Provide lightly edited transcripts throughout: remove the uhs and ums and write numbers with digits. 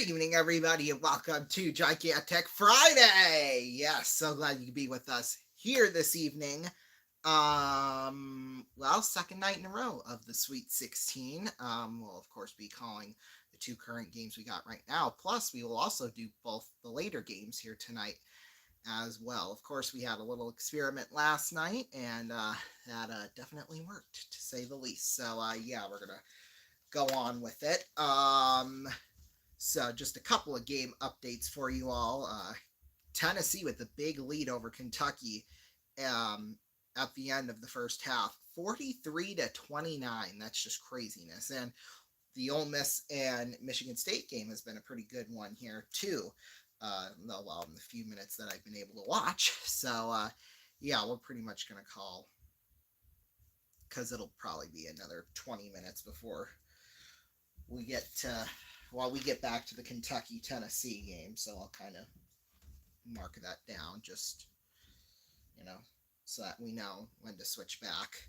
Good evening, everybody, and welcome to Gigantic Friday. Yes, so glad you could be with us here this evening. Second night in a row of the Sweet 16. We'll of course be calling the two current games we got right now. Plus, we will also do both the later games here tonight as well. Of course, we had a little experiment last night, and that definitely worked to say the least. So yeah, we're gonna go on with it. So just a couple of game updates for you all. Tennessee with the big lead over Kentucky at the end of the first half, 43-29. That's just craziness. And the Ole Miss and Michigan State game has been a pretty good one here too. In the few minutes that I've been able to watch. So yeah, we're pretty much gonna call because it'll probably be another 20 minutes before we get back to the Kentucky Tennessee game. So I'll kind of mark that down, just so that we know when to switch back.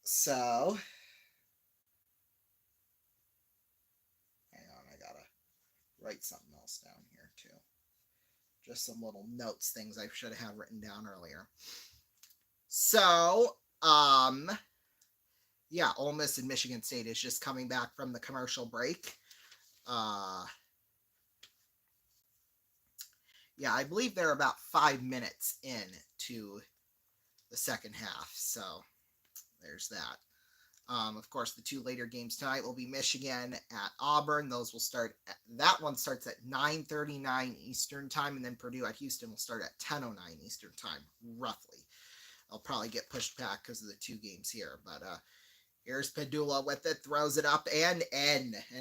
So hang on, I gotta write something else down here too. Just some little notes, things I should have written down earlier. So yeah, Ole Miss and Michigan State is just coming back from the commercial break. Yeah, I believe they're about 5 minutes in to the second half. So there's that. Of course, the two later games tonight will be Michigan at Auburn. That one starts at 9:39 Eastern time, and then Purdue at Houston will start at 10:09 Eastern time, roughly. I'll probably get pushed back because of the two games here, but here's Padula with it, throws it up and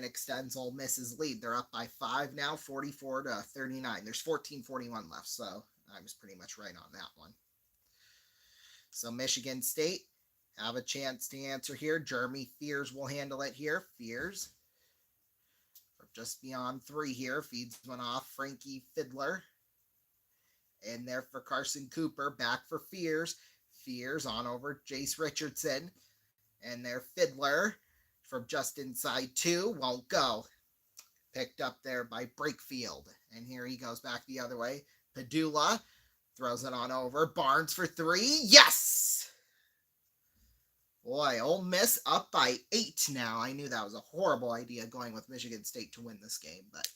extends Ole Miss's lead. They're up by 5 now, 44-39. There's 14:41 left, so I was pretty much right on that one. So Michigan State have a chance to answer here. Jeremy Fears will handle it here. Fears just beyond 3 here, feeds one off Frankie Fiddler. And there for Carson Cooper, back for Fears. Fears on over Jace Richardson. And their Fiddler from just inside 2 won't go. Picked up there by Brakefield. And here he goes back the other way. Padula throws it on over. Barnes for 3. Yes! Boy, Ole Miss up by 8 now. I knew that was a horrible idea going with Michigan State to win this game, but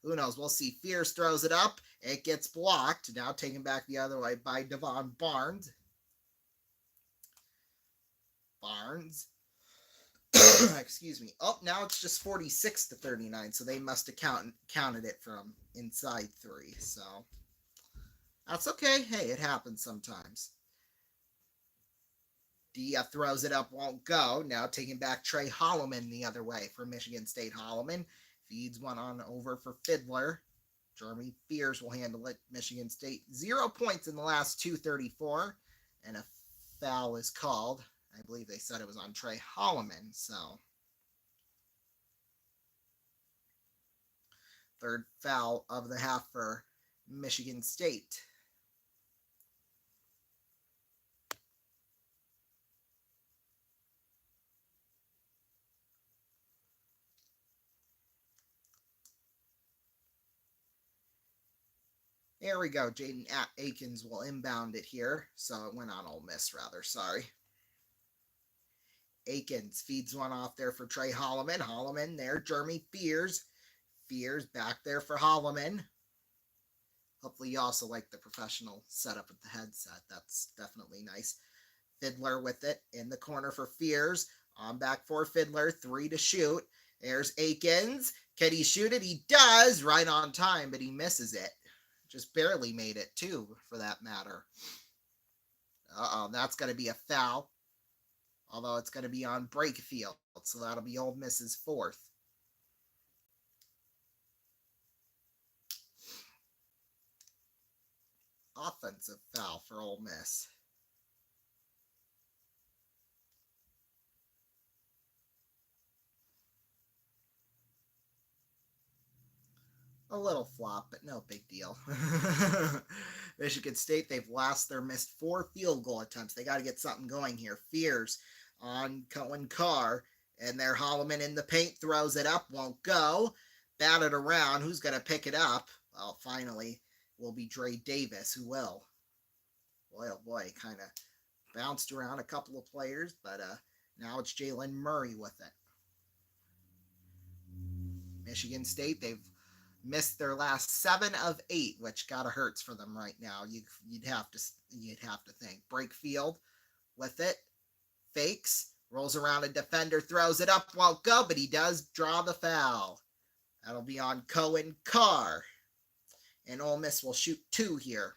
who knows? We'll see. Fierce throws it up. It gets blocked. Now taken back the other way by Devon Barnes. Excuse me. Oh, now it's just 46-39, so they must have counted it from inside 3. So that's okay. Hey, it happens sometimes. Dia throws it up, won't go. Now taking back Trey Holloman the other way for Michigan State. Holloman feeds one on over for Fiddler. Jeremy Fears will handle it. Michigan State 0 points in the last 2:34, and a foul is called. I believe they said it was on Trey Holloman. So third foul of the half for Michigan State. There we go. Jaden Akins will inbound it here. So it went on Ole Miss, rather. Sorry. Akins feeds one off there for Trey Holloman. Holloman there. Jeremy Fears. Fears back there for Holloman. Hopefully you also like the professional setup with the headset. That's definitely nice. Fiddler with it in the corner for Fears. On back for Fiddler. 3 to shoot. There's Akins. Can he shoot it? He does. Right on time, but he misses it. Just barely made it, too, for that matter. That's going to be a foul. Although it's going to be on Brakefield, so that'll be Ole Miss's 4th. Offensive foul for Ole Miss. A little flop, but no big deal. Michigan State, they've lost their missed 4 field goal attempts. They got to get something going here. Fears on Cohen Carr. And there, Holloman in the paint, throws it up, won't go. Batted around. Who's going to pick it up? Well, finally, will be Dre Davis, who will. Boy, oh boy, kind of bounced around a couple of players, but now it's Jalen Murray with it. Michigan State, they've missed their last 7 of 8, which kind of hurts for them right now. You'd have to think. Brakefield with it, fakes, rolls around a defender, throws it up, won't go, but he does draw the foul. That'll be on Cohen Carr. And Ole Miss will shoot 2 here.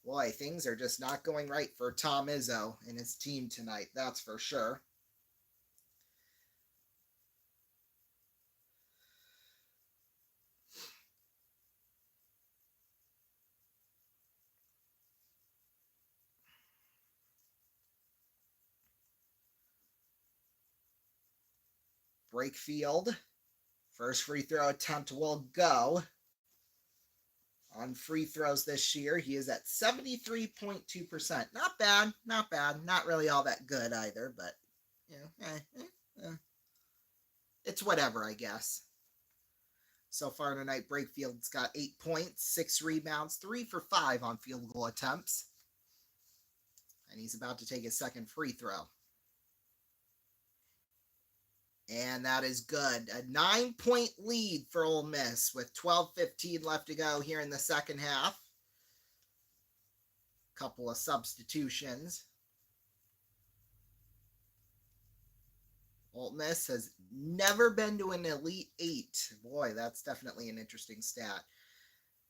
Boy, things are just not going right for Tom Izzo and his team tonight, that's for sure. Brakefield, first free throw attempt will go. On free throws this year, he is at 73.2%. Not bad, not bad. Not really all that good either, but it's whatever, I guess. So far tonight, Brakefield's got 8 points, 6 rebounds, 3 for 5 on field goal attempts. And he's about to take his second free throw. And that is good. A 9-point lead for Ole Miss with 12:15 left to go here in the second half. Couple of substitutions. Ole Miss has never been to an Elite 8. Boy, that's definitely an interesting stat.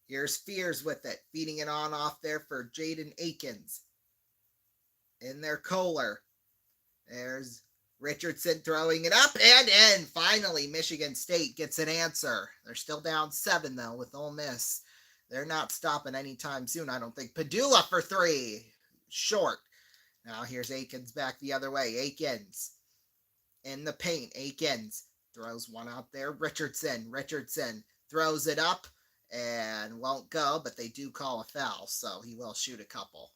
Here's Fears with it, feeding it on off there for Jaden Akins. In there, Kohler. There's Richardson throwing it up, and finally Michigan State gets an answer. They're still down 7, though, with Ole Miss. They're not stopping anytime soon, I don't think. Padula for 3. Short. Now here's Akins back the other way. Akins in the paint. Akins throws one out there. Richardson throws it up and won't go, but they do call a foul, so he will shoot a couple.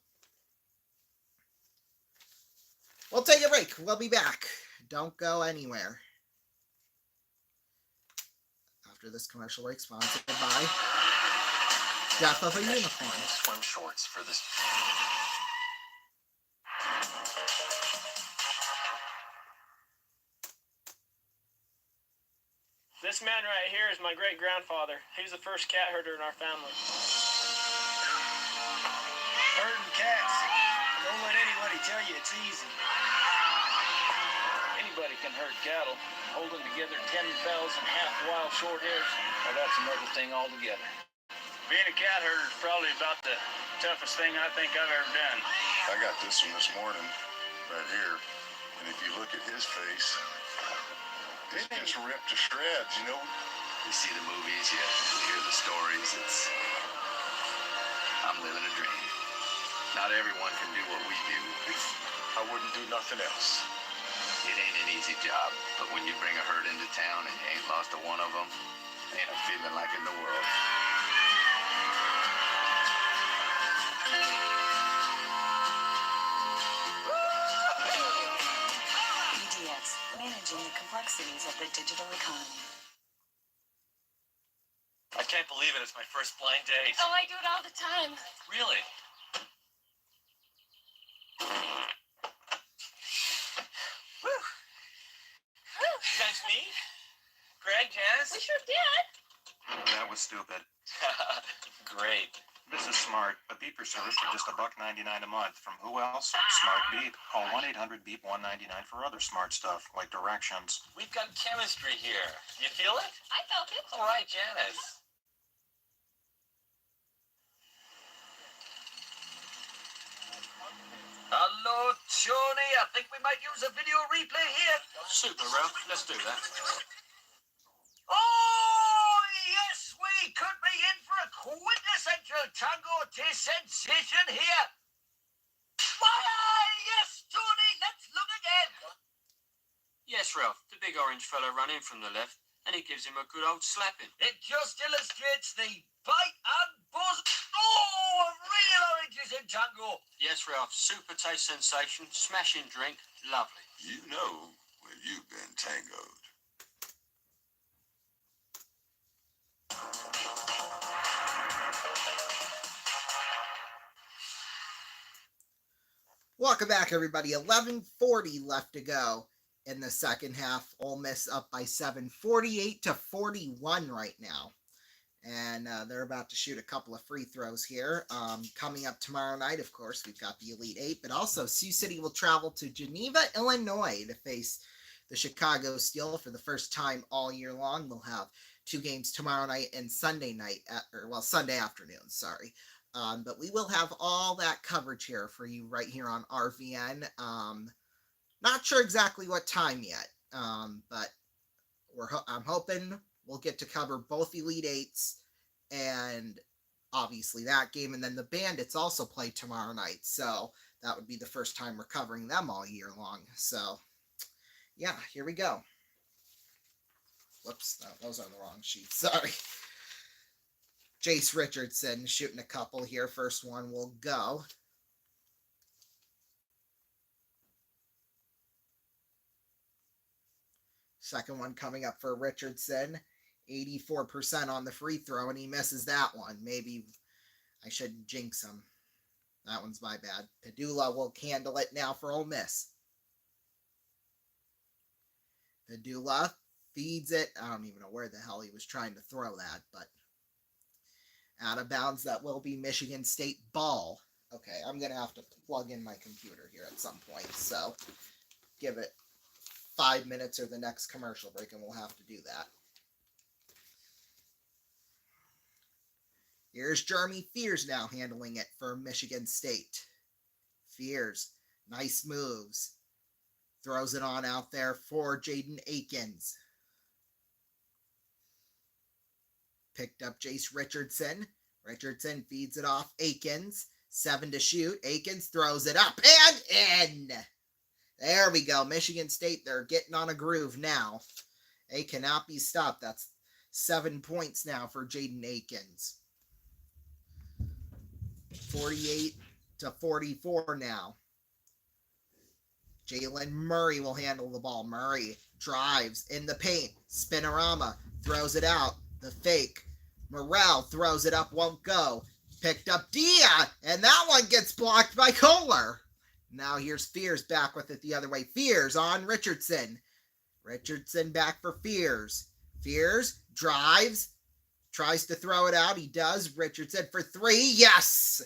We'll take a break. We'll be back. Don't go anywhere. After this commercial break, sponsored by Death of a Unicorn. Swim shorts for this. This man right here is my great-grandfather. He's the first cat herder in our family. Herding cats. Don't let anybody tell you it's easy. Anybody can herd cattle. Holding together 10,000 half-wild short hairs, well, that's another thing altogether. Being a cat herder is probably about the toughest thing I think I've ever done. I got this one this morning, right here, and if you look at his face, it's just ripped to shreds, you know? You see the movies, you hear the stories, I'm living a dream. Not everyone can do what we do. I wouldn't do nothing else. It ain't an easy job, but when you bring a herd into town and you ain't lost a one of them, ain't a feeling like in the world. EDX, managing the complexities of the digital economy. I can't believe it. It's my first blind date. Oh, I do it all the time. Really? Whew. You guys meet? Greg, Janice? We sure did. That was stupid. Great. This is Smart, a beeper service for just $1.99 a month. From who else? Smart Beep. Call 1-800-BEEP-199 for other smart stuff, like directions. We've got chemistry here. You feel it? I felt it. All right, Janice. Hello, Tony. I think we might use a video replay here. Super, Ralph. Let's do that. Oh, yes, we could be in for a quintessential Tango taste sensation here. Fire! Yes, Tony, let's look again. Yes, Ralph. The big orange fella ran in from the left, and he gives him a good old slapping. It just illustrates the bite and buzz. Oh, real oranges in Tango. Yes, Ralph. Super taste sensation, smashing drink, lovely. You know, when you've been tangoed. Welcome back, everybody. 11:40 left to go in the second half. Ole Miss up by 7, 48-41 right now. And they're about to shoot a couple of free throws here. Coming up tomorrow night, of course, we've got the Elite Eight, but also Sioux City will travel to Geneva, Illinois to face the Chicago Steel for the first time all year long. They'll have 2 games tomorrow night and Sunday night, Sunday afternoon, sorry. But we will have all that coverage here for you right here on RVN. Not sure exactly what time yet, but I'm hoping we'll get to cover both Elite Eights and obviously that game. And then the Bandits also play tomorrow night. So that would be the first time we're covering them all year long. So yeah, here we go. Whoops, no, those are the wrong sheets. Sorry. Jace Richardson shooting a couple here. First one will go. Second one coming up for Richardson. 84% on the free throw, and he misses that one. Maybe I shouldn't jinx him. That one's my bad. Padula will handle it now for Ole Miss. Padula feeds it. I don't even know where the hell he was trying to throw that, but out of bounds. That will be Michigan State ball. Okay, I'm going to have to plug in my computer here at some point, so give it 5 minutes or the next commercial break, and we'll have to do that. Here's Jeremy Fears now handling it for Michigan State. Fears, nice moves. Throws it on out there for Jaden Akins. Picked up Jace Richardson. Richardson feeds it off Akins. 7 to shoot. Akins throws it up and in. There we go. Michigan State, they're getting on a groove now. They cannot be stopped. That's 7 points now for Jaden Akins. 48-44 now. Jalen Murray will handle the ball. Murray drives in the paint. Spinorama throws it out. The fake. Morrell throws it up, won't go. Picked up Dia, and that one gets blocked by Kohler. Now here's Fears back with it the other way. Fears on Richardson. Richardson back for Fears. Fears drives. Tries to throw it out. He does. Richardson for 3. Yes!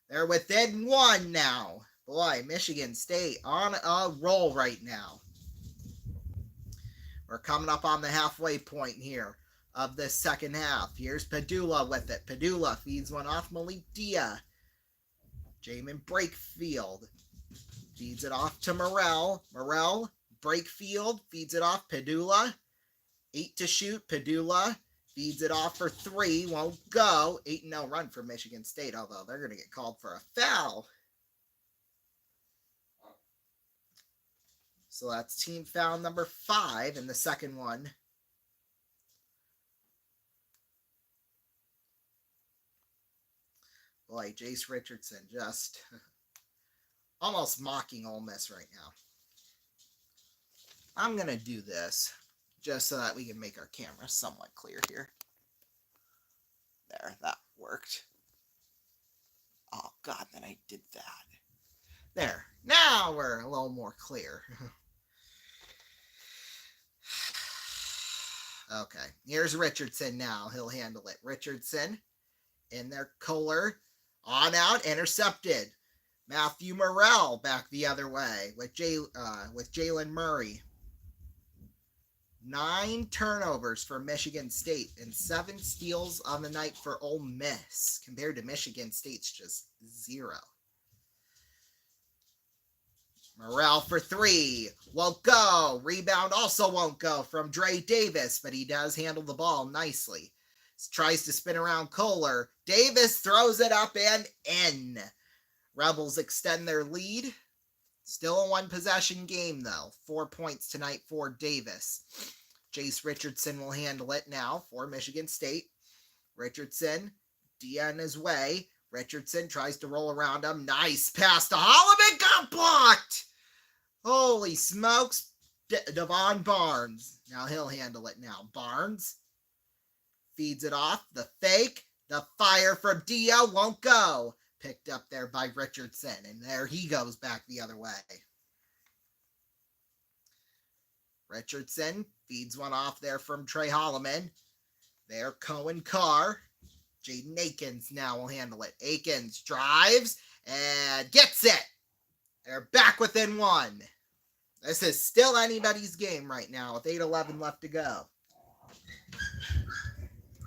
They're within 1 now. Boy, Michigan State on a roll right now. We're coming up on the halfway point here of the second half. Here's Padula with it. Padula feeds one off Malik Dia. Jamin Brakefield feeds it off to Morrell. Morrell, Brakefield feeds it off Padula. 8 to shoot. Padula feeds it off for 3. Won't go. 8-0 run for Michigan State, although they're going to get called for a foul. So that's team foul number 5 in the second one. Boy, Jace Richardson just almost mocking Ole Miss right now. I'm going to do this just so that we can make our camera somewhat clear here. There, that worked. Oh, God, then I did that. There, now we're a little more clear. Okay, here's Richardson now. He'll handle it. Richardson in there. Kohler on out, intercepted. Matthew Morrell back the other way with Jalen Murray. 9 turnovers for Michigan State and 7 steals on the night for Ole Miss, compared to Michigan State's just 0. Morrell for 3. Won't go. Rebound also won't go from Dre Davis, but he does handle the ball nicely. Tries to spin around Kohler. Davis throws it up and in. Rebels extend their lead. Still a 1-possession game, though. 4 points tonight for Davis. Jace Richardson will handle it now for Michigan State. Richardson, Dia in his way. Richardson tries to roll around him. Nice pass to Holloman. Got blocked. Holy smokes. Devon Barnes. Now he'll handle it now. Barnes feeds it off. The fake. The fire from Dia won't go. Picked up there by Richardson. And there he goes back the other way. Richardson feeds one off there from Trey Holloman. There, Cohen Carr. Jaden Akins now will handle it. Akins drives and gets it. They're back within one. This is still anybody's game right now with 8:11 left to go.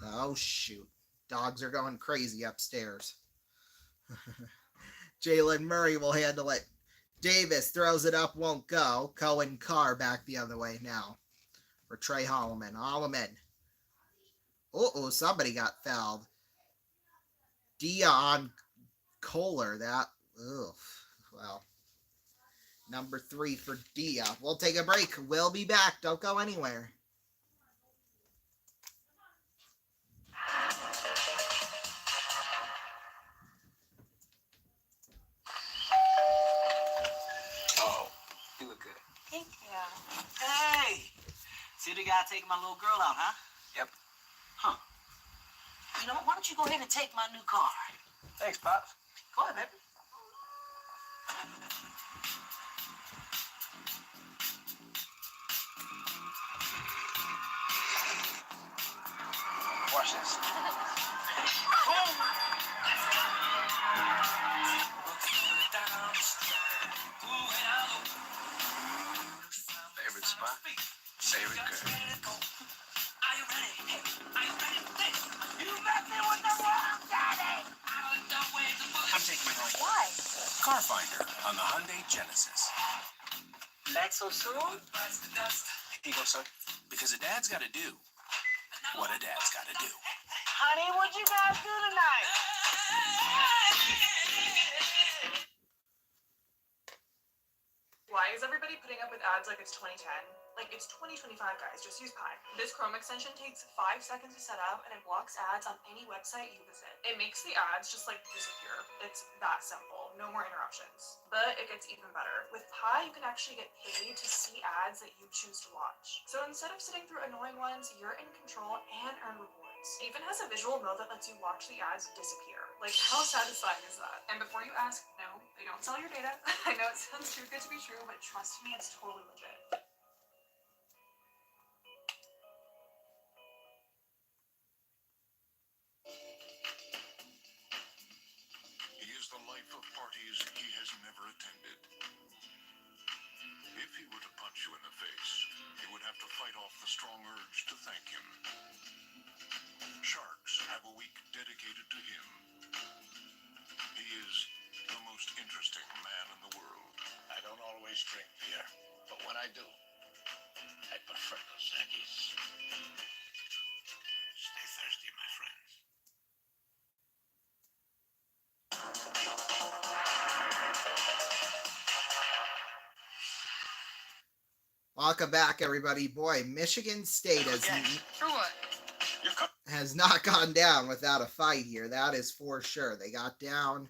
Oh, shoot. Dogs are going crazy upstairs. Jalen Murray will handle it. Davis throws it up, won't go. Cohen Carr back the other way now for Trey Holloman. Holloman. Uh-oh, somebody got fouled. Dia on Kohler. That, well. Number 3 for Dia. We'll take a break. We'll be back. Don't go anywhere. Oh, you look good. Thank you. Hey! See the guy taking my little girl out, huh? Yep. Huh. You know what? Why don't you go ahead and take my new car? Thanks, Pops. Go ahead, baby. Watch this. Favorite spot? Favorite girl? Are you ready? Hey, are you ready for this? You met me with the wrong daddy! I'm taking you home. Why? Car Finder on the Hyundai Genesis. Back so soon? Here you go, son. Because a dad's got to do what a dad's got to do. Honey, what you guys do tonight? Why is everybody putting up with ads like it's 2010? Like, it's 2025, guys. Just use Pi. This Chrome extension takes 5 seconds to set up, and it blocks ads on any website you visit. It makes the ads just, like, disappear. It's that simple. No more interruptions. But it gets even better. With Pi, you can actually get paid to see ads that you choose to watch. So instead of sitting through annoying ones, you're in control and earn rewards. It even has a visual mode that lets you watch the ads disappear. Like, how satisfying is that? And before you ask, no, they don't sell your data. I know it sounds too good to be true, but trust me, it's totally legit. He is the life of parties he has never attended. If he were to punch you in the face, he would have to fight off the strong urge to thank him. Sharks have a week dedicated to him. He is the most interesting man in the world. I don't always drink beer, but when I do, I prefer Dos Equis. Stay thirsty, my friends. Welcome back, everybody. Boy, Michigan State has not gone down without a fight here. That is for sure. They got down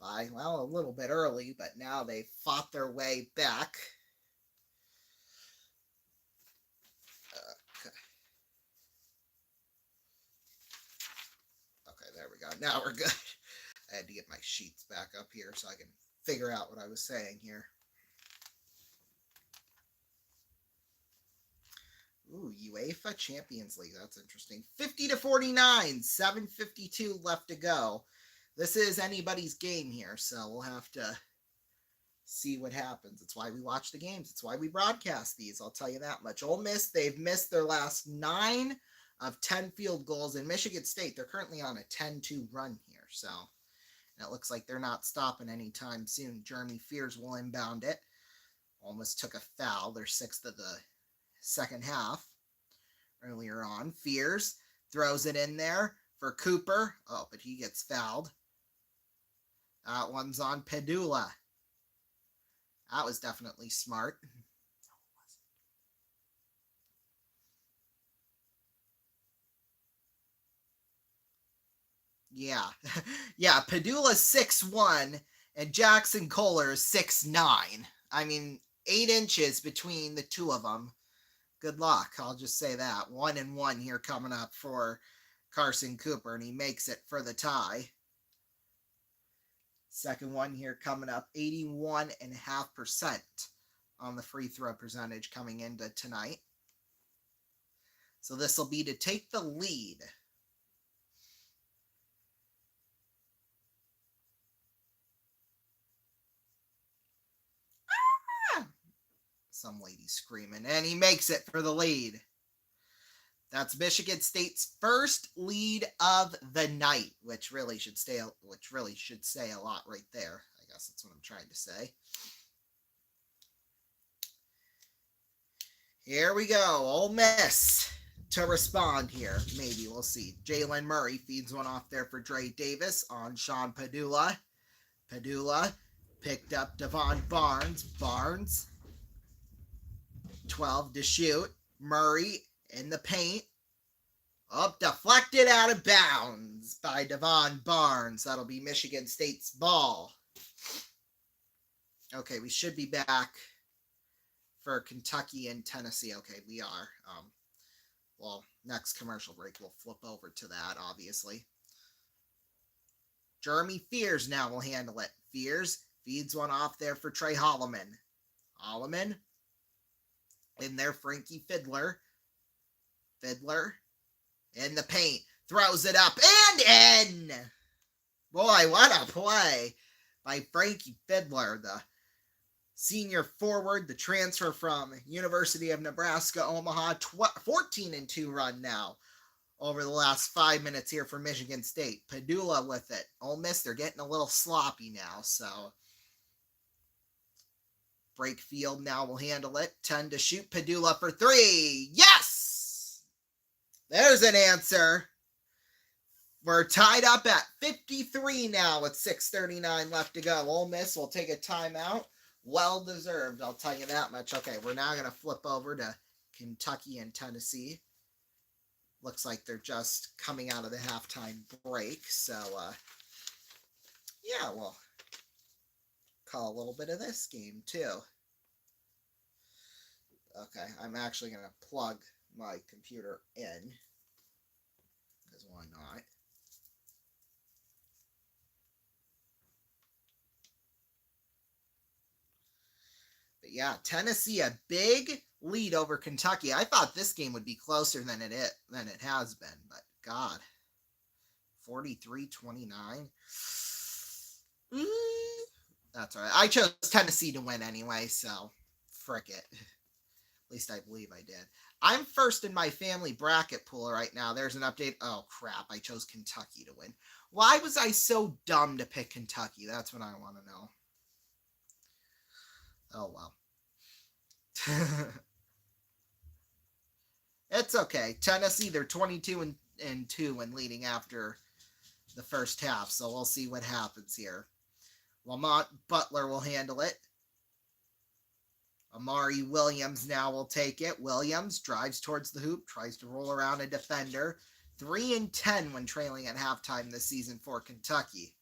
by, well, a little bit early, but now they fought their way back. Okay, there we go. Now we're good. I had to get my sheets back up here so I can figure out what I was saying here. Ooh, UEFA Champions League. That's interesting. 50-49, 7:52 left to go. This is anybody's game here, so we'll have to see what happens. It's why we watch the games. It's why we broadcast these. I'll tell you that much. Ole Miss, they've missed their last 9 of 10 field goals. In Michigan State, they're currently on a 10-2 run here, so and it looks like they're not stopping anytime soon. Jeremy Fears will inbound it. Almost took a foul. They're 6th of the second half earlier on. Fears throws it in there for Cooper. Oh, but he gets fouled. That one's on Padula. That was definitely smart. Yeah. Yeah, Padula's 6'1", and Jackson Kohler is 6'9". I mean, 8 inches between the two of them. Good luck. I'll just say that. 1-1 here coming up for Carson Cooper, and he makes it for the tie. Second one here coming up, 81.5% on the free throw percentage coming into tonight. So this will be to take the lead. Some lady screaming, and he makes it for the lead. That's Michigan State's first lead of the night, which really should say a lot right there. I guess that's what I'm trying to say. Here we go. Ole Miss to respond here. Maybe we'll see. Jalen Murray feeds one off there for Dre Davis on Sean Padula. Padula picked up Devon Barnes. Barnes 12 to shoot. Murray in the paint. Up, deflected out of bounds by Devon Barnes. That'll be Michigan State's ball. Okay, we should be back for Kentucky and Tennessee. Okay, we are. Well, next commercial break, we'll flip over to that, obviously. Jeremy Fears now will handle it. Fears feeds one off there for Trey Holloman. Holloman in there, Frankie Fiddler. Fiddler in the paint. Throws it up and in. Boy, what a play by Frankie Fiddler, the senior forward, the transfer from University of Nebraska, Omaha. 14-2 run now over the last 5 minutes here for Michigan State. Padula with it. Ole Miss, they're getting a little sloppy now, so Breakfield now will handle it. 10 to shoot. Padula for 3. Yes! There's an answer. We're tied up at 53 now with 6:39 left to go. Ole Miss will take a timeout. Well deserved, I'll tell you that much. Okay, we're now going to flip over to Kentucky and Tennessee. Looks like they're just coming out of the halftime break. So, yeah, we'll call a little bit of this game, too. Okay, I'm actually going to plug my computer in, because why not? But yeah, Tennessee, a big lead over Kentucky. I thought this game would be closer than it has been, but God, 43-29. That's all right. I chose Tennessee to win anyway, so frick it. At least I believe I did. I'm first in my family bracket pool right now. There's an update. Oh, crap. I chose Kentucky to win. Why was I so dumb to pick Kentucky? That's what I want to know. Oh, well. It's okay. Tennessee, they're 22-2 and leading after the first half, so we'll see what happens here. Lamont Butler will handle it. Amari Williams now will take it. Williams drives towards the hoop, tries to roll around a defender. 3-10 when trailing at halftime this season for Kentucky.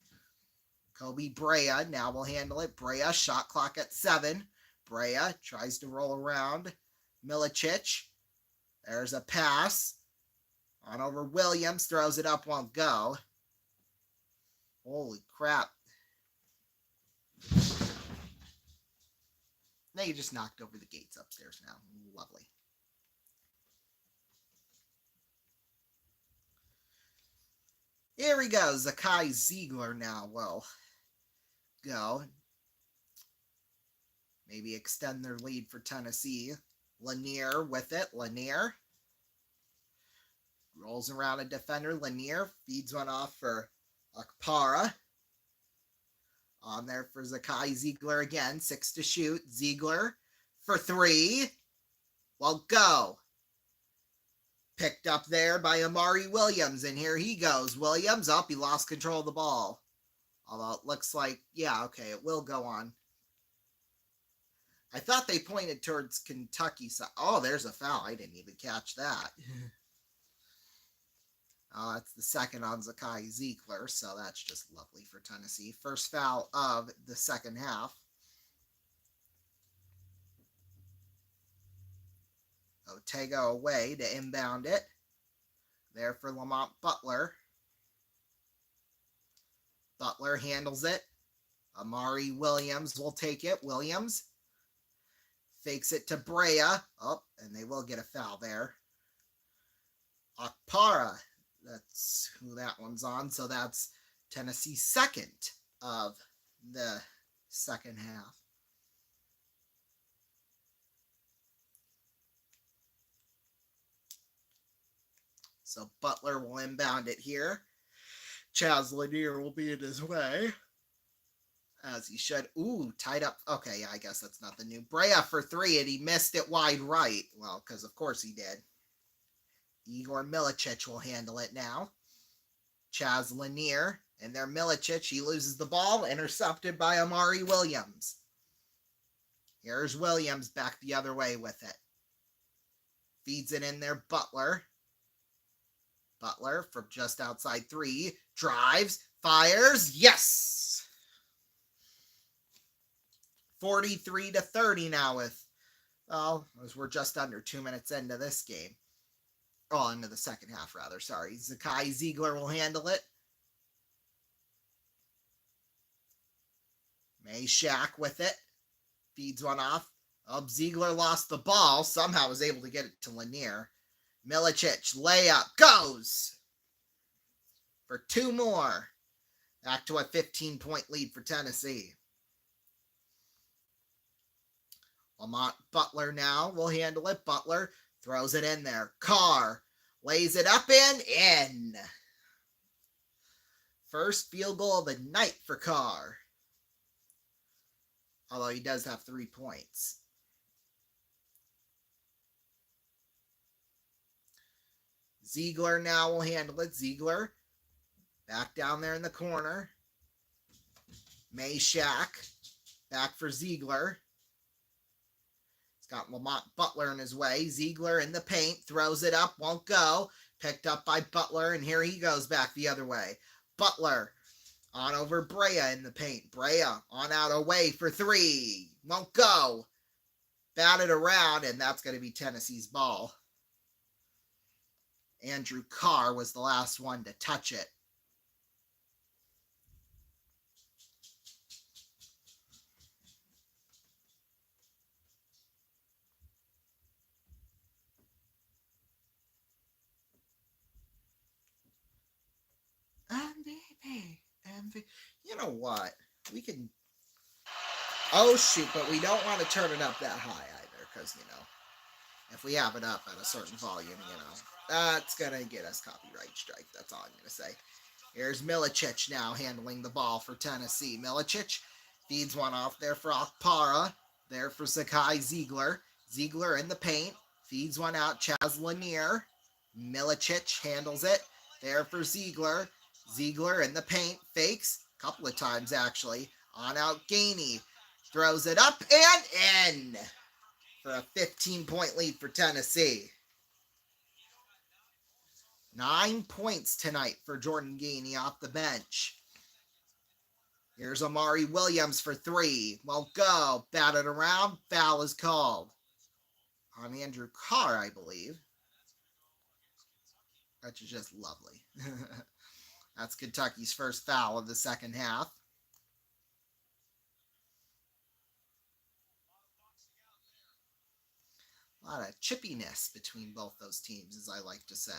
Kobe Brea now will handle it. Brea, shot clock at 7. Brea tries to roll around. Milicic. There's a pass. On over Williams. Throws it up, won't go. Holy crap. They just knocked over the gates upstairs now. Lovely. Here we go. Zakai Ziegler now will go. Maybe extend their lead for Tennessee. Lanier with it. Lanier rolls around a defender. Lanier feeds one off for Akpara. On there for Zakai Ziegler again. 6 to shoot. Ziegler for 3. Well, go. Picked up there by Amari Williams. And here he goes. Williams up. He lost control of the ball. Although it looks like, yeah, okay, it will go on. I thought they pointed towards Kentucky. So, oh, there's a foul. I didn't even catch that. It's the second on Zakai Ziegler, so that's just lovely for Tennessee. First foul of the second half. Ortega away to inbound it. There for Lamont Butler. Butler handles it. Amari Williams will take it. Williams fakes it to Brea. Oh, and they will get a foul there. Okpara, that's who that one's on. So that's Tennessee's second of the second half. So Butler will inbound it here. Chaz Lanier will be in his way. As he should. Ooh, tied up. Okay, yeah, I guess that's nothing new. Brea for three, and he missed it wide right. Well, because of course he did. Igor Milicic will handle it now. Chaz Lanier, and there Milicic. He loses the ball, intercepted by Amari Williams. Here's Williams back the other way with it. Feeds it in there, Butler. Butler from just outside three. Drives, fires, yes! 43-30 now with, well, as we're just under 2 minutes into this game. Oh, into the second half, rather. Sorry. Zakai Ziegler will handle it. Meshack with it. Feeds one off. Ziegler lost the ball. Somehow was able to get it to Lanier. Milicic, layup, goes for two more. Back to a 15-point lead for Tennessee. Lamont Butler now will handle it. Butler throws it in there. Carr lays it up and in. First field goal of the night for Carr. Although he does have 3 points. Ziegler now will handle it. Ziegler back down there in the corner. Meshack back for Ziegler. He's got Lamont Butler in his way. Ziegler in the paint. Throws it up. Won't go. Picked up by Butler. And here he goes back the other way. Butler on over Brea in the paint. Brea on out away for three. Won't go. Batted around. And that's going to be Tennessee's ball. Andrew Carr was the last one to touch it. MVP. You know what? We can... Oh, shoot, but we don't want to turn it up that high either, because, you know, if we have it up at a certain volume, you know, that's going to get us copyright strike. That's all I'm going to say. Here's Milicic now handling the ball for Tennessee. Milicic feeds one off there for Okpara. There for Zakai Ziegler. Ziegler in the paint. Feeds one out. Chaz Lanier. Milicic handles it. There for Ziegler. Ziegler in the paint. Fakes. A couple of times, actually. On out Gainey. Throws it up and in. For a 15-point lead for Tennessee. 9 points tonight for Jordan Gainey off the bench. Here's Amari Williams for three. Won't go. Batted around. Foul is called. On Andrew Carr, I believe. Which is just lovely. That's Kentucky's first foul of the second half. A lot of chippiness between both those teams, as I like to say.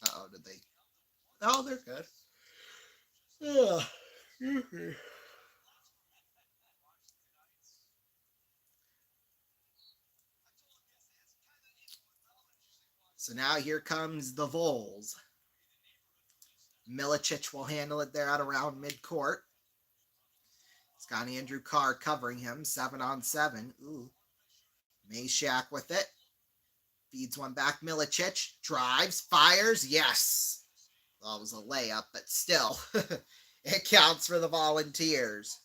Uh-oh, did they? Oh, they're good. So now here comes the Vols. Milicic will handle it there at around midcourt. It's got Andrew Carr covering him, 7-on-7. Ooh. Meshack with it. Feeds one back. Milicic drives, fires. Yes. Well, it was a layup, but still, it counts for the Volunteers.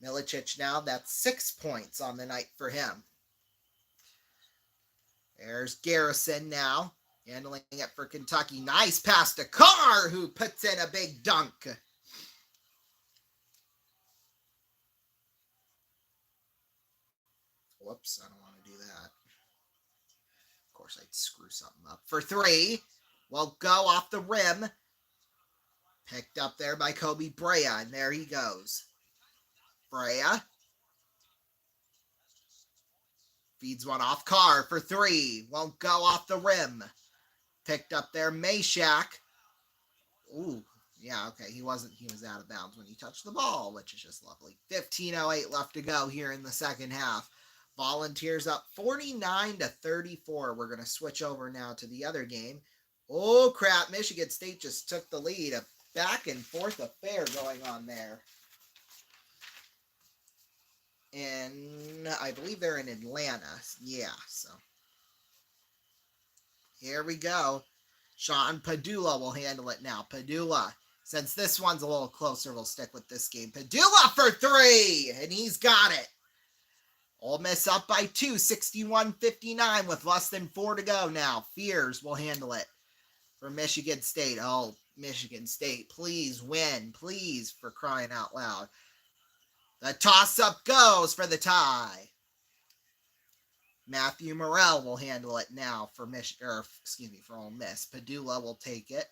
Milicic now, that's 6 points on the night for him. There's Garrison now, handling it for Kentucky. Nice pass to Carr, who puts in a big dunk. Whoops, I don't want to do that. Of course, I'd screw something up. For 3. Will go off the rim. Picked up there by Kobe Brea, and there he goes. Brea. Feeds one off Carr for 3. Won't go off the rim. Picked up there, Meshack. Ooh, yeah, okay. He was out of bounds when he touched the ball, which is just lovely. 15:08 left to go here in the second half. Volunteers up 49-34. We're going to switch over now to the other game. Oh, crap. Michigan State just took the lead. A back and forth affair going on there. And I believe they're in Atlanta. Yeah, so. Here we go. Sean Padula will handle it now. Padula, since this one's a little closer, we'll stick with this game. Padula for 3, and he's got it. Ole Miss up by 2, 61-59 with less than 4 to go now. Fears will handle it for Michigan State. Oh, Michigan State, please win. Please, for crying out loud. The toss-up goes for the tie. Matthew Morrell will handle it now for for Ole Miss. Padula will take it.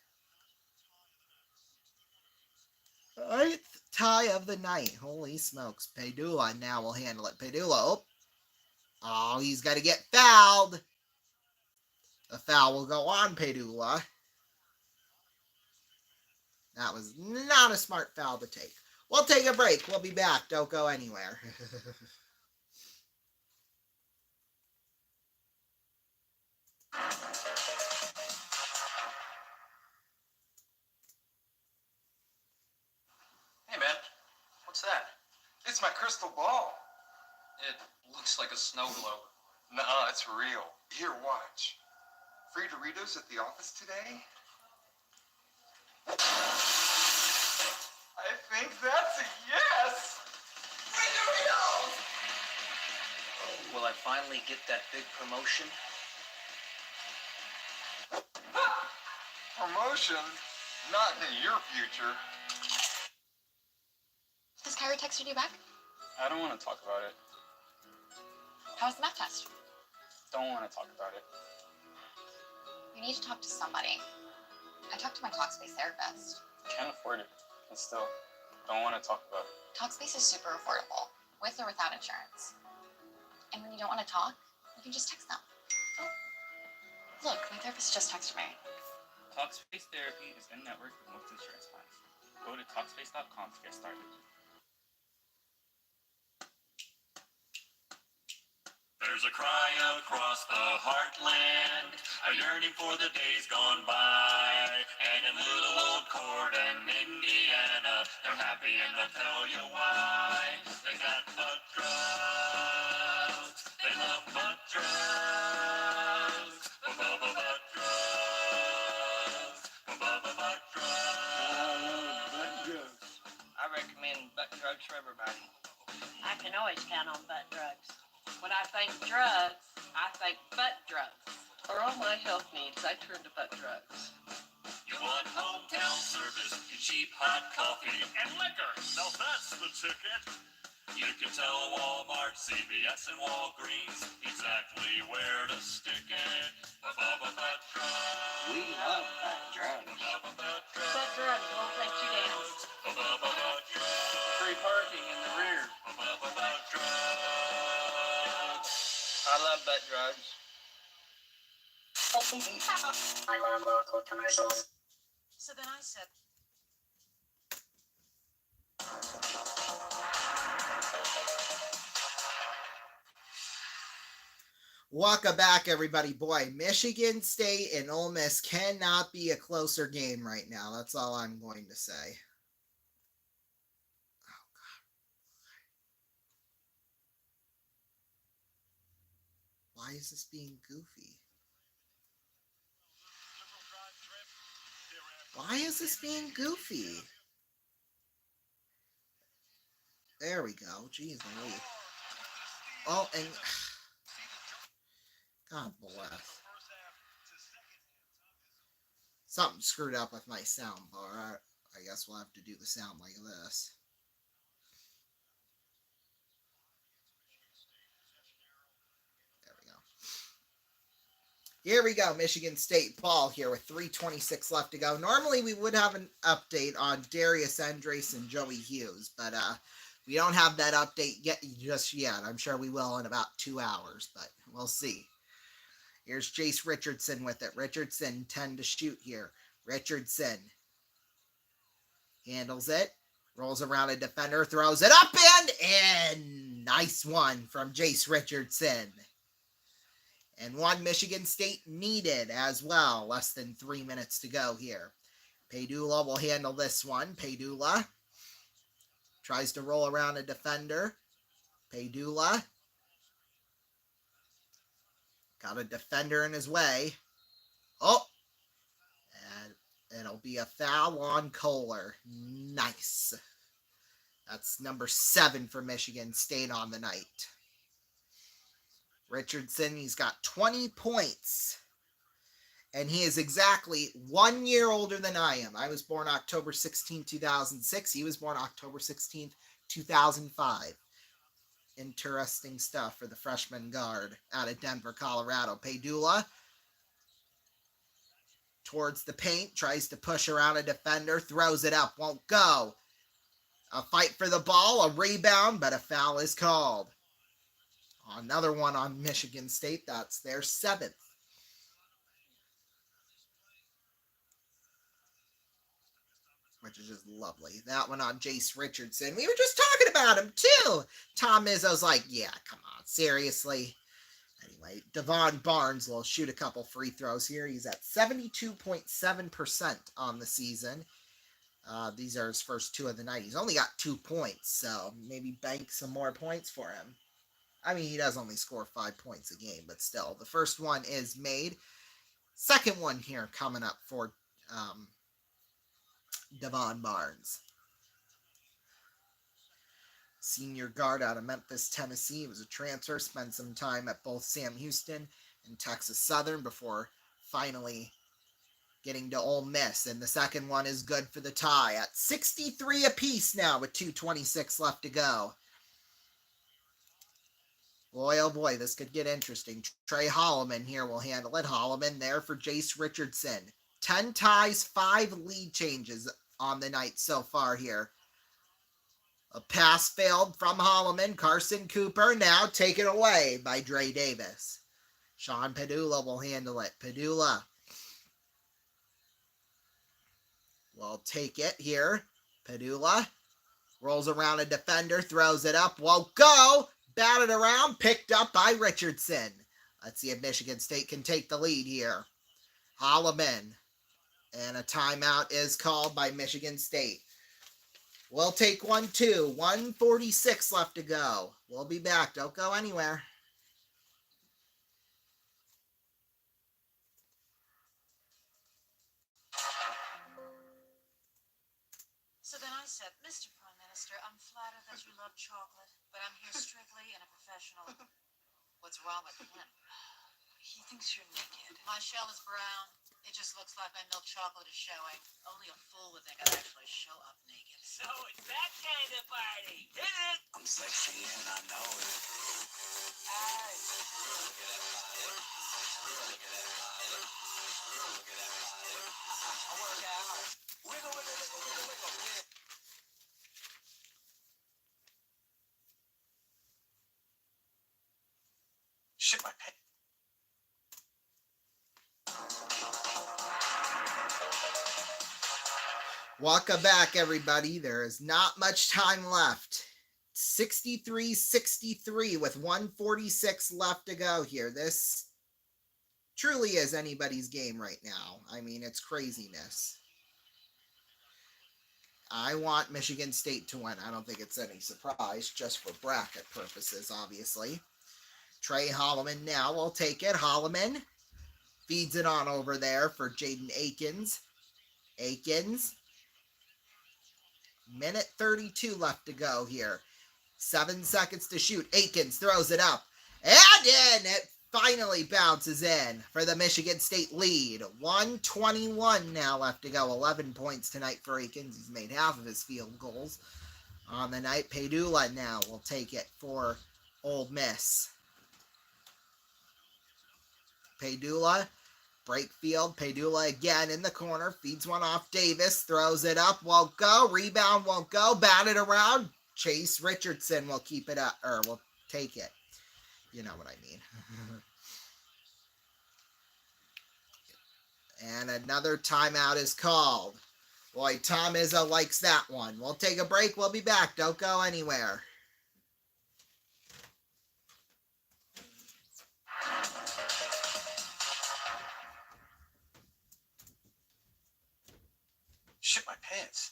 8th tie of the night. Holy smokes. Padula now will handle it. Padula. Oh, he's got to get fouled. The foul will go on Padula. That was not a smart foul to take. We'll take a break. We'll be back. Don't go anywhere. Hey, man. What's that? It's my crystal ball. It looks like a snow globe. Nuh-uh, it's real. Here, watch. Free Doritos at the office today? I think that's a yes! Free Doritos! Will I finally get that big promotion? Promotion? Not in your future. Has Kyrie texted you back? I don't want to talk about it. How was the math test? Don't want to talk about it. You need to talk to somebody. I talked to my Talkspace therapist. Can't afford it. And still, don't want to talk about it. Talkspace is super affordable, with or without insurance. And when you don't want to talk, you can just text them. Look, my therapist just texted me. Talkspace Therapy is in network with most insurance plans. Go to Talkspace.com to get started. There's a cry across the heartland, a yearning for the days gone by. And in little old Corden, Indiana, they're happy and they'll tell you why. They got butt drugs, they love butt drugs, butt drugs, butt drugs. I recommend butt drugs for everybody. I can always count on butt drugs. When I think drugs, I think butt drugs. For all my health needs, I turn to butt drugs. You want hometown service, cheap hot coffee, and liquor. Now that's the ticket. You can tell Walmart, CVS, and Walgreens exactly where to stick it. Butt drugs. We love butt drugs. Butt drugs won't let you down. Free parking in the rear. I love butt drugs. I love local commercials. So then I said, Welcome back, everybody. Boy, Michigan State and Ole Miss cannot be a closer game right now. That's all I'm going to say. Why is this being goofy? Why is this being goofy? There we go. Jeez, Louise. Oh, and God bless. Something screwed up with my sound bar. I guess we'll have to do the sound like this. Here we go, Michigan State ball here with 3:26 left to go. Normally we would have an update on Darius Andres and Joey Hughes, but we don't have that update just yet. I'm sure we will in about 2 hours, but we'll see. Here's Jace Richardson with it. Richardson 10 to shoot here. Richardson handles it, rolls around a defender, throws it up and in. Nice one from Jace Richardson. And one Michigan State needed as well. Less than 3 minutes to go here. Padula will handle this one. Padula tries to roll around a defender. Padula got a defender in his way. Oh! And it'll be a foul on Kohler. Nice. That's number 7 for Michigan State on the night. Richardson, he's got 20 points. And he is exactly 1 year older than I am. I was born October 16, 2006. He was born October 16, 2005. Interesting stuff for the freshman guard out of Denver, Colorado. Padula towards the paint, tries to push around a defender, throws it up, won't go. A fight for the ball, a rebound, but a foul is called. Another one on Michigan State. That's their 7th. Which is just lovely. That one on Jace Richardson. We were just talking about him, too. Tom Izzo's like, yeah, come on, seriously. Anyway, Devon Barnes will shoot a couple free throws here. He's at 72.7% on the season. These are his first 2 of the night. He's only got 2 points, so maybe bank some more points for him. I mean, he does only score 5 points a game, but still. The first one is made. Second one here coming up for Devon Barnes. Senior guard out of Memphis, Tennessee. He was a transfer, spent some time at both Sam Houston and Texas Southern before finally getting to Ole Miss. And the second one is good for the tie at 63 apiece now with 2:26 left to go. Boy, oh boy, this could get interesting. Trey Holloman here will handle it. Holloman there for Jace Richardson. 10 ties, 5 lead changes on the night so far here. A pass failed from Holloman. Carson Cooper now taken away by Dre Davis. Sean Padula will handle it. Padula will take it here. Padula rolls around a defender, throws it up, won't go. Batted around, picked up by Richardson. Let's see if Michigan State can take the lead here. Holloman. And a timeout is called by Michigan State. We'll take 1, 2. 1:46 left to go. We'll be back. Don't go anywhere. So then I said, Mr. Prime Minister, I'm flattered that you love chocolate, but I'm here strictly in a professional. What's wrong with him? He thinks you're naked. My shell is brown. It just looks like my milk chocolate is showing. Only a fool would think I'd actually show up naked. So it's that kind of party, is it? I'm sexy and I know it. Aye. Look at that body. Look at that body. Look at that body. I work out. Wiggle, wiggle, wiggle, wiggle, wiggle. Yeah. Shit, my pants. Welcome back, everybody. There is not much time left. 63-63 with 1:46 left to go here. This truly is anybody's game right now. I mean, it's craziness. I want Michigan State to win. I don't think it's any surprise, just for bracket purposes, obviously. Trey Holloman now will take it. Holloman feeds it on over there for Jaden Akins. Akins. Minute 32 left to go here. 7 seconds to shoot. Akins throws it up. And in! It finally bounces in for the Michigan State lead. 1:21 now left to go. 11 points tonight for Akins. He's made half of his field goals on the night. Padula now will take it for Ole Miss. Padula, break field. Padula again in the corner, feeds one off Davis, throws it up, won't go, rebound won't go, batted around. Chase Richardson will keep it up, or will take it. You know what I mean. And another timeout is called. Boy, Tom Izzo likes that one. We'll take a break. We'll be back. Don't go anywhere. Ship my pants.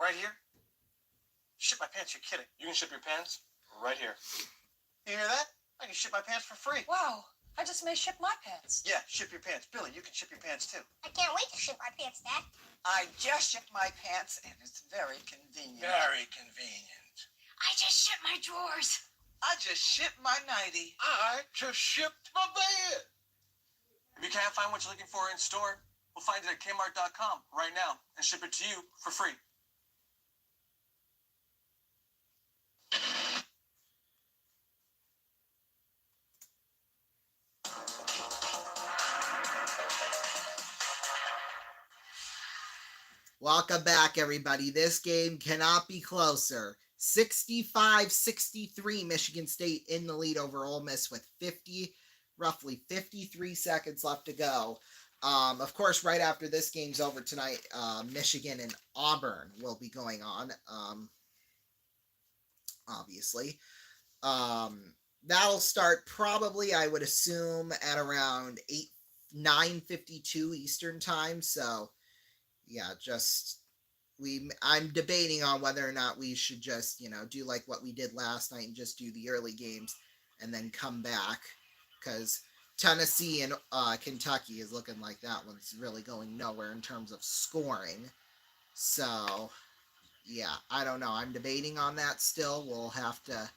Right here? Ship my pants? You're kidding. You can ship your pants right here. You hear that? I can ship my pants for free. Wow, I just may ship my pants. Yeah, ship your pants. Billy, you can ship your pants too. I can't wait to ship my pants, Dad. I just shipped my pants, and it's very convenient. Very convenient. I just shipped my drawers. I just shipped my nightie. I just shipped my bed. If you can't find what you're looking for in store, we'll find it at Kmart.com right now and ship it to you for free. Welcome back, everybody. This game cannot be closer. 65-63, Michigan State in the lead over Ole Miss with roughly 53 seconds left to go. Of course, right after this game's over tonight, Michigan and Auburn will be going on, obviously. That'll start probably, I would assume, at around 9:52 Eastern time, so yeah, I'm debating on whether or not we should just, do like what we did last night and just do the early games and then come back, because Tennessee and Kentucky is looking like that one's really going nowhere in terms of scoring. So, yeah, I don't know. I'm debating on that still. We'll have to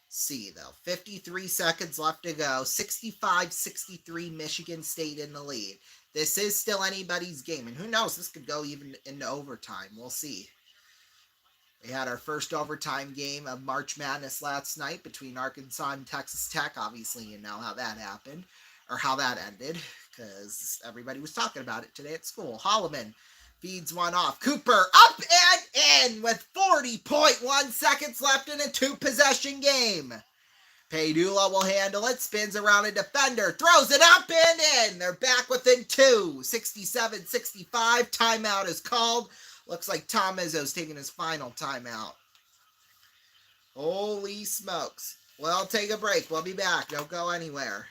see, though. 53 seconds left to go. 65-63, Michigan State in the lead. This is still anybody's game, and who knows, this could go even into overtime. We'll see. We had our first overtime game of March Madness last night between Arkansas and Texas Tech. Obviously, you know how that happened, or how that ended, because everybody was talking about it today at school. Holloman feeds one off. Cooper up and in with 40.1 seconds left in a two-possession game. Padula will handle it, spins around a defender, throws it up and in. They're back within two. 67-65. Timeout is called. Looks like Tom Izzo's taking his final timeout. Holy smokes. Well, take a break. We'll be back. Don't go anywhere.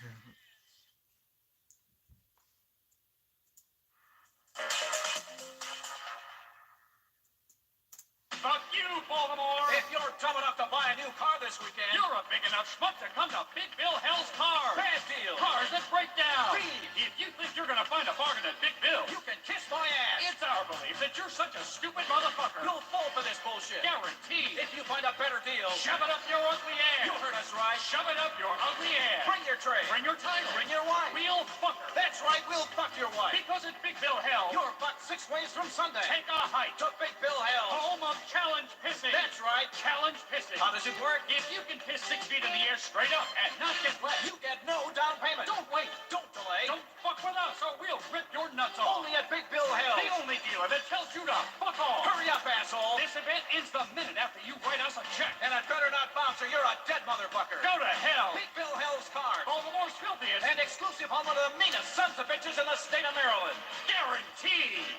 Fuck you, Baltimore! If you're dumb enough to buy a new car this weekend, You're a big enough schmuck to come to Big Bill Hell's Cars! bad deal. Cars that break down! Speed. If you think you're gonna find a bargain at Big Bill, You can kiss my ass. it's our belief that you're such a stupid motherfucker! You'll fall for this bullshit. Guaranteed! If you find a better deal, Shove it up your ugly ass! you heard us right. Shove it up your ugly ass! Bring your tray. Bring your title! Bring your wife. Real fucker! That's right, we'll fuck your wife. Because at Big Bill Hell, You're fucked 6 ways from Sunday. take a hike to Big Bill Hell. home of challenge pissing! That's right. Challenge pissing! How does it work? If you can piss 6 feet in the air straight up and not get wet, You get no down payment. don't wait! Don't delay. Don't fuck with us or we'll rip your nuts off! Only at Big Bill Hell. The only dealer that tells you to fuck off! Hurry up, asshole. This event ends the minute after you write us a check. And it better not bounce or you're a dead motherfucker. Go to hell! Big Bill Hell's car. Baltimore's filthiest And exclusive on one of the meanest sons of bitches in the state of Maryland. guaranteed!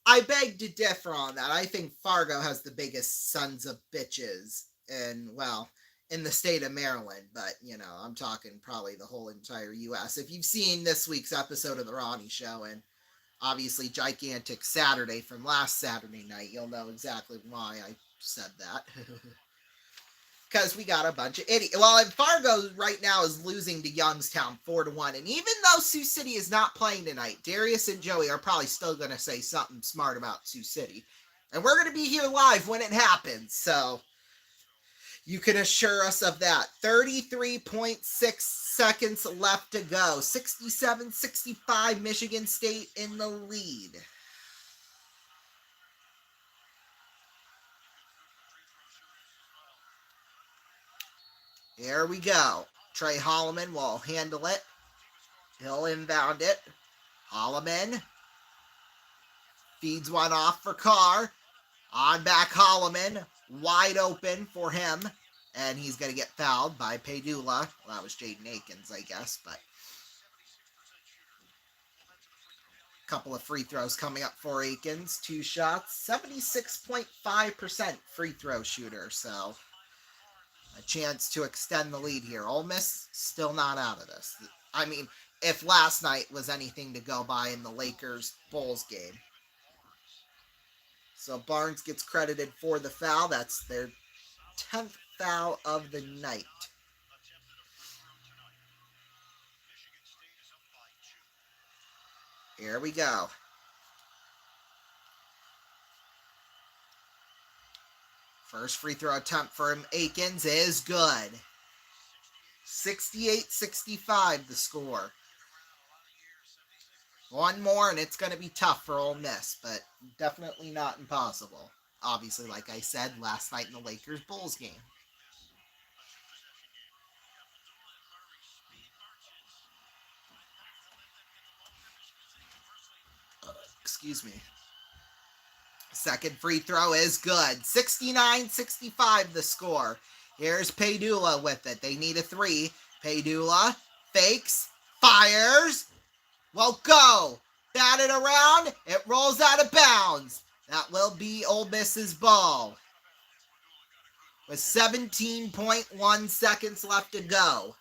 I beg to differ on that. I think Fargo has the biggest sons of bitches in the state of Maryland, but, I'm talking probably the whole entire U.S. If you've seen this week's episode of The Ronnie Show and obviously Gigantic Saturday from last Saturday night, you'll know exactly why I said that. Because we got a bunch of idiots. Well, and Fargo right now is losing to Youngstown 4-1. And even though Sioux City is not playing tonight, Darius and Joey are probably still going to say something smart about Sioux City. And we're going to be here live when it happens. So you can assure us of that. 33.6 seconds left to go. 67-65, Michigan State in the lead. Here we go. Trey Holloman will handle it. He'll inbound it. Holloman feeds one off for Carr. On back Holloman. Wide open for him. And he's going to get fouled by Padula. Well, that was Jaden Akins, I guess, but a couple of free throws coming up for Akins. 2 shots. 76.5% free throw shooter, so a chance to extend the lead here. Ole Miss still not out of this. I mean, if last night was anything to go by in the Lakers-Bulls game. So Barnes gets credited for the foul. That's their 10th foul of the night. Here we go. First free throw attempt from Akins is good. 68-65 the score. One more and it's going to be tough for Ole Miss, but definitely not impossible. Obviously, like I said, last night in the Lakers-Bulls game. Excuse me. Second free throw is good. 69-65 the score. Here's Padula with it. They need a 3. Padula fakes, fires. Well, go. Bat it around. It rolls out of bounds. That will be Ole Miss's ball. With 17.1 seconds left to go.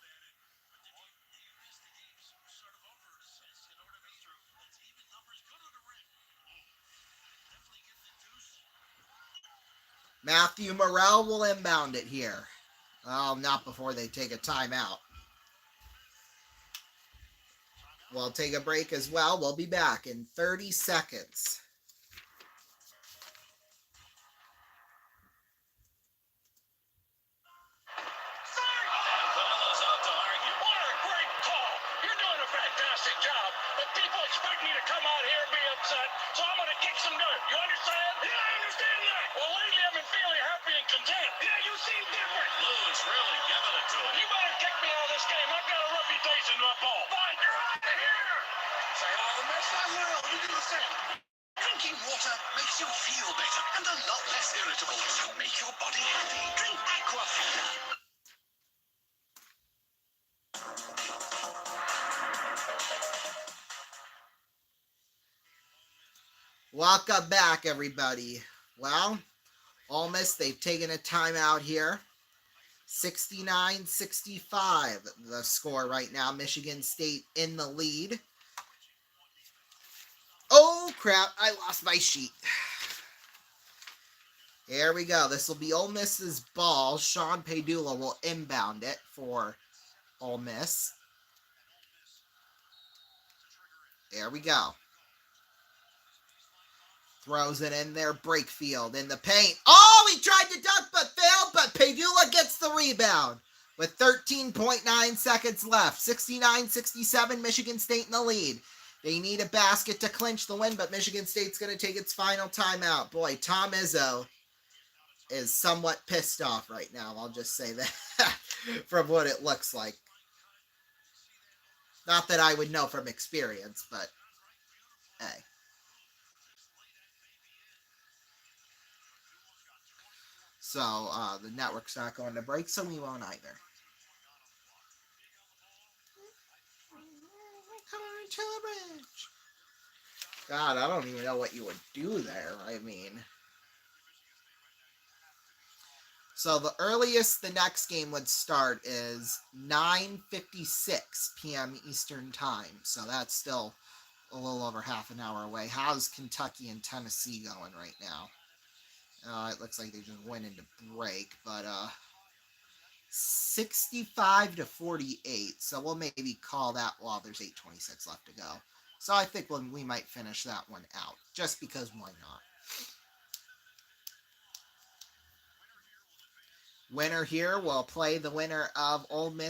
Matthew Morrell will inbound it here. Well, not before they take a timeout. We'll take a break as well. We'll be back in 30 seconds. Drinking water makes you feel better and a lot less irritable. So make your body happy. Drink Aquafina. Welcome back, everybody. Well, Ole Miss, they've taken a timeout here. 69-65 the score right now. Michigan State in the lead. Oh, crap. I lost my sheet. Here we go. This will be Ole Miss's ball. Sean Padula will inbound it for Ole Miss. There we go. Throws it in there. Brakefield in the paint. Oh, he tried to dunk but failed, but Padula gets the rebound with 13.9 seconds left. 69-67, Michigan State in the lead. They need a basket to clinch the win, but Michigan State's going to take its final timeout. Boy, Tom Izzo is somewhat pissed off right now. I'll just say that from what it looks like. Not that I would know from experience, but hey. So, the network's not going to break, so we won't either. Come on to the bridge. God, I don't even know what you would do there. I mean. So, the earliest the next game would start is 9:56 p.m. Eastern Time. So, that's still a little over half an hour away. How's Kentucky and Tennessee going right now? It looks like they just went into break, but 65-48. So we'll maybe call that while there's 8:26 left to go. So I think we might finish that one out, just because why not? Winner here will play the winner of Auburn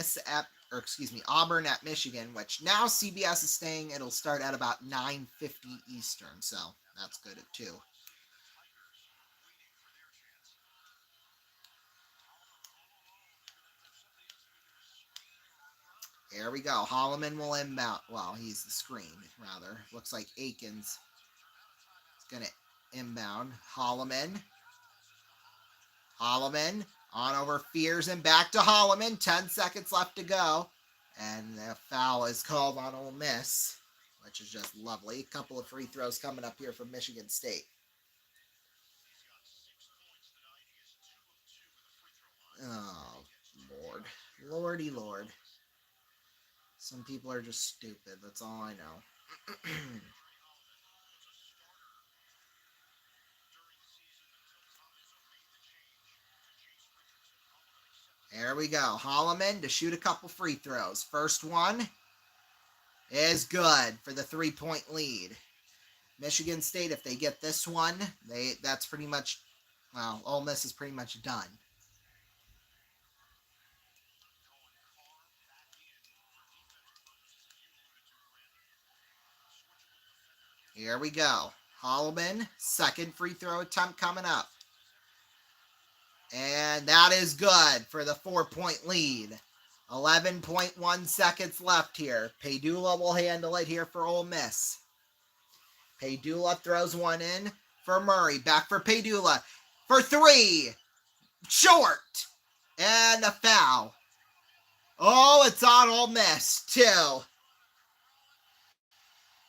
at Michigan, which now CBS is saying it'll start at about 9:50 Eastern. So that's good too. Here we go. Holloman will inbound. Well, he's the screen, rather. Looks like Aikens is going to inbound. Holloman. Holloman on over Fears and back to Holloman. 10 seconds left to go. And the foul is called on Ole Miss, which is just lovely. A couple of free throws coming up here from Michigan State. Oh, Lord. Lordy Lord. Some people are just stupid. That's all I know. There we go. Holloman to shoot a couple free throws. First one is good for the 3-point lead. Michigan State, if they get this one, that's pretty much, well, Ole Miss is pretty much done. Here we go. Holloman, second free throw attempt coming up. And that is good for the 4-point lead. 11.1 seconds left here. Peidula will handle it here for Ole Miss. Peidula throws one in for Murray. Back for Peidula. For 3. Short. And a foul. Oh, it's on Ole Miss, too.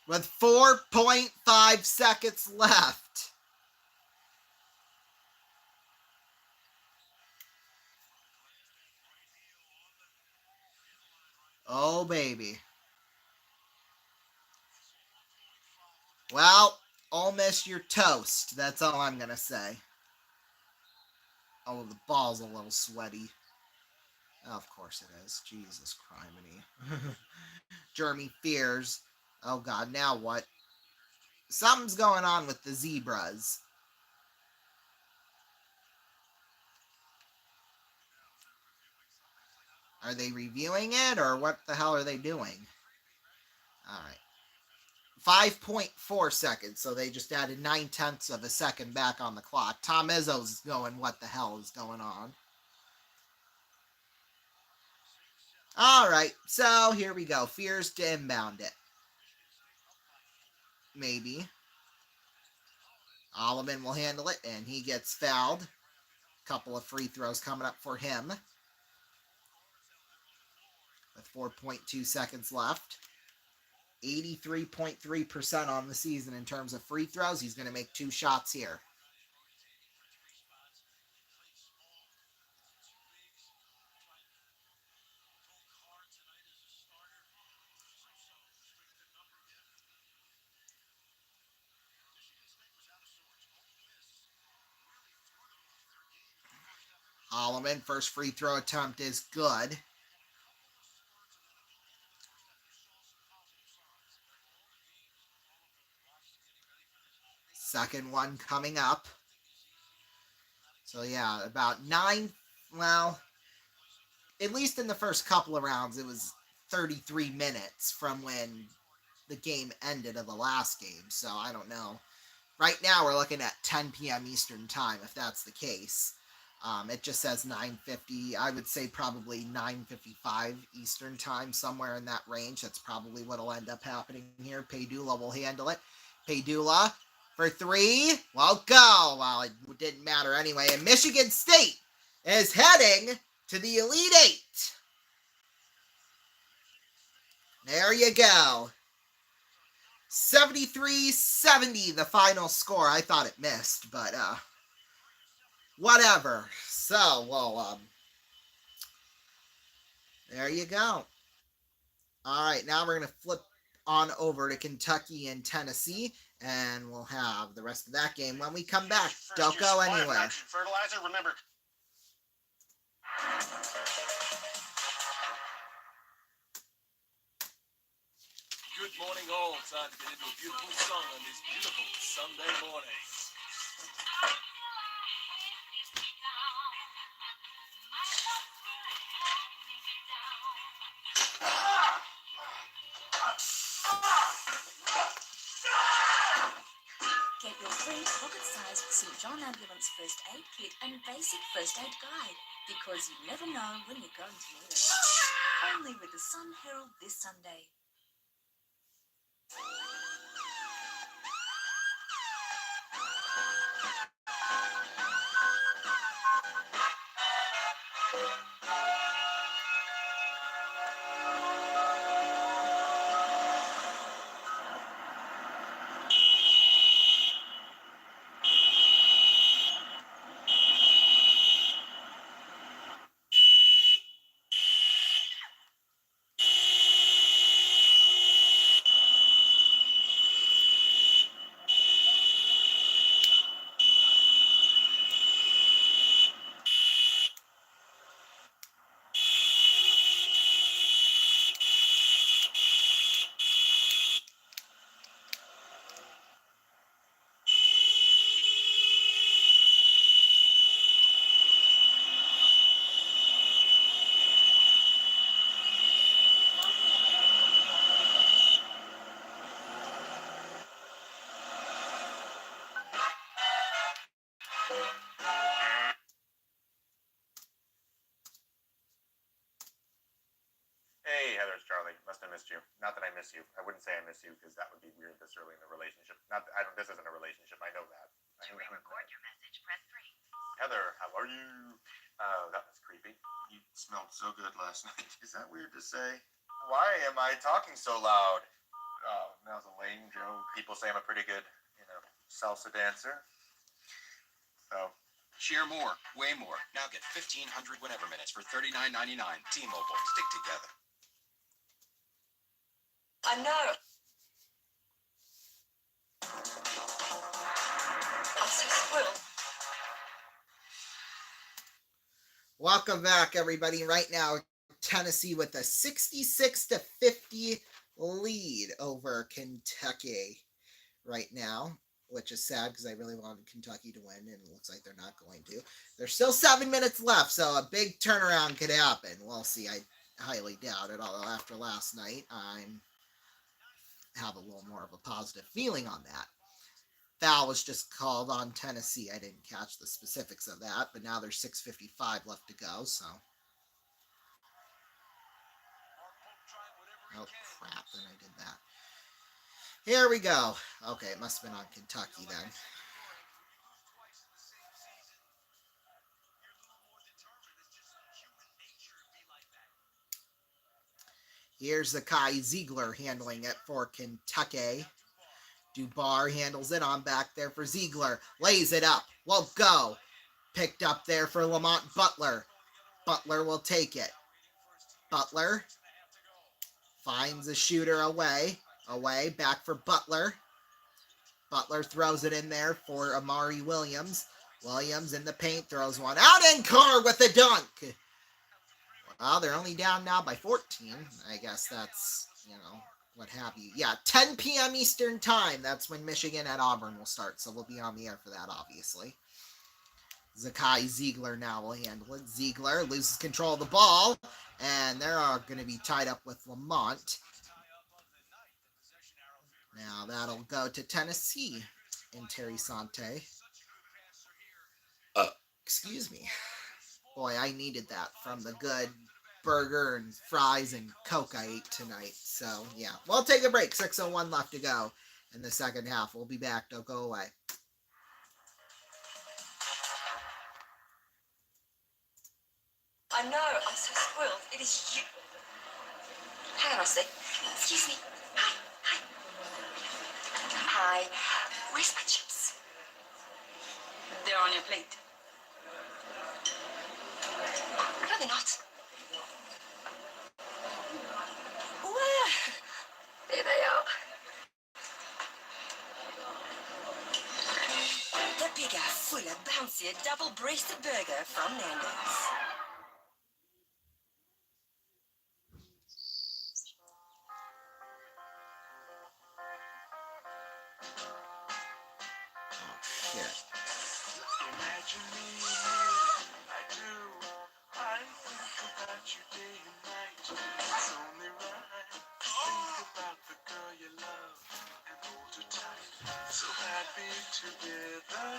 With 4.5 seconds left. Oh, baby. Well, Ole Miss, you're toast. That's all I'm going to say. Oh, the ball's a little sweaty. Oh, of course it is. Jesus criminy. Jeremy Fears. Oh, God, now what? Something's going on with the Zebras. Are they reviewing it, or what the hell are they doing? All right. 5.4 seconds, so they just added 9/10 of a second back on the clock. Tom Izzo's going, what the hell is going on? All right, so here we go. Fears to inbound it. Maybe. Holloman will handle it, and he gets fouled. Couple of free throws coming up for him. With 4.2 seconds left. 83.3% on the season in terms of free throws. He's going to make 2 shots here. Holloman, first free throw attempt is good. Second one coming up. So yeah, about 9, well, at least in the first couple of rounds, it was 33 minutes from when the game ended of the last game. So I don't know. Right now we're looking at 10 p.m. Eastern time, if that's the case. It just says 9:50. I would say probably 9:55 Eastern time, somewhere in that range. That's probably what will end up happening here. Peidula will handle it. Peidula for 3. Well, go. Well, it didn't matter anyway. And Michigan State is heading to the Elite 8. There you go. 73-70, the final score. I thought it missed, but whatever. So, well, there you go. All right, now we're going to flip on over to Kentucky and Tennessee, and we'll have the rest of that game when we come back. Don't go anywhere. Fertilizer, remember. Good morning, all. Time to get into a beautiful song on this beautiful Sunday morning. Get your free pocket-sized St. Jean Ambulance First Aid Kit and Basic First Aid Guide, because you never know when you're going to need it. Only with the Sun Herald this Sunday. Hey, Heather, it's Charlie. Must have missed you. Not that I miss you. I wouldn't say I miss you because that would be weird this early in the relationship. Not, I don't. This isn't a relationship. I know that. To re-record your message, press 3. Heather, how are you? That was creepy. You smelled so good last night. Is that weird to say? Why am I talking so loud? Oh, that was a lame joke. People say I'm a pretty good, salsa dancer. So. Share more, way more. Now get 1,500 whatever minutes for $39.99. T-Mobile. Stick together. I know. I'm so spoiled. Welcome back, everybody. Right now, Tennessee with a 66-50 lead over Kentucky right now, which is sad because I really wanted Kentucky to win, and it looks like they're not going to. There's still 7 minutes left, so a big turnaround could happen. We'll see. I highly doubt it, although after last night, I have a little more of a positive feeling on that. Foul was just called on Tennessee. I didn't catch the specifics of that, but now there's 6:55 left to go, so. Oh, crap, then I did that. Here we go. Okay, it must have been on Kentucky then. Here's Zakai Ziegler handling it for Kentucky. Dubar handles it on back there for Ziegler. Lays it up. Won't go. Picked up there for Lamont Butler. Butler will take it. Butler finds a shooter away. Back for Butler. Butler throws it in there for Amari Williams. Williams in the paint, throws one out, and Carr with a dunk. Well, they're only down now by 14. I guess that's, what have you. Yeah, 10 p.m. Eastern time. That's when Michigan at Auburn will start, so we'll be on the air for that, obviously. Zakai Ziegler now will handle it. Ziegler loses control of the ball, and they're going to be tied up with Lamont. Now that'll go to Tennessee in Terry Sante. Excuse me. Boy, I needed that from the good burger and fries and Coke I ate tonight. So, yeah. We'll take a break. 6:01 left to go in the second half. We'll be back. Don't go away. I know. I'm so spoiled. It is you. Hang on a sec. Excuse me. Hi. Where's my chips? They're on your plate. No, they're not. Where? There they are. The bigger, fuller, bouncier, double-breasted burger from Nando's. So happy together.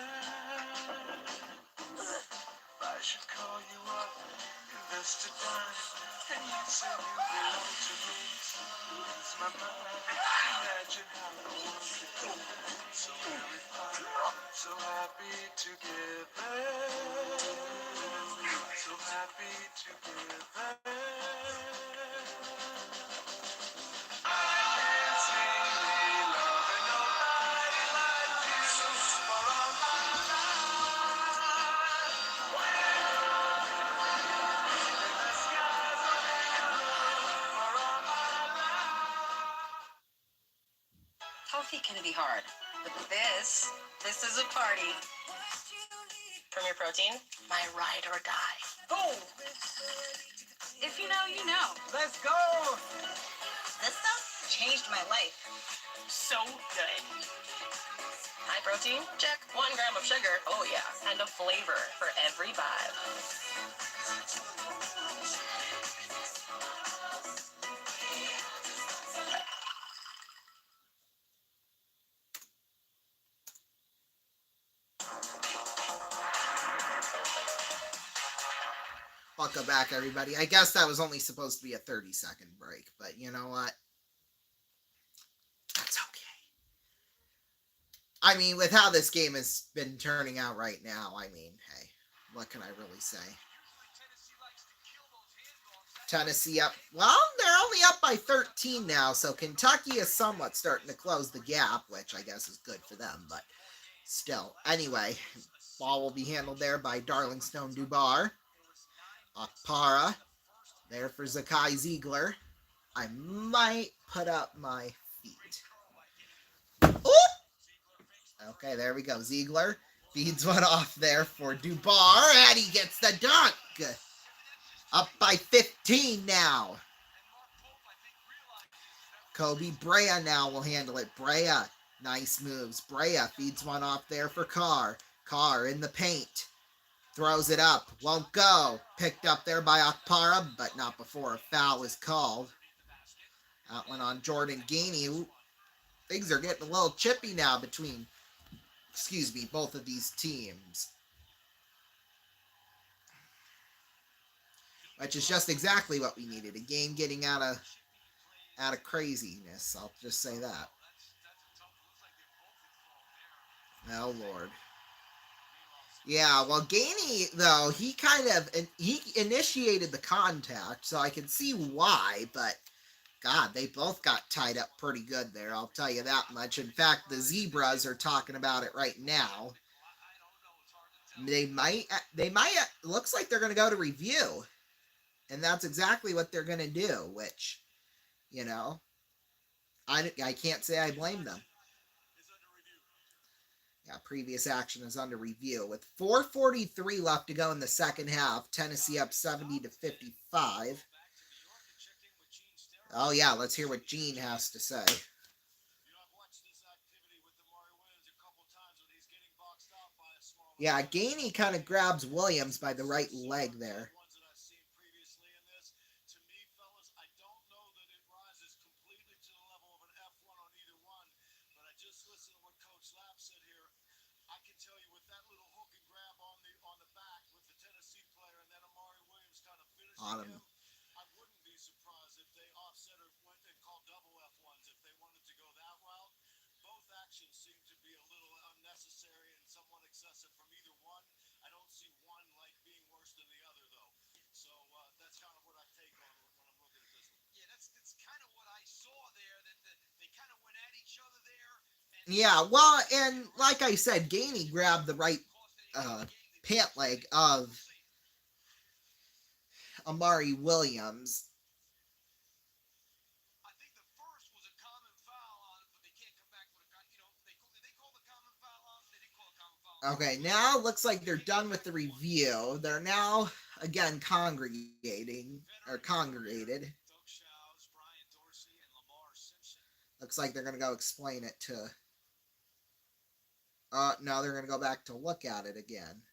I should call you up, invest a dime, and you say you belong to me. Lose my mind, imagine how the world could go so very fine. So happy together. So happy together. Coffee can be hard, but this is a party. From your protein, my ride or die. Boom! If you know, you know. Let's go! This stuff changed my life. So good. High protein? Check. 1 gram of sugar. Oh yeah. And a flavor for every vibe. Welcome back, everybody. I guess that was only supposed to be a 30-second break, but you know what? That's okay. I mean, with how this game has been turning out right now, I mean, hey, what can I really say? Tennessee up. Well, they're only up by 13 now, so Kentucky is somewhat starting to close the gap, which I guess is good for them, but still. Anyway, ball will be handled there by Darlingstone Dubar. Akpara, there for Zakai Ziegler. I might put up my feet. Oop! Okay, there we go. Ziegler feeds one off there for Dubar, and he gets the dunk. Up by 15 now. Kobe Brea now will handle it. Brea, nice moves. Brea feeds one off there for Carr. Carr in the paint. Throws it up. Won't go. Picked up there by Akpara, but not before a foul is called. That one on Jordan Gainey. Things are getting a little chippy now between, both of these teams. Which is just exactly what we needed. A game getting out of craziness. I'll just say that. Oh, Lord. Yeah, well, Gainey, though, he initiated the contact, so I can see why, but, God, they both got tied up pretty good there, I'll tell you that much. In fact, the Zebras are talking about it right now. They might, looks like they're going to go to review, and that's exactly what they're going to do, which, you know, I can't say I blame them. Yeah, previous action is under review. With 4:43 left to go in the second half, Tennessee up 70-55. Oh yeah, let's hear what Gene has to say. Yeah, Gainey kind of grabs Williams by the right leg there. On him. I wouldn't be surprised if they offset or went and called double F1s if they wanted to go that route. Both actions seem to be a little unnecessary and somewhat excessive from either one. I don't see one like being worse than the other though. So that's kind of what I take on when I'm looking at this one. Yeah, that's kind of what I saw there. That they kind of went at each other there. Yeah, well, and like I said, Gainey grabbed the right pant leg of Amari Williams. I think the first was a common foul on it, but they can't come back with a, they call the common foul on it. They didn't call a common foul. Okay, now it looks like they're done with the review. They're now again congregated. Looks like they're gonna go explain it to. No, they're gonna go back to look at it again.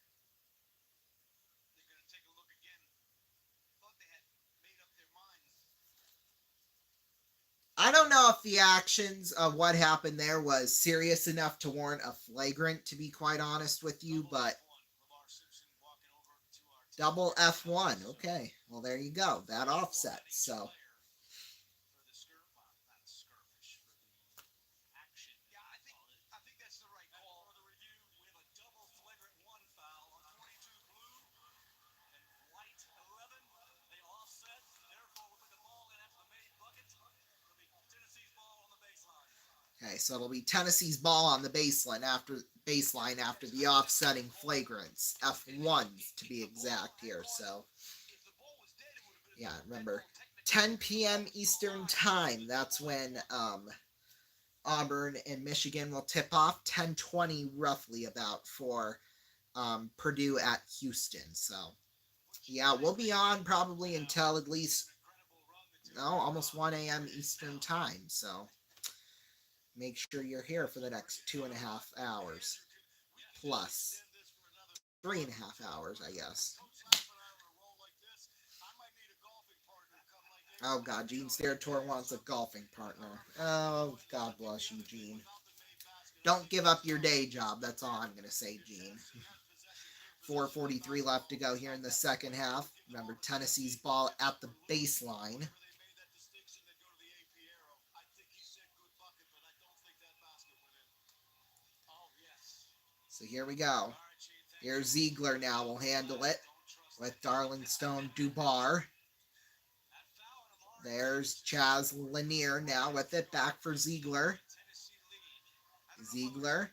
I don't know if the actions of what happened there was serious enough to warrant a flagrant, to be quite honest with you, but double F1. Okay, well, there you go. That offset. So I think that's the right call. For the review, we have a double flagrant 1 foul on 22 blue and white 11. They offset, therefore we'll put the ball in after the main bucket. It'll be Tennessee's ball on the baseline. okay, so it'll be Tennessee's ball on the baseline after the offsetting flagrants, F1s to be exact here. So yeah, remember 10 p.m. Eastern time. That's when Auburn and Michigan will tip off. 10:20 roughly about for Purdue at Houston. So yeah, we'll be on probably until at least almost 1 a.m. Eastern time. So make sure you're here for the next 2.5 hours plus 3.5 hours, I guess. Oh God, Gene Steratore wants a golfing partner. Oh, God bless you, Gene. Don't give up your day job. That's all I'm gonna say, Gene. 4:43 left to go here in the second half. Remember, Tennessee's ball at the baseline. So here we go. Here's Ziegler now. Will handle it with Darlingstone Dubar. There's Chaz Lanier now with it. Back for Ziegler. Ziegler.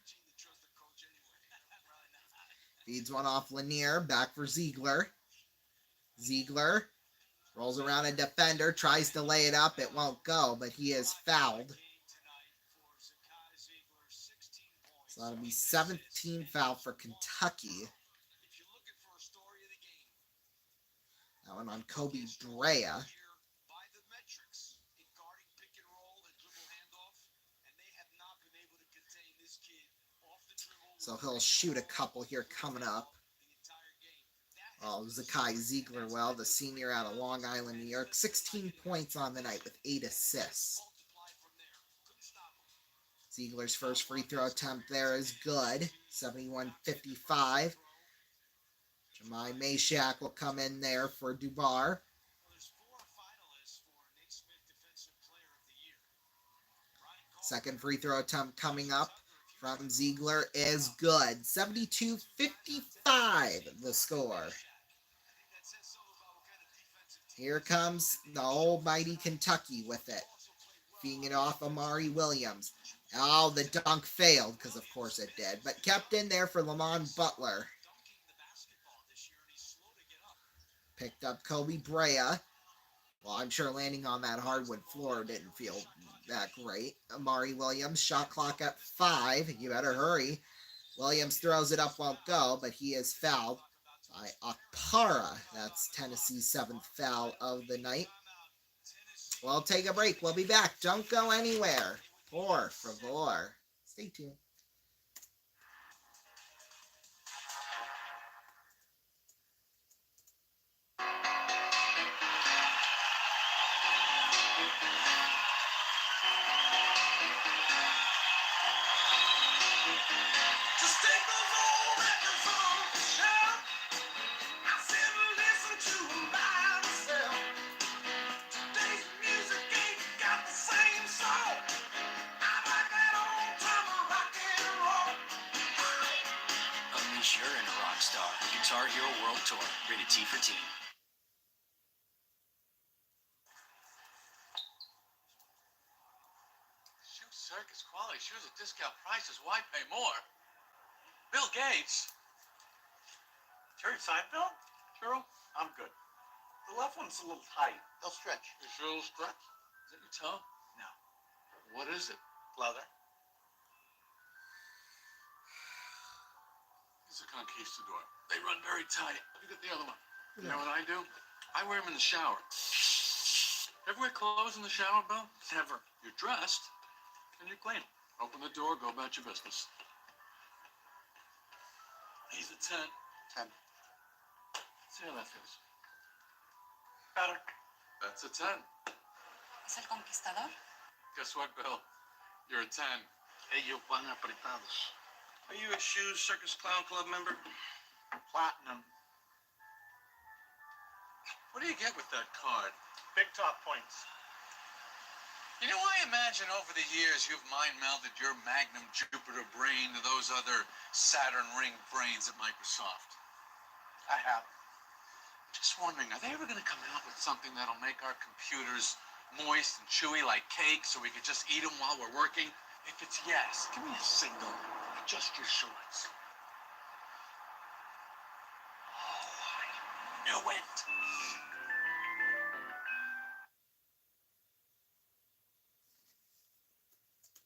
Feeds one off Lanier. Back for Ziegler. Ziegler rolls around a defender. Tries to lay it up. It won't go, but he is fouled. So that'll be 17 foul for Kentucky. That one on Kobe Brea. So he'll shoot a couple here coming up. Oh, Zakai Ziegler, well, the senior out of Long Island, New York. 16 points on the night with 8 assists. Ziegler's first free throw attempt there is good. 71-55. Jemai Meshack will come in there for Dubar. Second free throw attempt coming up from Ziegler is good. 72-55 the score. Here comes the almighty Kentucky with it. Feeding it off Amari Williams. Oh, the dunk failed, because of course it did. But kept in there for Lamont Butler. Picked up Kobe Brea. Well, I'm sure landing on that hardwood floor didn't feel that great. Amari Williams, shot clock at 5. You better hurry. Williams throws it up, won't go, but he is fouled by Okpara. That's Tennessee's 7th foul of the night. We'll take a break. We'll be back. Don't go anywhere. Por favor. Stay tuned. Unleash your inner rock star. Guitar Hero World Tour. Rated T for Teen. Shoe Circus quality shoes at discount prices. Why pay more? Bill Gates. Jerry Seinfeld? Churro? I'm good. The left one's a little tight. They'll stretch. You sure it'll stretch? Is it your toe? No. What is it? Leather. These are conquistador. They run very tight. Look at the other one. You know what I do? I wear them in the shower. Ever wear clothes in the shower, Bill? Never. You're dressed, and you're clean. Open the door, go about your business. He's a 10. 10. See how that feels. Better. That's a 10. ¿Es el conquistador? Guess what, Bill? You're a 10. Ellos van apretados. Are you a Shoes Circus Clown Club member? Platinum. What do you get with that card? Big top points. You know, I imagine over the years you've mind-melded your Magnum Jupiter brain to those other Saturn ring brains at Microsoft. I have. Just wondering, are they ever going to come out with something that'll make our computers moist and chewy like cake so we could just eat them while we're working? If it's yes, give me a signal. Adjust your shorts. Oh, I knew it.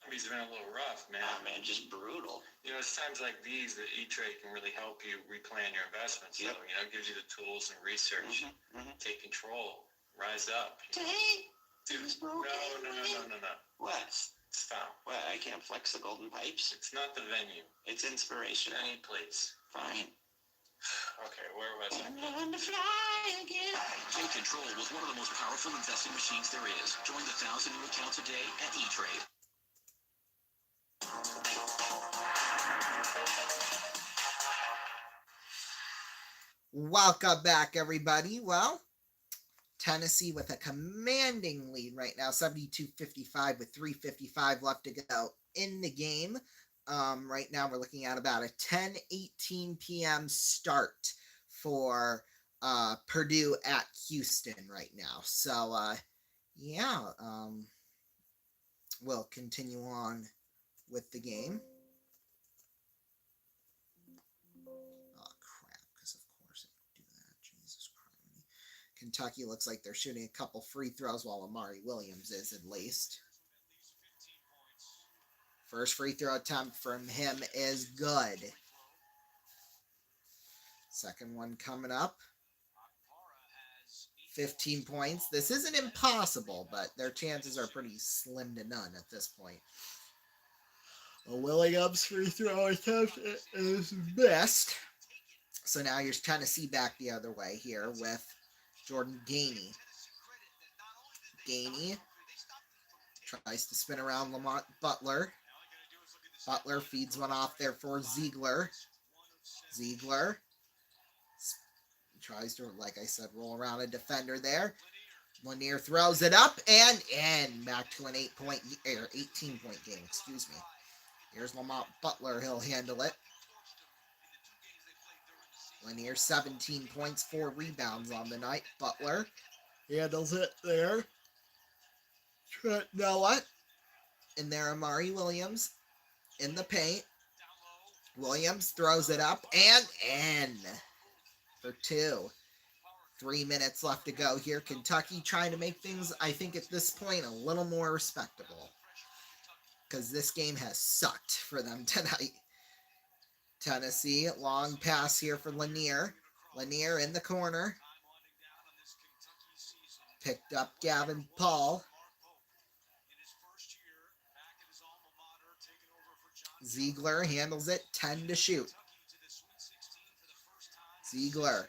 He's been a little rough, man. Oh, man, just brutal. You know, it's times like these that E-Trade can really help you replan your investments. Yep. So, you know, it gives you the tools and research. Take control. Rise up. Hey, Dude, it's no. broken. What? Stop. What? I can't flex the golden pipes. It's not the venue. It's inspiration. Penny, please. Fine. Okay, where was I? Learn to fly again. Take control with one of the most powerful investing machines there is. Join the 1,000 new accounts a day at E-Trade. Welcome back, everybody. Well, Tennessee with a commanding lead right now, 72-55 with 3:55 left to go in the game. Right now, we're looking at about a 10:18 p.m. start for Purdue at Houston right now. So, yeah, we'll continue on with the game. Kentucky looks like they're shooting a couple free throws while Amari Williams is at least. First free throw attempt from him is good. Second one coming up. 15 points. This isn't impossible, but their chances are pretty slim to none at this point. Williams' free throw attempt is missed. So now here's Tennessee back the other way here with Jordan Gainey. Gainey tries to spin around Lamont Butler. Butler feeds one off there for Ziegler. Ziegler tries to, like I said, roll around a defender there. Lanier throws it up and in. Back to an 18-point game, excuse me. Here's Lamont Butler. He'll handle it. Lanier, 17 points, 4 rebounds on the night. Butler handles it there. Trent Noah. And there, Amari Williams in the paint. Williams throws it up and in for 2. 3 minutes left to go here. Kentucky trying to make things, I think at this point, a little more respectable. Because this game has sucked for them tonight. Tennessee, long pass here for Lanier. Lanier in the corner. Picked up Gavin Paul. Ziegler handles it, 10 to shoot. Ziegler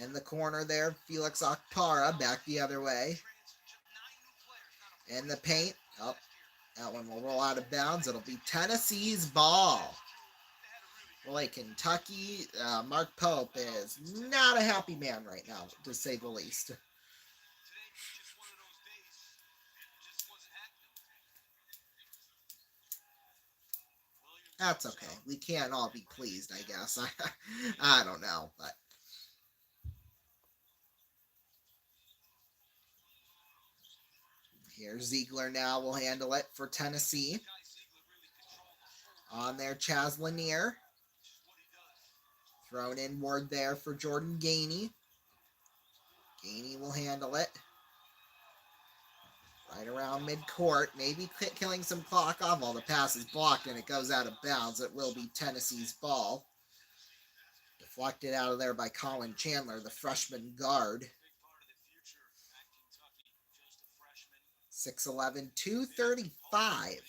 in the corner there. Felix Okpara back the other way. In the paint. Oh, that one will roll out of bounds. It'll be Tennessee's ball. Boy, Kentucky, Mark Pope is not a happy man right now, to say the least. That's okay. We can't all be pleased, I guess. I don't know, but... Here's Ziegler now. Will handle it for Tennessee. On there, Chaz Lanier. Thrown inward there for Jordan Gainey. Gainey will handle it. Right around midcourt. Maybe killing some clock off. All the pass is blocked and it goes out of bounds. It will be Tennessee's ball. Deflected out of there by Colin Chandler, the freshman guard. 6'11", 235.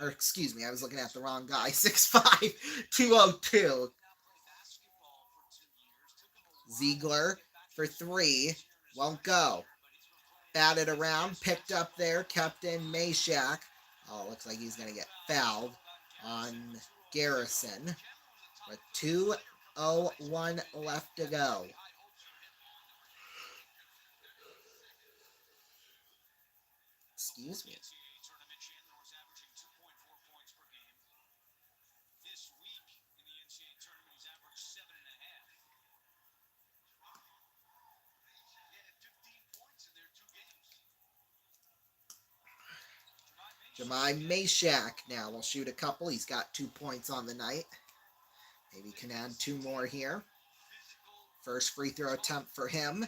Or excuse me, I was looking at the wrong guy. 6'5", 202. Ziegler for 3. Won't go. batted around, picked up there, kept in Meshack. Oh, looks like he's going to get fouled on Garrison. With 2:01 left to go. Excuse me. Jemai Meshack now will shoot a couple. He's got 2 points on the night. Maybe can add 2 more here. First free throw attempt for him.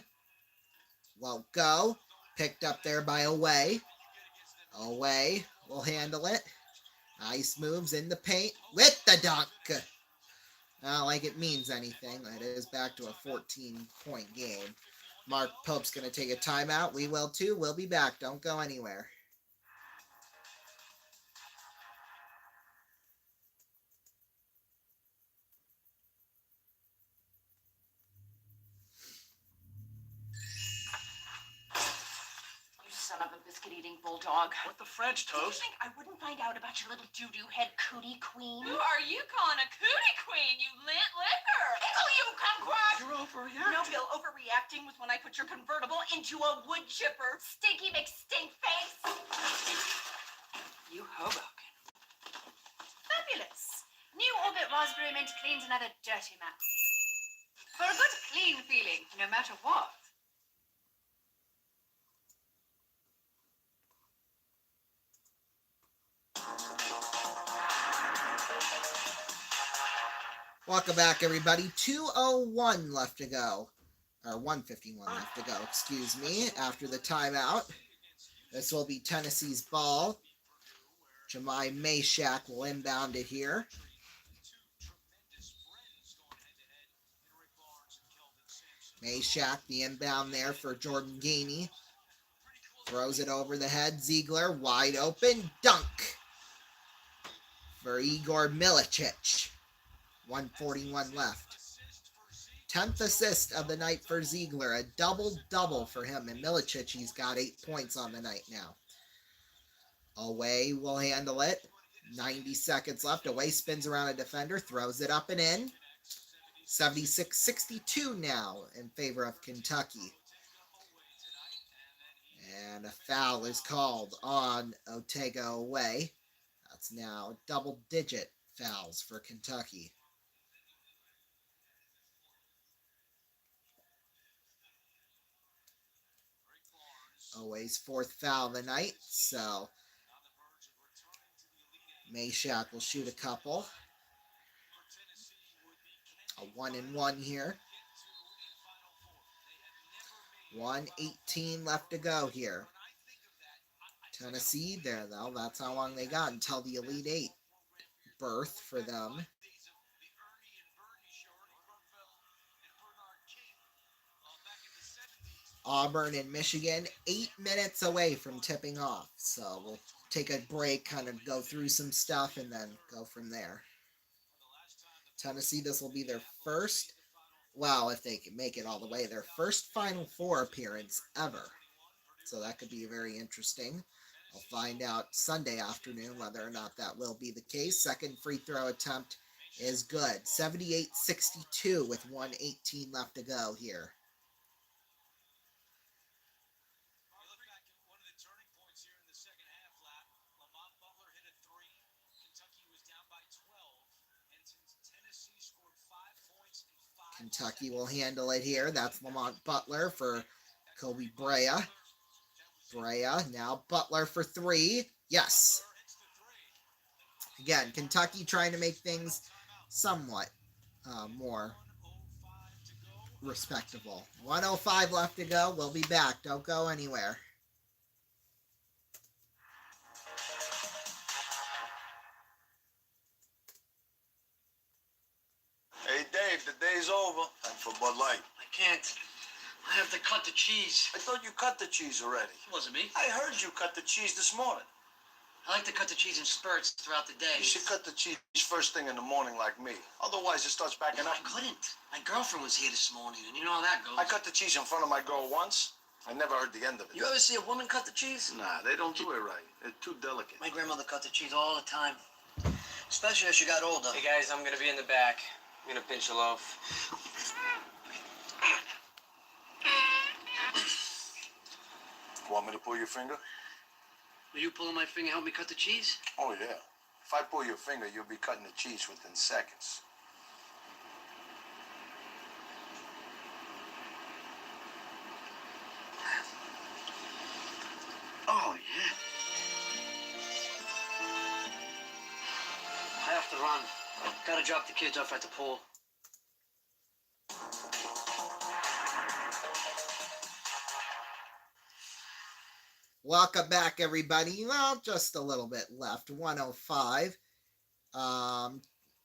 Won't go. Picked up there by Away. Away will handle it. Nice moves in the paint with the dunk. Not like it means anything. That is back to a 14-point game. Mark Pope's going to take a timeout. We will too. We'll be back. Don't go anywhere. Son of a biscuit-eating bulldog. What the French, Do you Toast? think I wouldn't find out about your little doo-doo head cootie queen? Who are you calling a cootie queen, you lit liquor? Pickle you, kumquat! You're overreacting. No, Bill, overreacting was when I put your convertible into a wood chipper. Stinky McStink face! You Hoboken. Fabulous! New Orbit Raspberry Mint cleans another dirty map. For a good clean feeling, no matter what. Welcome back, everybody. 2:01 left to go. Or 1:51 left to go, excuse me, after the timeout. This will be Tennessee's ball. Jemai Meshack will inbound it here. Meshack, the inbound there for Jordan Gainey. Throws it over the head. Ziegler, wide open. Dunk for Igor Milicic. 1:41 left. 10th assist of the night for Ziegler. A double-double for him. And Milicic, he's got 8 points on the night now. Away will handle it. 90 seconds left. Away spins around a defender. Throws it up and in. 76-62 now in favor of Kentucky. And a foul is called on Otega Away. That's now double-digit fouls for Kentucky. Always 4th foul of the night, so Meshack will shoot a couple. A 1-and-1 here. 1:18 left to go here. Tennessee there, though. That's how long they got until the Elite Eight berth for them. Auburn and Michigan, 8 minutes away from tipping off. So we'll take a break, kind of go through some stuff, and then go from there. Tennessee, this will be their first, well, if they can make it all the way, their first Final Four appearance ever. So that could be very interesting. I'll find out Sunday afternoon whether or not that will be the case. Second free throw attempt is good. 78-62 with 1:18 left to go here. Kentucky will handle it here. That's Lamont Butler for Kobe Brea. Brea, now Butler for 3. Yes. Again, Kentucky trying to make things somewhat more respectable. 1:05 left to go. We'll be back. Don't go anywhere. Hey, Dave, the day's over. Time for Bud Light. I can't. I have to cut the cheese. I thought you cut the cheese already. It wasn't me. I heard you cut the cheese this morning. I like to cut the cheese in spurts throughout the day. You should cut the cheese first thing in the morning like me. Otherwise, it starts backing No, up. I couldn't. My girlfriend was here this morning, and you know how that goes. I cut the cheese in front of my girl once. I never heard the end of it. You ever see a woman cut the cheese? Nah, they don't do it right. It's too delicate. My grandmother cut the cheese all the time. Especially as she got older. Hey guys, I'm gonna be in the back. I'm gonna pinch a loaf. Want me to pull your finger? Will you pulling my finger help me cut the cheese? Oh, yeah. If I pull your finger, you'll be cutting the cheese within seconds. Oh, yeah. I have to run. Gotta drop the kids off at the pool. Welcome back, everybody. Well, just a little bit left. 105.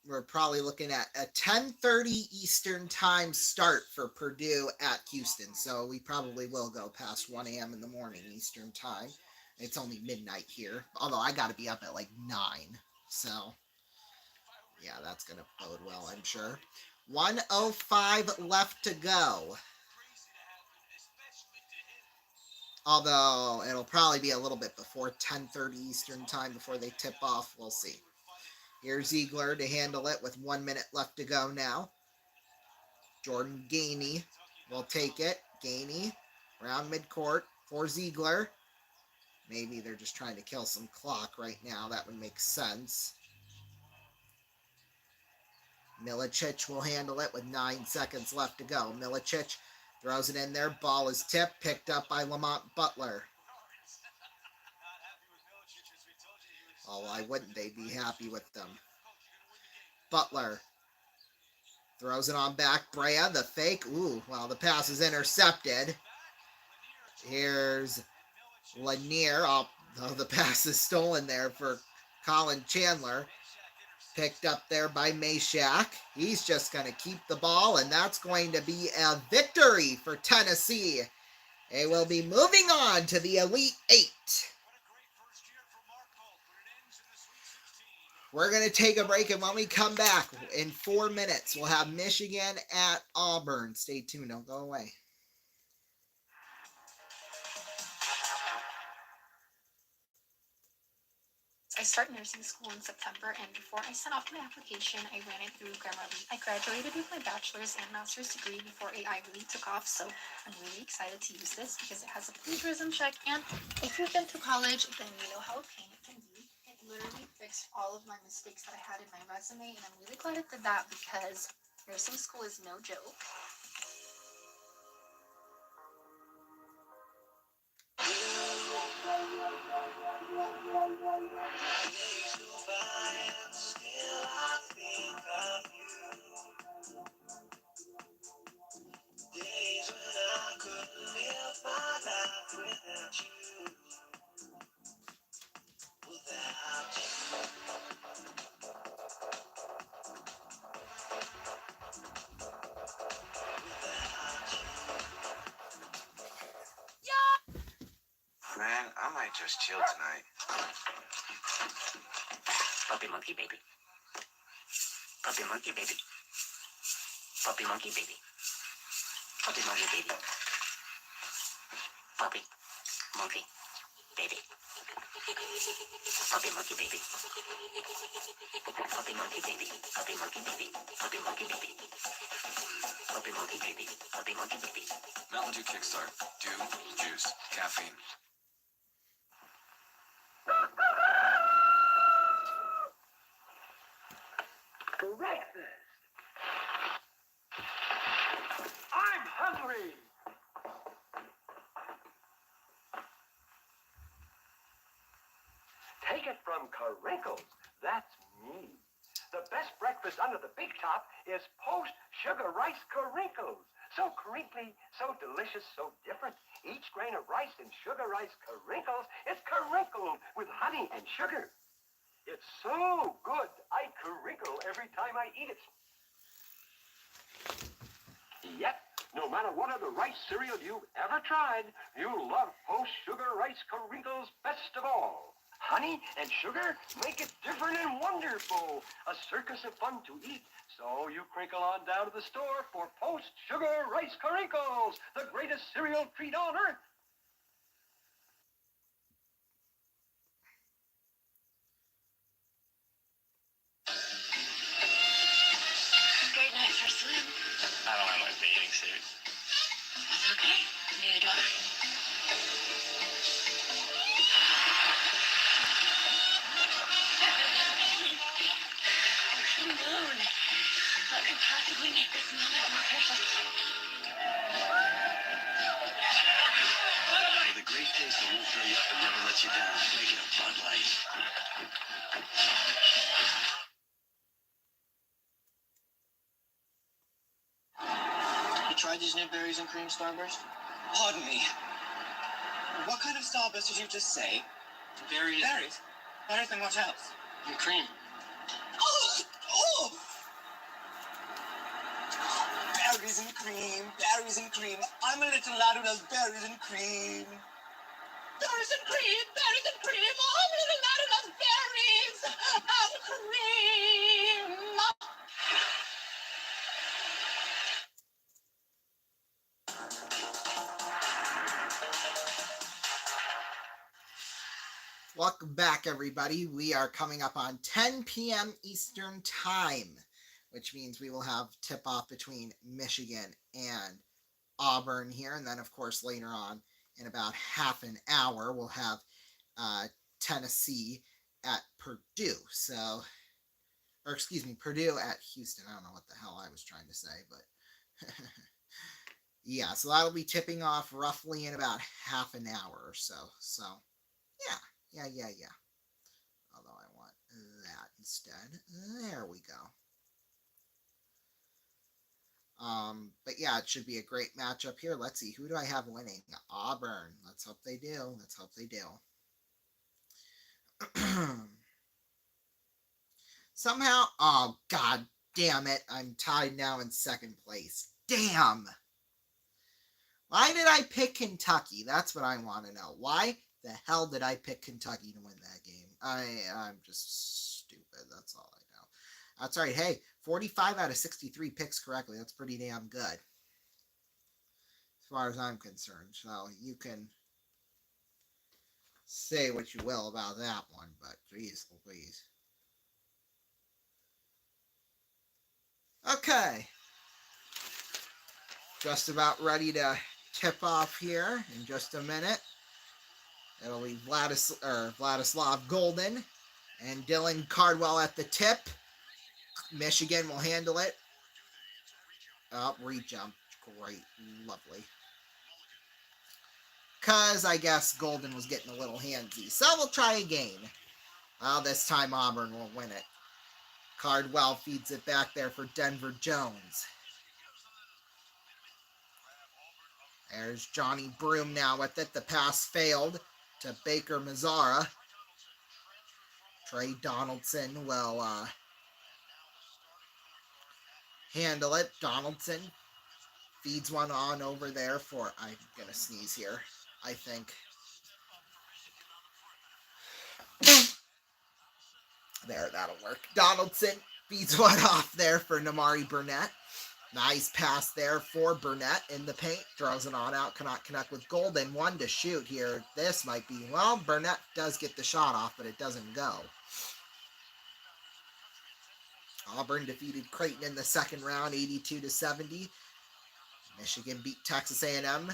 We're probably looking at a 10:30 Eastern time start for Purdue at Houston. So we probably will go past 1 a.m. in the morning Eastern time. It's only midnight here. Although I got to be up at like 9. So, yeah, that's going to bode well, I'm sure. 105 left to go. Although it'll probably be a little bit before 10:30 Eastern time before they tip off. We'll see. Here's Ziegler to handle it with 1 minute left to go now. Jordan Gainey will take it. Gainey around midcourt for Ziegler. Maybe they're just trying to kill some clock right now. That would make sense. Milicic will handle it with 9 seconds left to go. Milicic throws it in there. Ball is tipped. Picked up by Lamont Butler. Oh, why wouldn't they be happy with them? Butler throws it on back. Brea, the fake. Ooh, well, the pass is intercepted. Here's Lanier. Oh, the pass is stolen there for Colin Chandler. Picked up there by Meshack. He's just going to keep the ball, and that's going to be a victory for Tennessee. They will be moving on to the Elite Eight. We're going to take a break, and when we come back in 4 minutes, we'll have Michigan at Auburn. Stay tuned. Don't go away. I started nursing school in September, and before I sent off my application, I ran it through Grammarly. I graduated with my bachelor's and master's degree before AI really took off, so I'm really excited to use this because it has a plagiarism check, and if you've been to college, then you know how a pain it can be. It literally fixed all of my mistakes that I had in my resume, and I'm really glad it did that because nursing school is no joke. Man, I might just chill tonight. Puppy monkey baby. Puppy monkey baby. Puppy monkey baby. Puppy monkey baby. Puppy monkey baby. Puppy monkey baby. Puppy monkey baby. Puppy monkey baby. Puppy monkey baby. Puppy monkey baby. Puppy monkey baby. Mountain Dew Kickstart. Dew, juice, caffeine. Breakfast. I'm hungry. Take it from Karinkles. That's me. The best breakfast under the big top is Post Sugar Rice Karinkles. So crinkly, so delicious, so different. Each grain of rice in Sugar Rice Karinkles is crinkled with honey and sugar. It's so good, I crinkle every time I eat it. Yep, no matter what other rice cereal you've ever tried, you'll love Post Sugar Rice Karinkles best of all. Honey and sugar make it different and wonderful. A circus of fun to eat. So you crinkle on down to the store for Post Sugar Rice Karinkles, the greatest cereal treat on earth. How did we make this moment more perfect? With a great taste that won't fill you up and never let you down. Make it a Bud Light. You tried these new berries and cream Starburst? Pardon me. What kind of Starburst did you just say? Berries. Berries? Berries and what else? And cream. Oh! Oh! Berries and cream, berries and cream. I'm a little lad who loves berries and cream. Berries and cream, berries and cream. I'm a little lad who loves berries and cream. Welcome back, everybody. We are coming up on 10 p.m. Eastern Time, which means we will have tip-off between Michigan and Auburn here. And then, of course, later on, in about half an hour, we'll have Tennessee at Purdue. So, or excuse me, Purdue at Houston. I don't know what the hell I was trying to say, but yeah, so that'll be tipping off roughly in about half an hour or so. So, yeah. Although I want that instead. There we go. But yeah, it should be a great matchup here. Let's see. Who do I have winning? Auburn. Let's hope they do. Somehow, oh, god damn it. I'm tied now in second place. Damn. Why did I pick Kentucky? That's what I want to know. Why the hell did I pick Kentucky to win that game? I'm just stupid. That's all I know. That's right. Hey, 45 out of 63 picks correctly. That's pretty damn good, as far as I'm concerned. So you can say what you will about that one, but geez Louise. Okay. Just about ready to tip off here in just a minute. It'll be Vladislav Golden and Dylan Cardwell at the tip. Michigan will handle it. Oh, re-jump. Great. Lovely. Because I guess Golden was getting a little handsy. So we'll try again. Well, this time Auburn will win it. Cardwell feeds it back there for Denver Jones. There's Johnny Broom now with it. The pass failed to Baker Mazzara. Trey Donaldson will handle it. Donaldson feeds one on over there for, I'm going to sneeze here, I think. There, that'll work. Donaldson feeds one off there for Namari Burnett. Nice pass there for Burnett in the paint. Throws it on out. Cannot connect with Golden. One to shoot here. This might be, well, Burnett does get the shot off, but it doesn't go. Auburn defeated Creighton in the second round, 82-70. Michigan beat Texas A&M.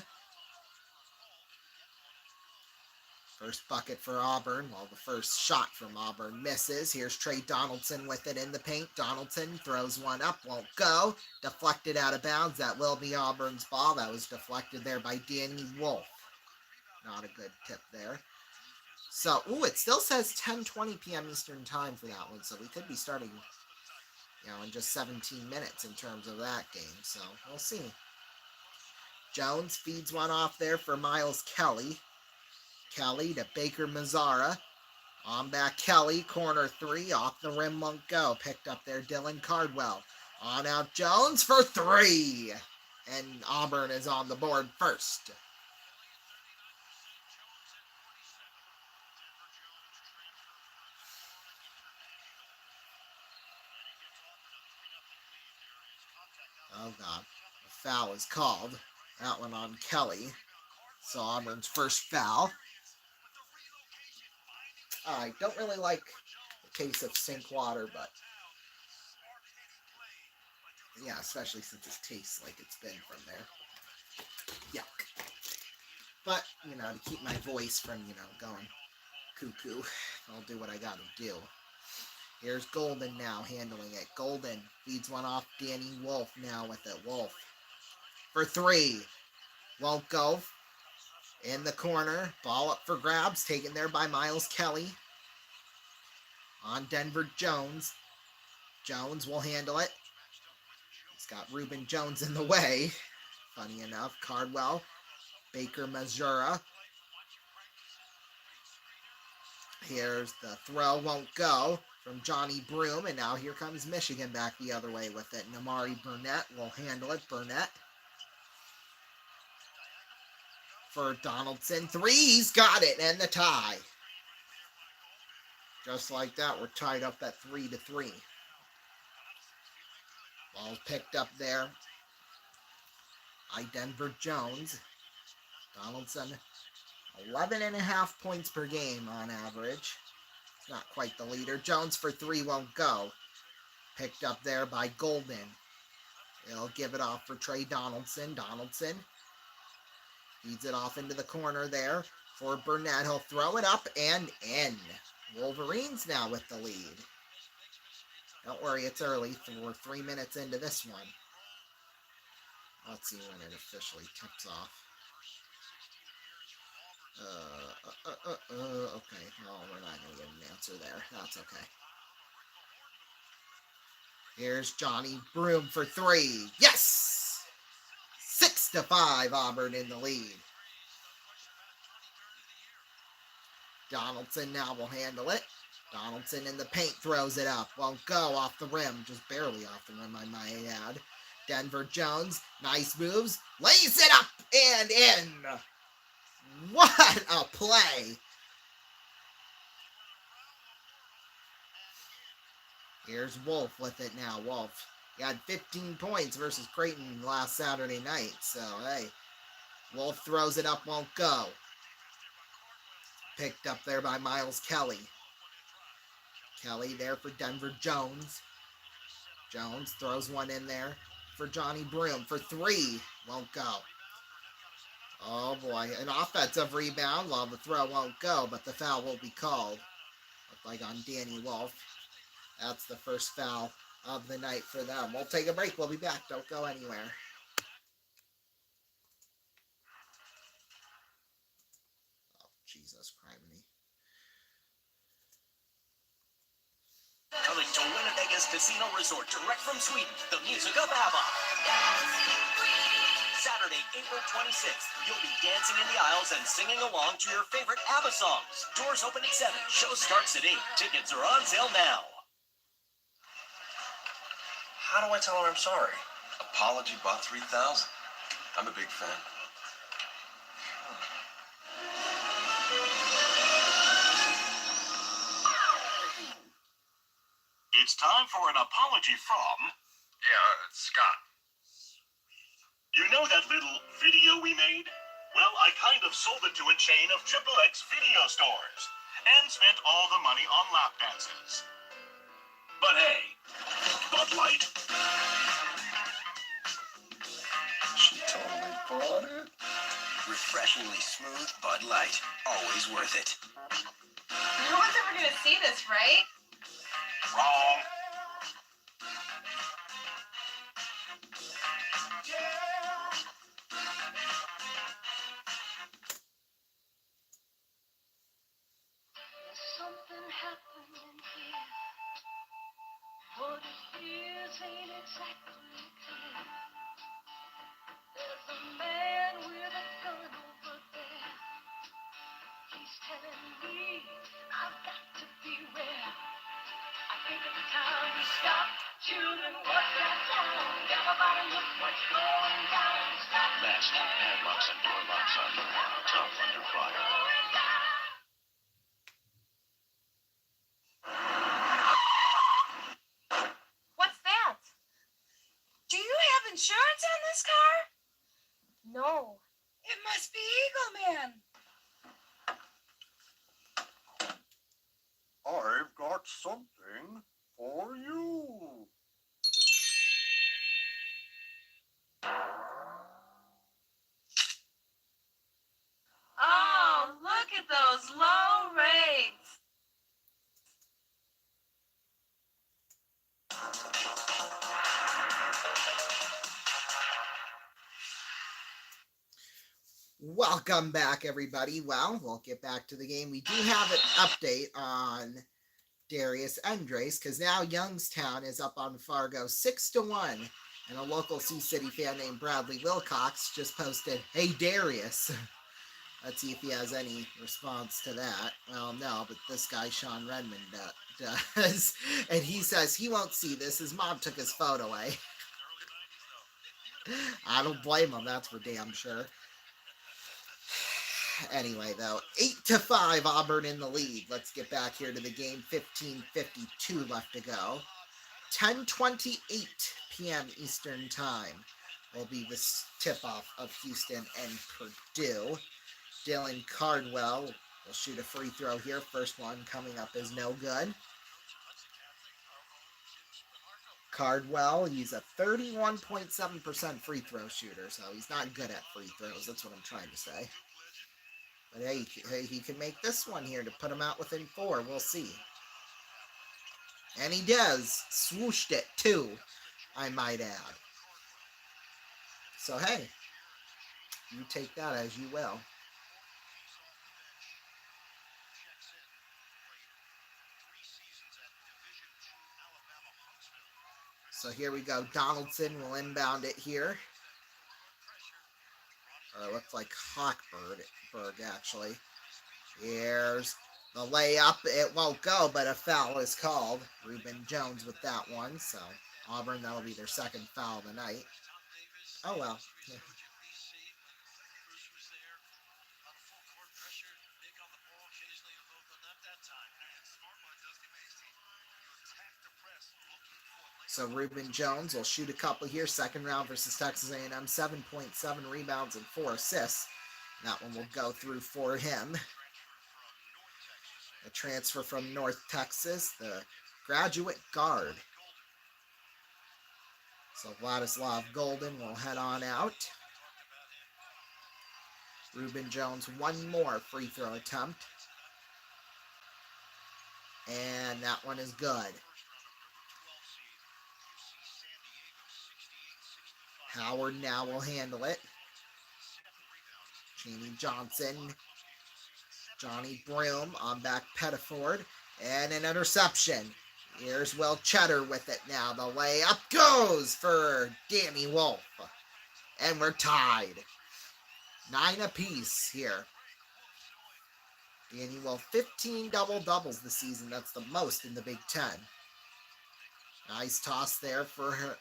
First bucket for Auburn. Well, the first shot from Auburn misses. Here's Trey Donaldson with it in the paint. Donaldson throws one up. Won't go. Deflected out of bounds. That will be Auburn's ball. That was deflected there by Danny Wolf. Not a good tip there. So, ooh, it still says 10:20 p.m. Eastern time for that one. So we could be starting, in just 17 minutes in terms of that game. So we'll see. Jones feeds one off there for Miles Kelly. Kelly to Baker Mazzara. On back Kelly, corner three, off the rim won't go. Picked up there Dylan Cardwell. On out Jones for three. And Auburn is on the board first. Oh God, a foul is called. That one on Kelly. So Auburn's first foul. I don't really like the taste of sink water, but yeah, especially since it tastes like it's been from there. Yuck. But, to keep my voice from, going cuckoo, I'll do what I gotta do. Here's Golden now handling it. Golden feeds one off Danny Wolf now with it. Wolf for three. Won't go. In the corner. Ball up for grabs. Taken there by Miles Kelly. On Denver Jones. Jones will handle it. He's got Reuben Jones in the way. Funny enough. Cardwell. Baker Mazura. Here's the throw. Won't go from Johnny Broom. And now here comes Michigan back the other way with it. Namari Burnett will handle it. Burnett. For Donaldson. Three. He's got it. And the tie. Just like that, we're tied up at 3-3. Ball picked up there by Denver Jones. Donaldson, 11.5 points per game on average. It's not quite the leader. Jones for three won't go. Picked up there by Golden. He'll give it off for Trey Donaldson. Donaldson feeds it off into the corner there for Burnett. He'll throw it up and in. Wolverines now with the lead. Don't worry, it's early. We're 3 minutes into this one. Let's see when it officially tips off. Okay. Well, we're not going to get an answer there. That's okay. Here's Johnny Broom for three. Yes! 6-5, Auburn in the lead. Donaldson now will handle it. Donaldson in the paint throws it up. Won't go off the rim. Just barely off the rim, I might add. Denver Jones, nice moves. Lays it up and in. What a play. Here's Wolf with it now. Wolf, he had 15 points versus Creighton last Saturday night. So, hey, Wolf throws it up, won't go. Picked up there by Miles Kelly. Kelly there for Denver Jones. Jones throws one in there for Johnny Broom for three. Won't go. Oh boy, an offensive rebound. Well, the throw won't go, but the foul will be called. Looked like on Danny Wolf. That's the first foul of the night for them. We'll take a break. We'll be back. Don't go anywhere. Jesus criminy. Coming to Winnebago's Casino Resort direct from Sweden, the music of ABBA. Saturday, April 26th, you'll be dancing in the aisles and singing along to your favorite ABBA songs. Doors open at 7, show starts at 8. Tickets are on sale now. How do I tell her I'm sorry? Apology bought 3,000. I'm a big fan. It's time for an apology from... Yeah, Scott. You know that little video we made? Well, I kind of sold it to a chain of XXX video stores and spent all the money on lap dances. But hey, Bud Light? She totally bought it. Refreshingly smooth Bud Light. Always worth it. No one's ever gonna see this, right? Wrong. Something happening here. What it is ain't exactly clear. There's a man with a gun over there. He's telling me I've got to beware. I think it's time we stop. Children, what's that sound? Everybody look what's going down. Stop. Last night, padlocks and door locks on. Tough under fire. What's that? Do you have insurance on this car? No. It must be Eagle Man. I've got something for you. Oh, look at those low rates. Welcome back, everybody. Well, we'll get back to the game. We do have an update on Darius Andres, because now Youngstown is up on Fargo 6-1. And a local Sioux City fan named Bradley Wilcox just posted, "Hey, Darius." Let's see if he has any response to that. Well, no, but this guy, Sean Redmond, does. And he says he won't see this. His mom took his phone away. I don't blame him, that's for damn sure. Anyway, though, 8-5, Auburn in the lead. Let's get back here to the game. 15:52 left to go. 10:28 p.m. Eastern Time will be the tip-off of Houston and Purdue. Dylan Cardwell will shoot a free throw here. First one coming up is no good. Cardwell, he's a 31.7% free throw shooter, so he's not good at free throws. That's what I'm trying to say. But hey, he can make this one here to put him out within 4. We'll see. And he does. Swooshed it, too, I might add. So, hey, you take that as you will. So here we go. Donaldson will inbound it here. Or it looks like Hawkberg, actually. Here's the layup. It won't go, but a foul is called. Reuben Jones with that one. So Auburn, that'll be their second foul of the night. Oh, well. So Reuben Jones will shoot a couple here. Second round versus Texas A&M. 7.7 rebounds and 4 assists. That one will go through for him. A transfer from North Texas, the graduate guard. So Vladislav Golden will head on out. Reuben Jones, one more free throw attempt. And that one is good. Howard now will handle it. Jamie Johnson. Johnny Broom on back Pettiford. And an interception. Here's Will Cheddar with it now. The layup goes for Danny Wolf. And we're tied. 9 apiece here. Danny Wolf, 15 double-doubles this season. That's the most in the Big Ten. Nice toss there for her.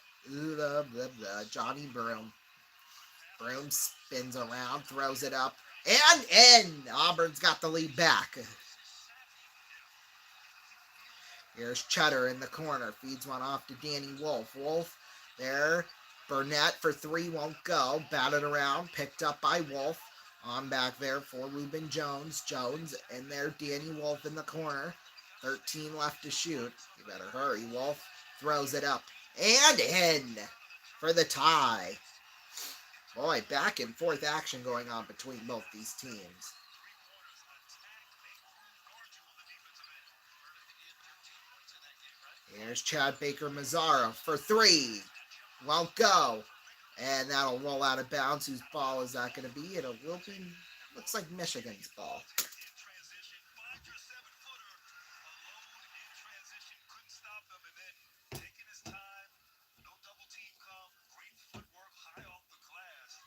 Johnny Broom. Broom spins around, throws it up, and in! Auburn's got the lead back. Here's Cheddar in the corner. Feeds one off to Danny Wolf. Wolf there. Burnett for 3 won't go. Batted around. Picked up by Wolf. On back there for Reuben Jones. Jones in there. Danny Wolf in the corner. 13 left to shoot. You better hurry. Wolf throws it up. And in for the tie. Boy, back and forth action going on between both these teams. Here's Chad Baker Mazzara for 3. Won't go. And that'll roll out of bounds. Whose ball is that going to be? It will be, looks like Michigan's ball.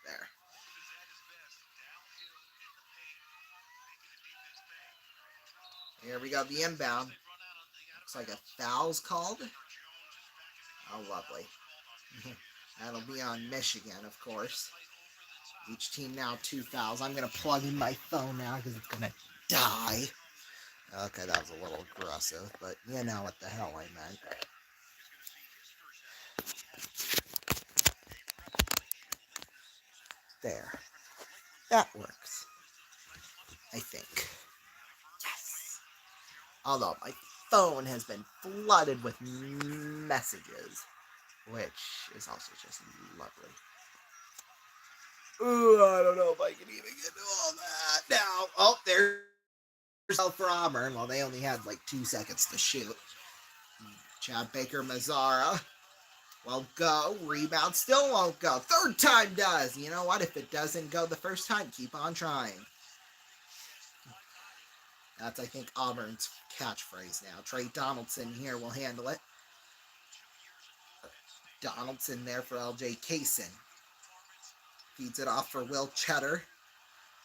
There. Here we go, the inbound. Looks like a foul's called. Oh, lovely. That'll be on Michigan, of course. Each team now 2 fouls. I'm going to plug in my phone now because it's going to die. Okay, that was a little aggressive, but you know what the hell I meant. There. That works. I think. Yes! Although my phone has been flooded with messages, which is also just lovely. Ooh, I don't know if I can even get to all that now. Oh, there's for Auburn. Well, they only had like 2 seconds to shoot. Chad Baker Mazzara Won't go. Rebound still won't go. Third time does. You know what? If it doesn't go the first time, keep on trying. That's, I think, Auburn's catchphrase now. Trey Donaldson here will handle it. Donaldson there for LJ Kaysen. Feeds it off for Will Cheddar.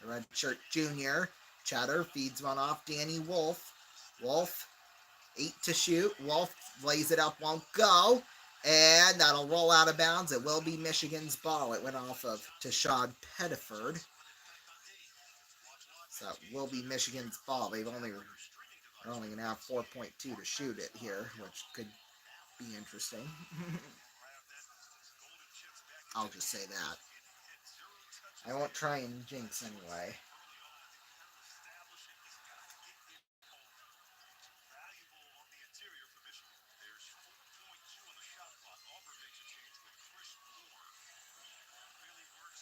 The redshirt junior. Cheddar feeds one off Danny Wolf. Wolf, 8 to shoot. Wolf lays it up, won't go. And that'll roll out of bounds. It will be Michigan's ball. It went off of Tashad Pettiford. So it will be Michigan's ball. They're only going to have 4.2 to shoot it here, which could be interesting. I'll just say that. I won't try and jinx anyway.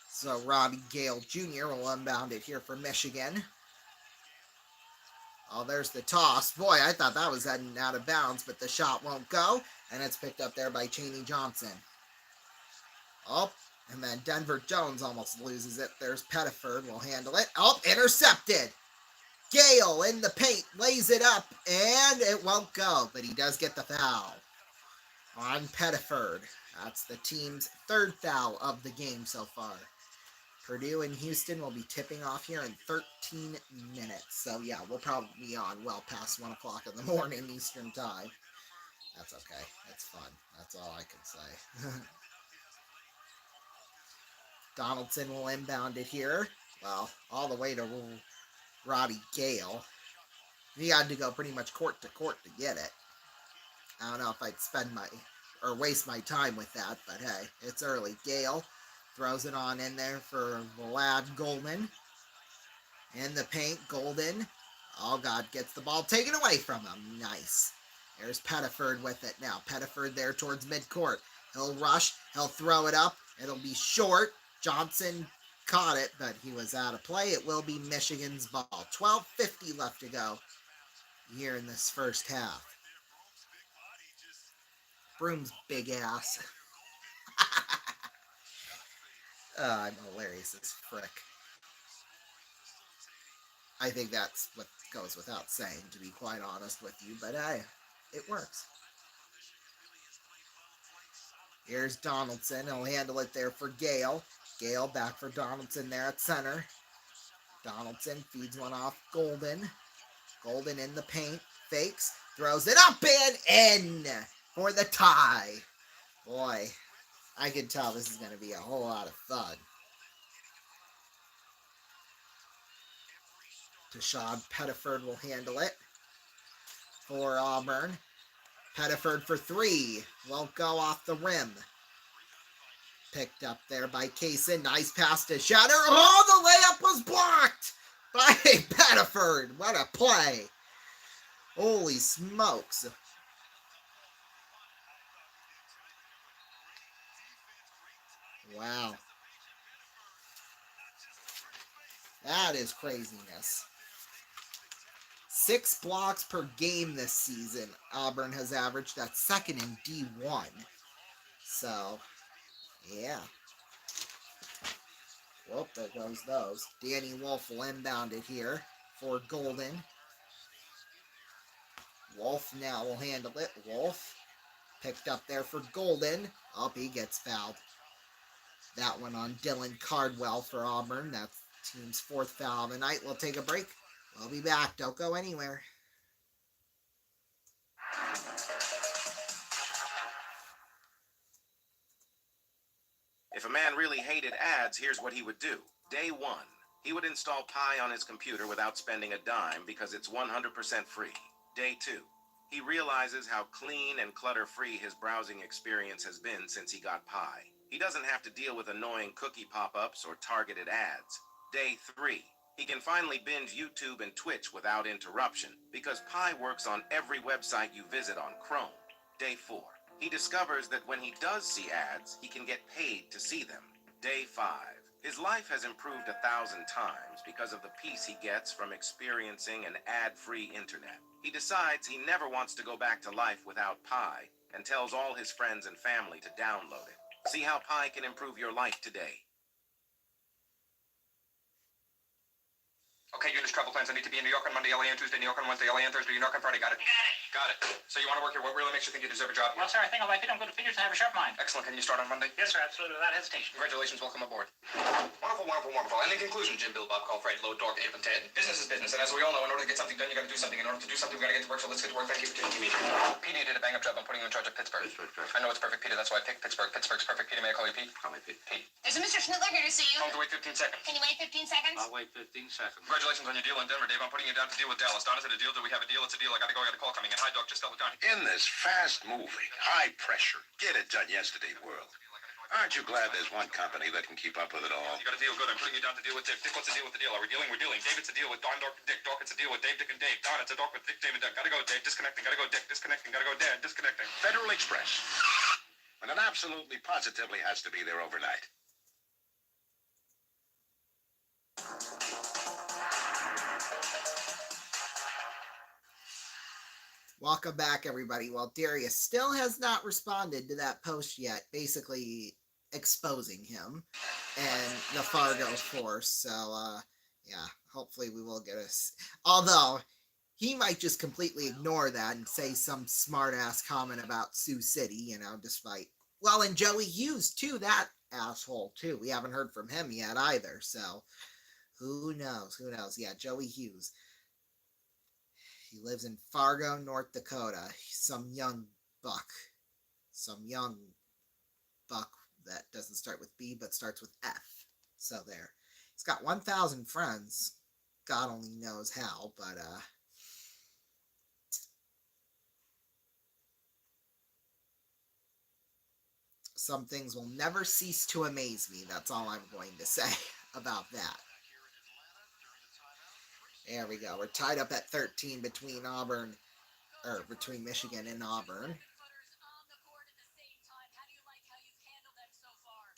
So Robbie Gale Jr. will unbound it here for Michigan. Oh, there's the toss. Boy, I thought that was heading out of bounds, but the shot won't go, and it's picked up there by Chaney Johnson. Oh, and then Denver Jones almost loses it. There's Pettiford, will handle it. Oh, intercepted. Gale in the paint, lays it up, and it won't go, but he does get the foul on Pettiford. That's the team's third foul of the game so far. Purdue and Houston will be tipping off here in 13 minutes. So, yeah, we'll probably be on well past 1 o'clock in the morning Eastern time. That's okay. It's fun. That's all I can say. Donaldson will inbound it here. Well, all the way to Robbie Gale. He had to go pretty much court to court to get it. I don't know if I'd waste my time with that, but hey, it's early. Gale throws it on in there for Vlad Golden. In the paint, Golden. Oh, God, gets the ball taken away from him. Nice. There's Pettiford with it now. Pettiford there towards midcourt. He'll rush. He'll throw it up. It'll be short. Johnson caught it, but he was out of play. It will be Michigan's ball. 12:50 left to go here in this first half. Broom's big ass. I'm hilarious as frick. I think that's what goes without saying, to be quite honest with you, but hey, it works. Here's Donaldson. He'll handle it there for Gale. Gale back for Donaldson there at center. Donaldson feeds one off Golden. Golden in the paint. Fakes. Throws it up and in for the tie. Boy, I can tell this is going to be a whole lot of fun. Tashad Pettiford will handle it for Auburn. Pettiford for 3. Won't go off the rim. Picked up there by Kaysen. Nice pass to Shatter. Oh, the layup was blocked by Pettiford. What a play. Holy smokes. Wow. That is craziness. 6 blocks per game this season. Auburn has averaged. That's second in D1. So, yeah. Well, there goes those. Danny Wolf will inbound it here for Golden. Wolf now will handle it. Wolf picked up there for Golden. Oh, he gets fouled. That one on Dylan Cardwell for Auburn. That's team's 4th foul of the night. We'll take a break. We'll be back. Don't go anywhere. If a man really hated ads, here's what he would do. Day 1, he would install Pi on his computer without spending a dime because it's 100% free. Day 2, he realizes how clean and clutter-free his browsing experience has been since he got Pi. He doesn't have to deal with annoying cookie pop-ups or targeted ads. Day 3, he can finally binge YouTube and Twitch without interruption because Pi works on every website you visit on Chrome. Day 4, he discovers that when he does see ads, he can get paid to see them. Day 5, His life has improved 1,000 times because of the peace he gets from experiencing an ad-free internet. He decides he never wants to go back to life without Pi and tells all his friends and family to download it. See how Pi can improve your life today. Okay, Eunice, travel plans. I need to be in New York on Monday, LA on Tuesday, New York on Wednesday, LA on Thursday, New York on Friday. Got it? Got it. So you want to work here. What really makes you think you deserve a job here? Well, sir, I think I like it. I'm good at figures and I have a sharp mind. Excellent. Can you start on Monday? Yes, sir, absolutely, without hesitation. Congratulations. Welcome aboard. Wonderful, wonderful, wonderful. And in conclusion, Jim, Bill, Bob, Call, Fred, Low, Dog, Ape, and Ted. Business is business. And as we all know, in order to get something done, you got to do something. In order to do something, we got to get to work. So let's get to work. Thank you for taking me. Pete, you did a bang-up job. I'm putting you in charge of Pittsburgh. I know it's perfect, Peter. That's why I picked Pittsburgh. Pittsburgh's perfect. Peter, may I call you Pete? Call me Pete. Pete. There's a Mr. Schnittler here to see you. Tell him to wait 15 seconds. Can you wait 15 seconds? I'll wait 15 seconds. Congratulations on your deal in Denver, Dave. I'm putting you down to deal with Dallas. Don, is it a deal? Do we have a deal? It's a deal. I gotta go. I got a call coming in. Hi, Doc. Just tell the Johnny. In this fast-moving, high-pressure, get-it-done-yesterday world, aren't you glad there's one company that can keep up with it all? You got a deal. Good. I'm putting you down to deal with Dick. Dick, what's the deal with the deal? Are we dealing? We're dealing. Dave, it's a deal with Don, Doc, and Dick. Doc, it's a deal with Dave, Dick, and Dave. Don, it's a Doc with Dick, Dave, and Doug. Gotta go, Dave. Disconnecting. Gotta go, Dick. Disconnecting. Gotta go, Dad. Disconnecting. Federal Express. When it absolutely, positively has to be there overnight. Welcome back, everybody. Well, Darius still has not responded to that post yet, basically exposing him and the Fargo force. So, yeah, hopefully we will get us. Although, he might just completely ignore that and say some smart-ass comment about Sioux City, you know, despite... Well, and Joey Hughes, too, that asshole, too. We haven't heard from him yet, either, so... Who knows? Who knows? Yeah, Joey Hughes. He lives in Fargo, North Dakota. He's some young buck. Some young buck that doesn't start with B, but starts with F. So there. He's got 1,000 friends. God only knows how, but, some things will never cease to amaze me. That's all I'm going to say about that. There we go. We're tied up at 13 between Auburn, or between Michigan and Auburn.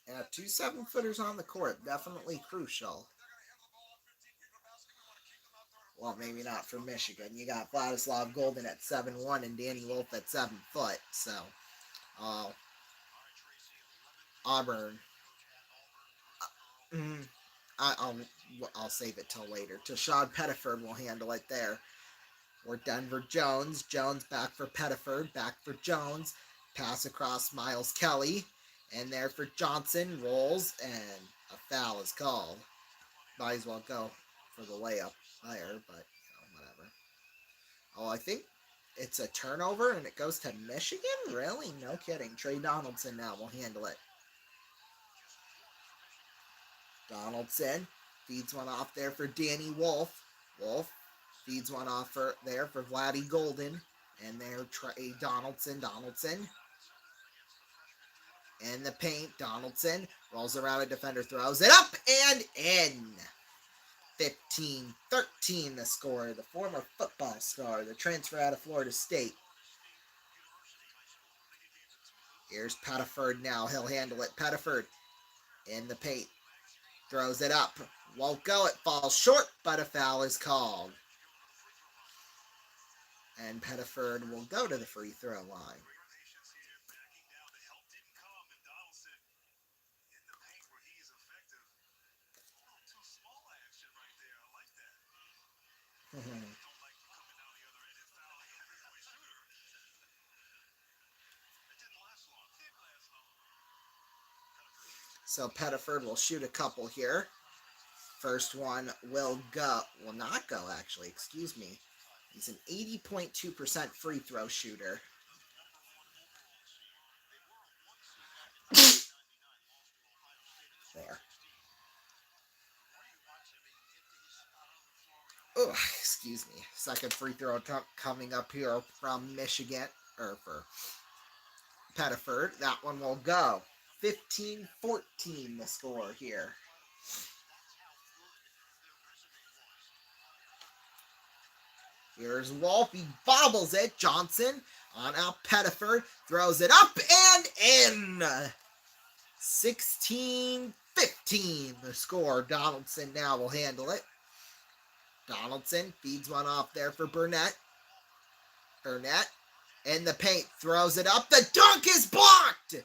Yeah, 2 7-footers on the court. Definitely crucial. Well, maybe not for Michigan. You got Vladislav Golden at 7'1" and Danny Wolf at 7 foot. So, Auburn. I'll save it till later. Tashad Pettiford will handle it there. Or Denver Jones. Jones back for Pettiford. Back for Jones. Pass across Miles Kelly. And there for Johnson. Rolls. And a foul is called. Might as well go for the layup there. But, whatever. Oh, I think it's a turnover and it goes to Michigan? Really? No kidding. Trey Donaldson now will handle it. Donaldson feeds one off there for Danny Wolf. Wolf feeds one off there for Vladdy Golden. And there Trey Donaldson. Donaldson. In the paint. Donaldson rolls around a defender. Throws it up and in. 15-13 the score. The former football star. The transfer out of Florida State. Here's Pettiford now. He'll handle it. Pettiford in the paint. Throws it up. Won't go. It falls short, but a foul is called. And Pettiford will go to the free throw line. So Pettiford will shoot a couple here. First one will not go actually, excuse me. He's an 80.2% free throw shooter. There. Oh, excuse me. Second free throw coming up here from Michigan, or for Pettiford. That one will go. 15-14 the score here. Here's Wolf. He bobbles it. Johnson on out. Pettiford throws it up and in. 16-15 15, the score. Donaldson now will handle it. Donaldson feeds one off there for Burnett. Burnett in the paint, throws it up. The dunk is blocked!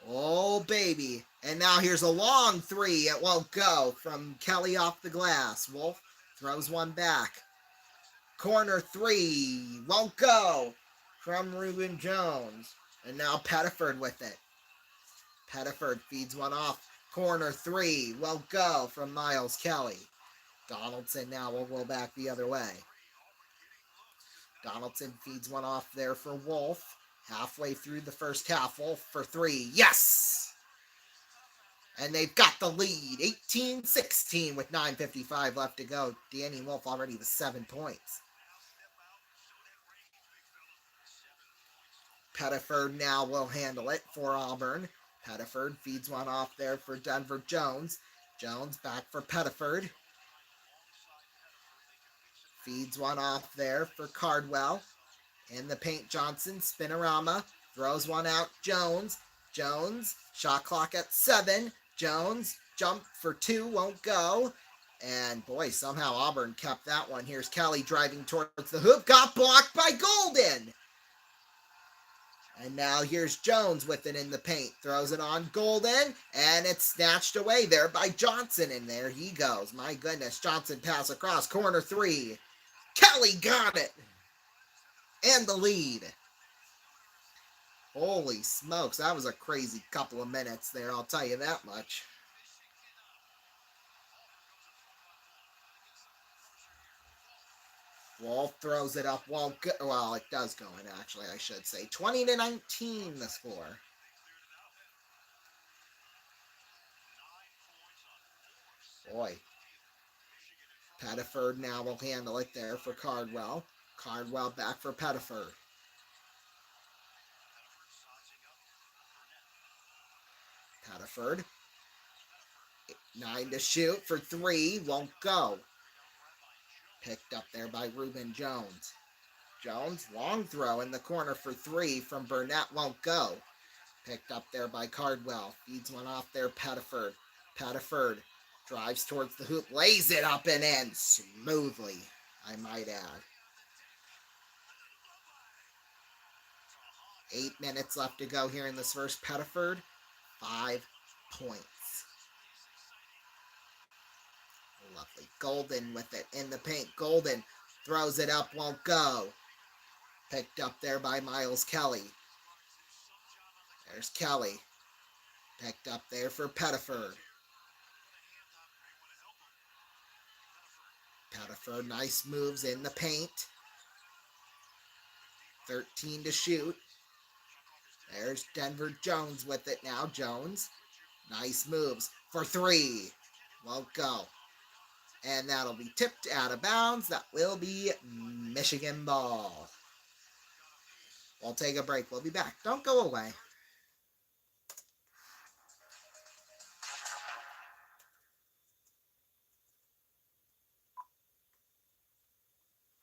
Oh, baby. And now here's a long three. It won't go from Kelly off the glass. Wolf throws one back. Corner three. Won't go from Reuben Jones. And now Pettiford with it. Pettiford feeds one off. Corner three. Won't go from Miles Kelly. Donaldson now will roll back the other way. Donaldson feeds one off there for Wolf. Halfway through the first half, Wolf for three. Yes! And they've got the lead. 18-16 with 9:55 left to go. Danny Wolf already with 7 points. Pettiford now will handle it for Auburn. Pettiford feeds one off there for Denver Jones. Jones back for Pettiford. Feeds one off there for Cardwell. In the paint, Johnson, spinorama, throws one out, Jones. Jones, shot clock at 7. Jones, jump for 2, won't go. And boy, somehow Auburn kept that one. Here's Kelly driving towards the hoop, got blocked by Golden. And now here's Jones with it in the paint, throws it on Golden, and it's snatched away there by Johnson. And there he goes. My goodness, Johnson pass across, corner three. Kelly got it. And the lead. Holy smokes, that was a crazy couple of minutes there, I'll tell you that much. Wolf throws it up, won't go. Well, it does go in, actually, I should say. 20-19, the score. Boy. Pettiford now will handle it there for Cardwell. Cardwell back for Pettiford. Pettiford. 9 to shoot for 3. Won't go. Picked up there by Reuben Jones. Jones, long throw in the corner for 3 from Burnett. Won't go. Picked up there by Cardwell. Feeds one off there, Pettiford. Pettiford drives towards the hoop. Lays it up and in smoothly, I might add. 8 minutes left to go here in this first. Pettiford, 5 points. Lovely. Golden with it in the paint. Golden throws it up, won't go. Picked up there by Miles Kelly. There's Kelly. Picked up there for Pettiford. Pettiford, nice moves in the paint. 13 to shoot. There's Denver Jones with it now. Jones. Nice moves for 3. Won't go. And that'll be tipped out of bounds. That will be Michigan ball. We'll take a break. We'll be back. Don't go away.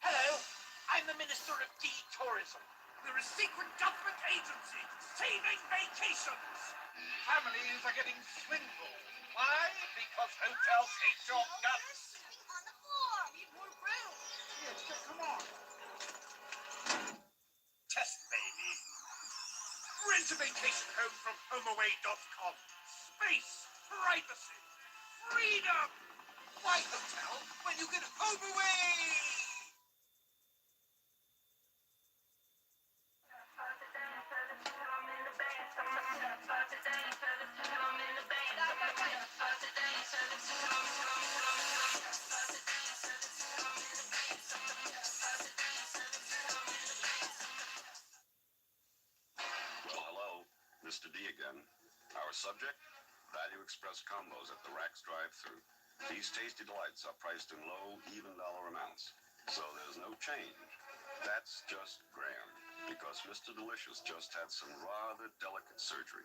Hello, I'm the Minister of Tourism. We're a secret government agency saving vacations. Families are getting swindled. Why? Because hotels hate your guts. On the floor. Need more room. Yes, come on. Test baby. Rent a vacation home from HomeAway.com. Space, privacy, freedom. Why hotel when you can home away? Well, hello, Mr. D again. Our subject, Value Express combos at the Rax drive-thru. These tasty delights are priced in low, even dollar amounts, so there's no change. That's just grand, because Mr. Delicious just had some rather delicate surgery.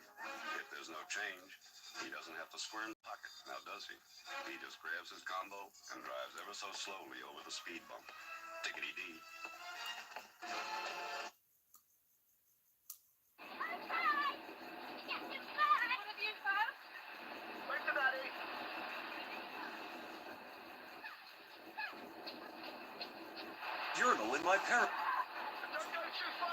If there's no change, he doesn't have to squirm the pocket, now does he? He just grabs his combo and drives ever so slowly over the speed bump. Tickety-dee. What have you urinal in my parent. Don't go too far.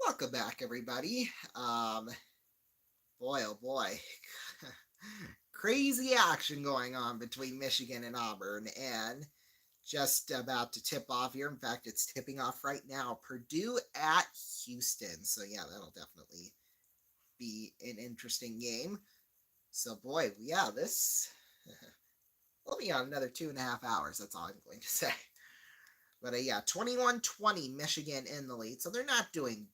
Welcome back, everybody. Boy, oh boy. Crazy action going on between Michigan and Auburn, and just about to tip off here. In fact, it's tipping off right now. Purdue at Houston. So, yeah, that'll definitely be an interesting game. So, boy, yeah, this will be on another 2.5 hours. That's all I'm going to say. But, yeah, 21-20, Michigan in the lead. So, they're not doing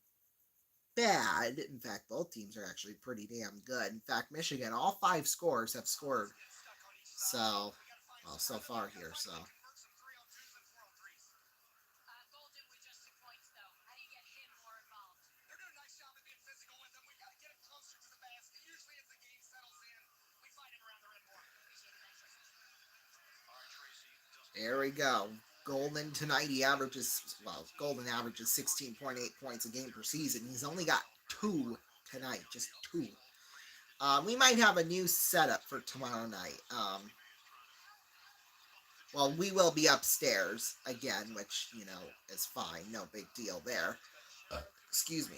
bad. In fact, both teams are actually pretty damn good. In fact, Michigan, all 5 scorers have scored. So, well, so far here, so. There we go. Golden tonight, he averages, well, Golden averages 16.8 points a game per season. He's only got 2 tonight, just 2. We might have a new setup for tomorrow night. Well, we will be upstairs again, which, you know, is fine. No big deal there. Excuse me.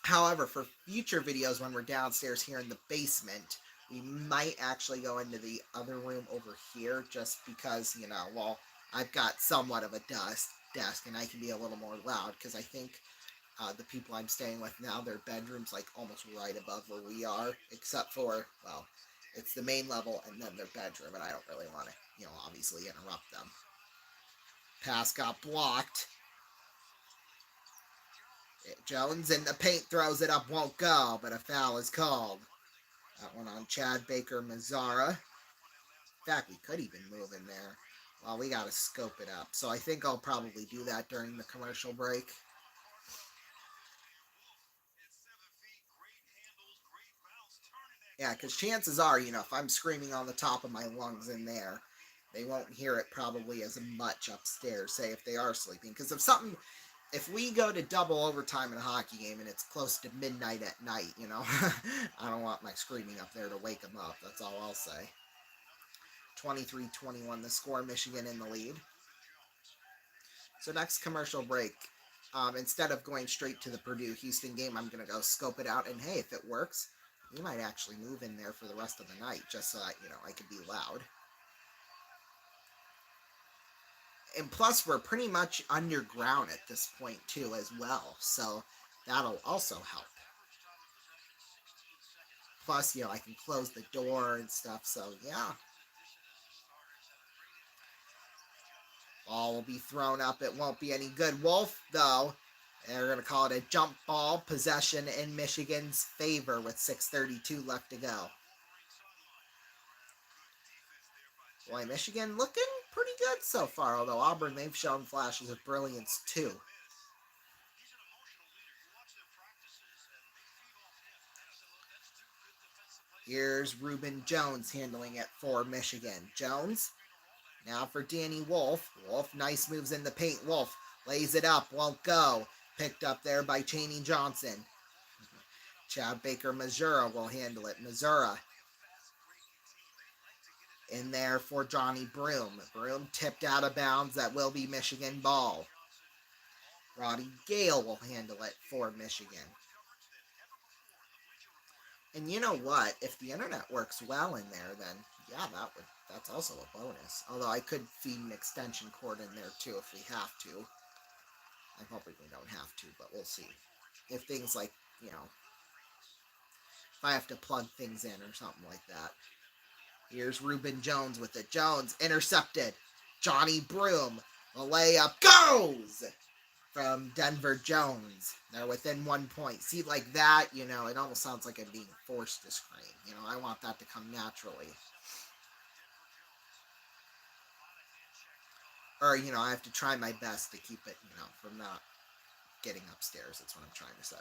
However, for future videos when we're downstairs here in the basement, we might actually go into the other room over here just because, you know, well, I've got somewhat of a desk and I can be a little more loud because I think the people I'm staying with now, their bedroom's like almost right above where we are, except for, well, it's the main level and then their bedroom, and I don't really want to, you know, obviously interrupt them. Pass got blocked. Jones in the paint, throws it up, won't go, but a foul is called. That one on Chad Baker Mazzara. In fact, we could even move in there. Well, we got to scope it up. So I think I'll probably do that during the commercial break. Yeah, because chances are, you know, if I'm screaming on the top of my lungs in there, they won't hear it probably as much upstairs, say, if they are sleeping. Because if we go to double overtime in a hockey game and it's close to midnight at night, you know, I don't want my screaming up there to wake them up. That's all I'll say. 23-21 the score, Michigan in the lead. So next commercial break, instead of going straight to the Purdue-Houston game, I'm going to go scope it out. And hey, if it works, we might actually move in there for the rest of the night just so that, you know, I could be loud. And plus, we're pretty much underground at this point, too, as well. So, that'll also help. Plus, you know, I can close the door and stuff. So, yeah. Ball will be thrown up. It won't be any good. Wolf, though, they're going to call it a jump ball. Possession in Michigan's favor with 6:32 left to go. Boy, Michigan looking pretty good so far, although Auburn, they've shown flashes of brilliance too. Here's Reuben Jones handling it for Michigan. Jones, now for Danny Wolf. Wolf, nice moves in the paint. Wolf lays it up, won't go. Picked up there by Chaney Johnson. Chad Baker Mazzura will handle it. Mazzura in there for Johnny Broom. Broom tipped out of bounds. That will be Michigan ball. Roddy Gale will handle it for Michigan. And you know what? If the internet works well in there, then yeah, that's also a bonus. Although I could feed an extension cord in there too if we have to. I'm hoping we don't have to, but we'll see. If things like, you know, if I have to plug things in or something like that. Here's Reuben Jones with it. Jones intercepted. Johnny Broom. The layup goes from Denver Jones. They're within 1 point. See, like that, you know, it almost sounds like I'm being forced to scream. You know, I want that to come naturally. Or, you know, I have to try my best to keep it, you know, from not getting upstairs. That's what I'm trying to say.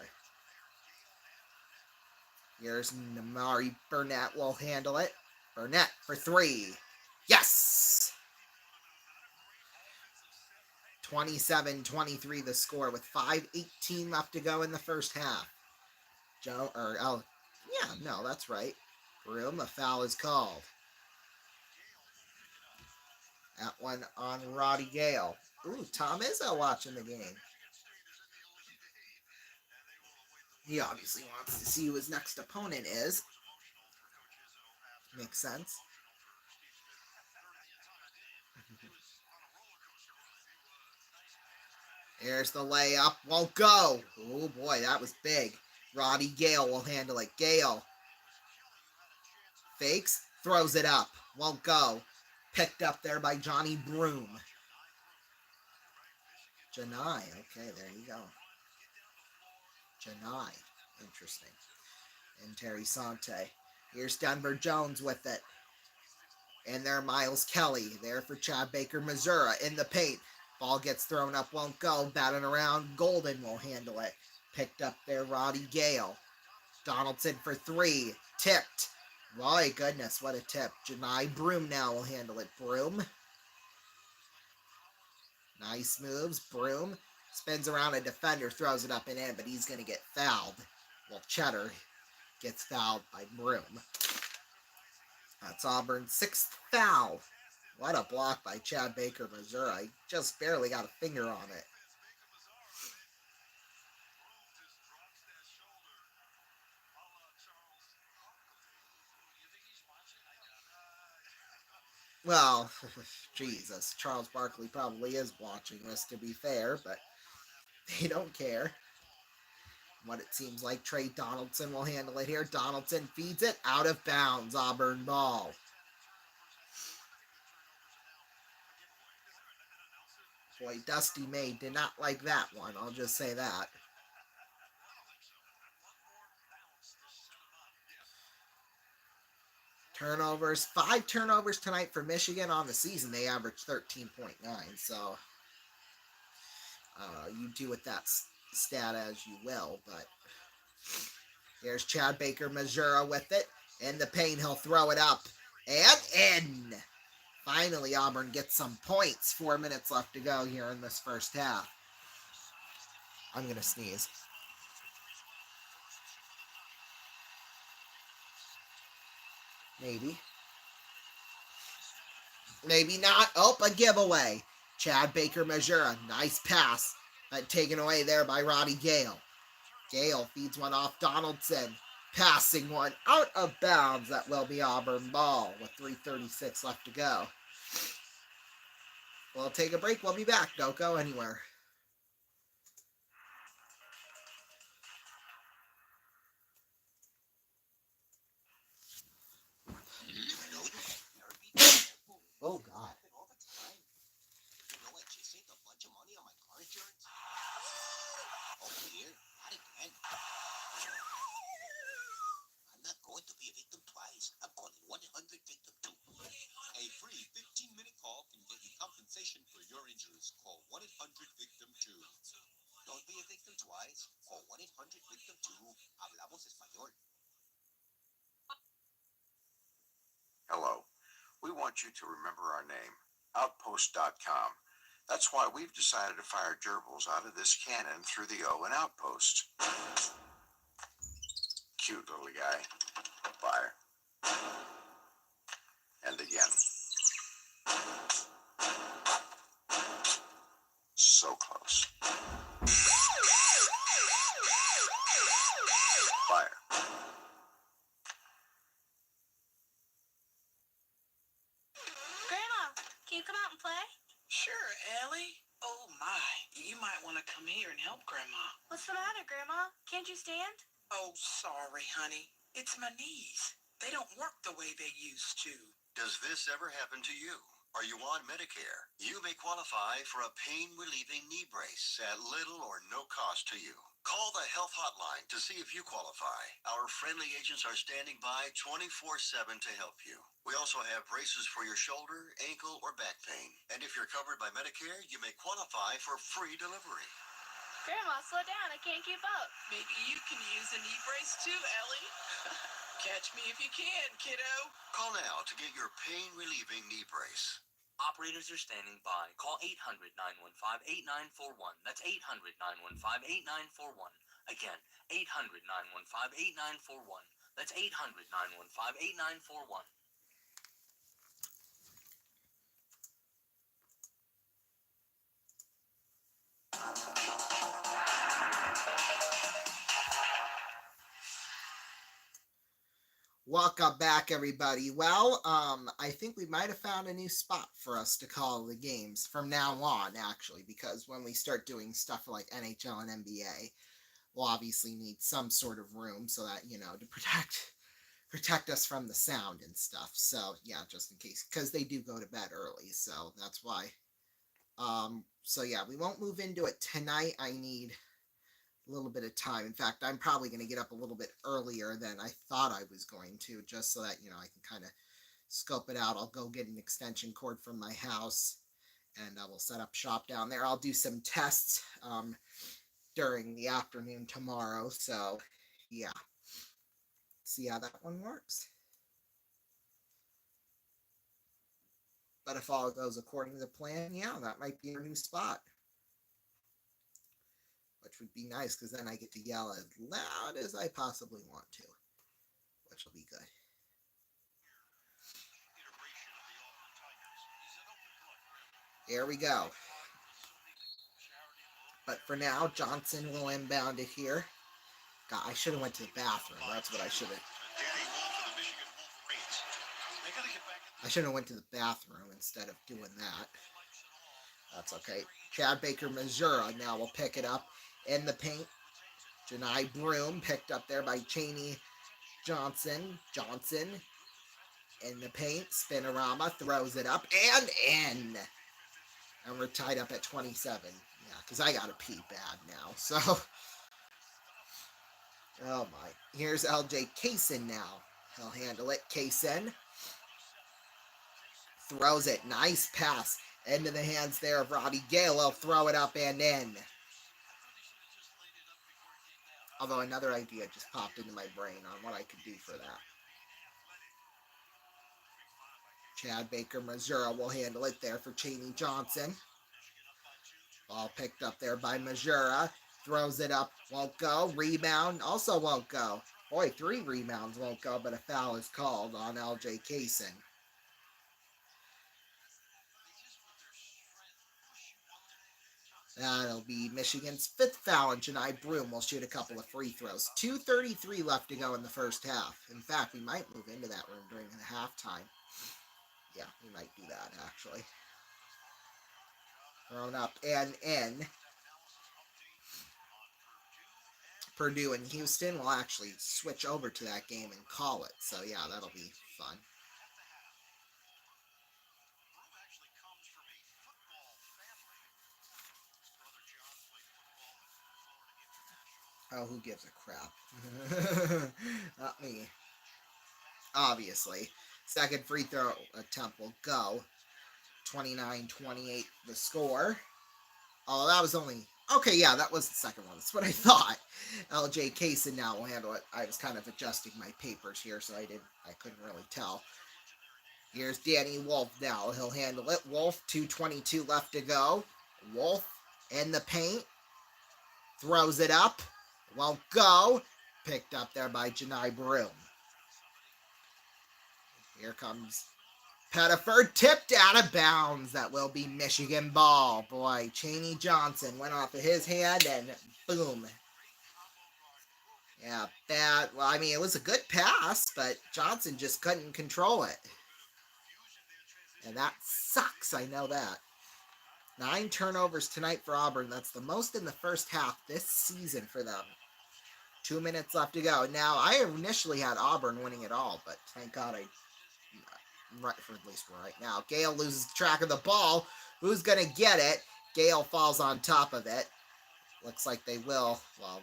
Here's Namari Burnett will handle it. Burnett for three. Yes! 27-23 the score with 5:18 left to go in the first half. That's right. Broom, a foul is called. That one on Roddy Gale. Ooh, Tom Izzo watching the game. He obviously wants to see who his next opponent is. Makes sense. Here's the layup. Won't go. Oh, boy, that was big. Roddy Gale will handle it. Gale fakes, throws it up. Won't go. Picked up there by Johnny Broom. Janai. Okay, there you go. Janai. Interesting. And Terry Sante. Here's Denver Jones with it. And there Miles Kelly. There for Chad Baker, Missouri. In the paint. Ball gets thrown up, won't go. Batting around. Golden will handle it. Picked up there, Roddy Gale. Donaldson for three. Tipped. My goodness, what a tip. Janai Broom now will handle it. Broom. Nice moves. Broom spins around a defender, throws it up and in, but he's going to get fouled. Well, Cheddar gets fouled by Broom. That's Auburn's sixth foul. What a block by Chad Baker, Missouri. Just barely got a finger on it. Well, Jesus, Charles Barkley probably is watching this, to be fair, but they don't care. What it seems like Trey Donaldson will handle it here. Donaldson feeds it out of bounds. Auburn ball. Boy, Dusty May did not like that one. I'll just say that. Turnovers. 5 turnovers tonight for Michigan. On the season, they averaged 13.9. So, you do with that stat as you will. But here's Chad Baker, Missouri with it. In the paint, he'll throw it up. And in. Finally, Auburn gets some points. 4 minutes left to go here in this first half. I'm going to sneeze. Maybe. Maybe not. Oh, a giveaway. Chad Baker, Missouri. Nice pass. But taken away there by Roddy Gale. Gale feeds one off Donaldson. Passing one out of bounds. That will be Auburn ball with 3:36 left to go. We'll take a break. We'll be back. Don't go anywhere. Oh, God. I'm not going to be a victim twice. I'm calling 1-800-VICTIM-2. A free 15-minute call can get you compensation for your injuries. Call 1-800-VICTIM-2. Don't be a victim twice. Call 1-800-VICTIM-2. Hablamos español. Hello. We want you to remember our name, Outpost.com. That's why we've decided to fire gerbils out of this cannon through the O in Outpost. Cute little guy. Fire. And again. So close. Fire. Grandma, can you come out and play? Sure, Ellie. Oh, my. You might want to come here and help Grandma. What's the matter, Grandma? Can't you stand? Oh, sorry, honey. It's my knees. They don't work the way they used to. Does this ever happen to you? Are you on Medicare? You may qualify for a pain-relieving knee brace at little or no cost to you. Call the health hotline to see if you qualify. Our friendly agents are standing by 24/7 to help you. We also have braces for your shoulder, ankle, or back pain. And if you're covered by Medicare, you may qualify for free delivery. Grandma, slow down. I can't keep up. Maybe you can use a knee brace too, Ellie. Catch me if you can, kiddo. Call now to get your pain-relieving knee brace. Operators are standing by. Call 800-915-8941. That's 800-915-8941. Again, 800-915-8941. That's 800-915-8941. Welcome back, everybody. Well, I think we might have found a new spot for us to call the games from now on, actually, because when we start doing stuff like NHL and NBA, we'll obviously need some sort of room so that, you know, to protect us from the sound and stuff. So, yeah, just in case, because they do go to bed early, so that's why. So, yeah, we won't move into it tonight. I need a little bit of time. In fact, I'm probably going to get up a little bit earlier than I thought I was going to, just so that, you know, I can kind of scope it out. I'll go get an extension cord from my house, and I will set up shop down there. I'll do some tests during the afternoon tomorrow, so yeah, see how that one works. But if all goes according to plan, yeah, that might be our new spot. Which would be nice, because then I get to yell as loud as I possibly want to, which will be good. There we go. But for now, Johnson will inbound it here. God, I should have went to the bathroom. That's what I should have. I should have went to the bathroom instead of doing that. That's okay. Chad Baker Missouri now will pick it up in the paint. Janai Broom picked up there by Cheney Johnson. Johnson in the paint. Spinorama throws it up and in. And we're tied up at 27. Yeah, because I got to pee bad now. So, oh my. Here's LJ Kaysen now. He'll handle it. Kaysen throws it. Nice pass into the hands there of Robbie Gale. He'll throw it up and in. Although another idea just popped into my brain on what I could do for that. Chad Baker Missouri will handle it there for Cheney Johnson. Ball picked up there by Missouri. Throws it up. Won't go. Rebound. Also won't go. Boy, 3 rebounds won't go, but a foul is called on LJ Kaysen. That'll be Michigan's 5th foul, and Janai Broom will shoot a couple of free throws. 2:33 left to go in the first half. In fact, we might move into that room during the halftime. Yeah, we might do that, actually. Thrown up and in. Purdue and Houston will actually switch over to that game and call it. So, yeah, that'll be fun. Oh, who gives a crap? Not me. Obviously. Second free throw attempt will go. 29-28 the score. Oh, that was only... Okay, yeah, that was the second one. That's what I thought. LJ Kaysen now will handle it. I was kind of adjusting my papers here, so I couldn't really tell. Here's Danny Wolf now. He'll handle it. Wolf, 2:22 left to go. Wolf in the paint. Throws it up. Won't go. Picked up there by Janai Broom. Here comes Pettiford. Tipped out of bounds. That will be Michigan ball. Boy, Cheney Johnson went off of his hand and boom. Yeah, bad. Well, I mean, it was a good pass, but Johnson just couldn't control it. And that sucks. I know that. 9 turnovers tonight for Auburn. That's the most in the first half this season for them. 2 minutes left to go. Now, I initially had Auburn winning it all, but thank God I right for at least right now. Gale loses track of the ball. Who's gonna get it? Gale falls on top of it. Looks like they will. Well,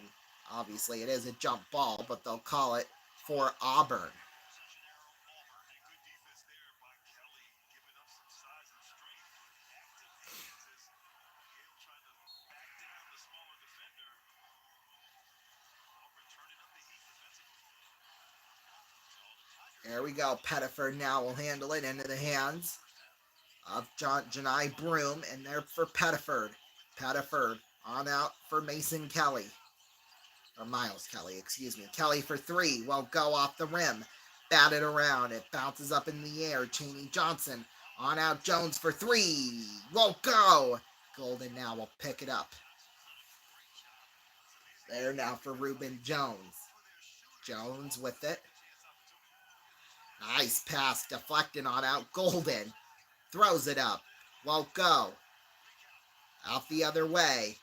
obviously it is a jump ball, but they'll call it for Auburn. There we go. Pettiford now will handle it into the hands of Janai Broom, and there for Pettiford. Pettiford on out for Mason Kelly. Or Miles Kelly, excuse me. Kelly for three. Won't go off the rim. Batted around. It bounces up in the air. Cheney Johnson on out. Jones for three. Won't go. Golden now will pick it up. There now for Reuben Jones. Jones with it. Nice pass, deflected on out. Golden throws it up. Won't go. Out the other way.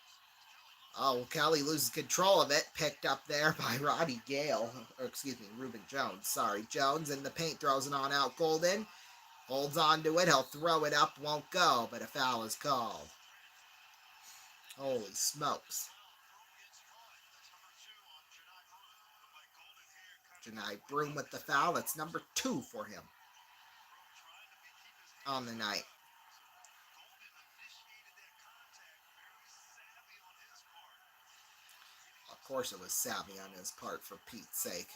Oh, Kelly loses control of it. Picked up there by Roddy Gale. Or excuse me, Reuben Jones. Sorry. Jones in the paint throws it on out. Golden holds on to it. He'll throw it up. Won't go, but a foul is called. Holy smokes. Janai Broom with the foul. That's number 2 for him on the night. Of course it was savvy on his part, for Pete's sake.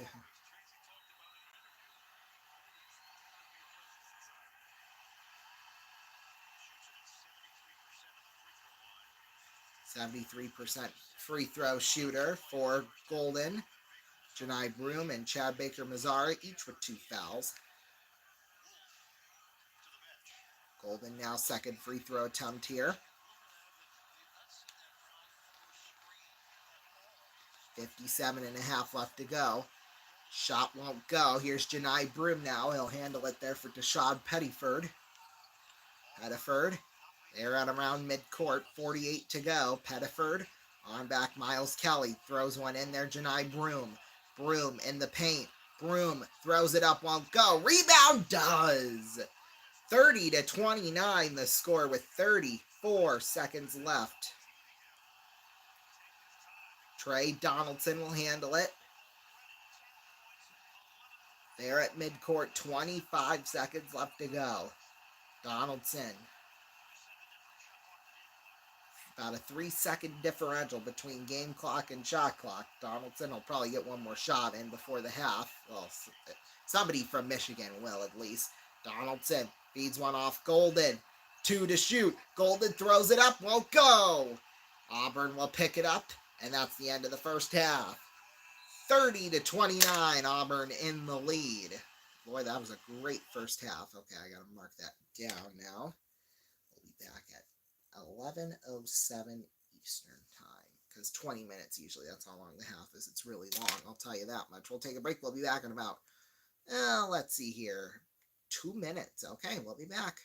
.73% free throw shooter for Golden. Janai Broom and Chad Baker-Mazara, each with 2 fouls. Golden now second free throw attempt here. 57.5 left to go. Shot won't go. Here's Janai Broom now. He'll handle it there for Tashad Pettiford. Pettiford, they're at around midcourt. 48 to go. Pettiford on back. Miles Kelly throws one in there. Janai Broom. Broom in the paint. Broom throws it up, won't go. Rebound does. 30-29 the score with 34 seconds left. Trey Donaldson will handle it. They're at midcourt. 25 seconds left to go. Donaldson. About a 3-second differential between game clock and shot clock. Donaldson will probably get one more shot in before the half. Well, somebody from Michigan will at least. Donaldson feeds one off Golden. 2 to shoot. Golden throws it up. Won't go. Auburn will pick it up. And that's the end of the first half. 30-29. Auburn in the lead. Boy, that was a great first half. Okay, I got to mark that down now. We'll be back at 11:07 Eastern time, because 20 minutes usually, that's how long the half is. It's really long, I'll tell you that much. We'll take a break. We'll be back in about, let's see here, 2 minutes. Okay, we'll be back.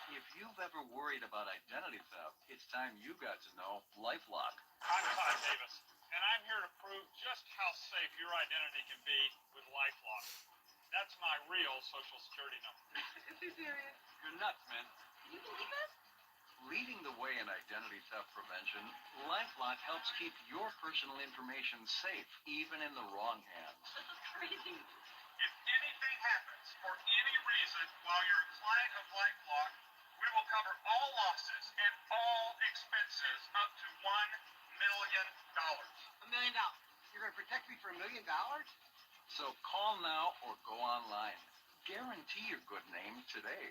If you've ever worried about identity theft, it's time you got to know LifeLock. I'm Todd Davis, and I'm here to prove just how safe your identity can be with LifeLock. That's my real social security number. Is he serious? You're nuts, man. Can you believe it? Leading the way in identity theft prevention, LifeLock helps keep your personal information safe, even in the wrong hands. This is crazy. If anything happens for any reason while you're a client of LifeLock, we will cover all losses and all expenses up to $1 million. $1 million? You're going to protect me for $1 million? So call now or go online. Guarantee your good name today.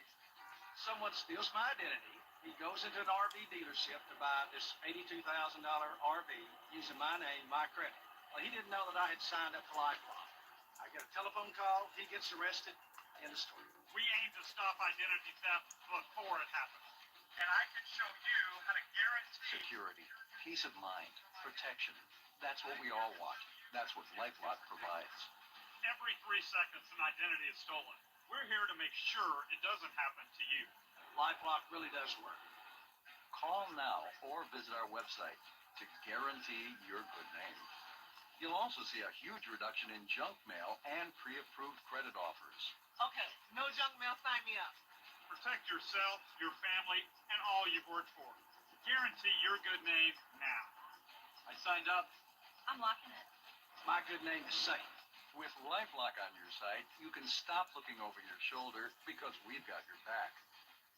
Someone steals my identity. He goes into an RV dealership to buy this $82,000 RV using my name, my credit. Well, he didn't know that I had signed up for LifeLock. I get a telephone call, he gets arrested, end of story. We aim to stop identity theft before it happens. And I can show you how to guarantee Security, peace of mind, protection. That's what we all want. That's what LifeLock provides. every 3 seconds an identity is stolen. We're here to make sure it doesn't happen to you. LifeLock really does work. Call now or visit our website to guarantee your good name. You'll also see a huge reduction in junk mail and pre-approved credit offers. Okay, no junk mail, sign me up. Protect yourself, your family, and all you've worked for. Guarantee your good name now. I signed up. I'm locking it. My good name is safe. With LifeLock on your side, you can stop looking over your shoulder because we've got your back.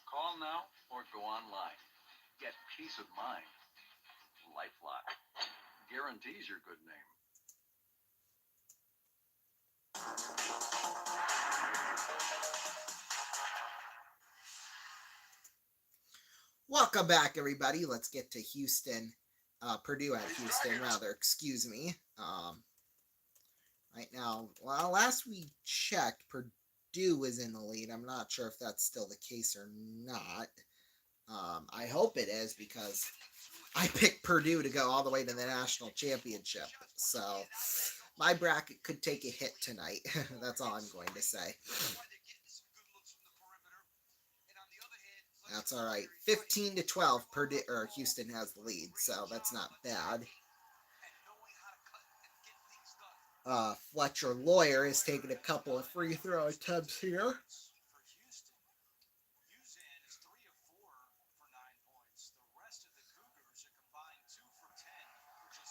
Call now or go online. Get peace of mind. LifeLock guarantees your good name. Welcome back, everybody. Let's get to Houston. Purdue at Houston, rather. Excuse me. Right now, well, last we checked, Purdue was in the lead. I'm not sure if that's still the case or not. I hope it is because I picked Purdue to go all the way to the national championship. So my bracket could take a hit tonight. That's all I'm going to say. That's all right. 15-12, Purdue or Houston has the lead, so that's not bad. Fletcher Lawyer has taken a couple of free throw attempts here.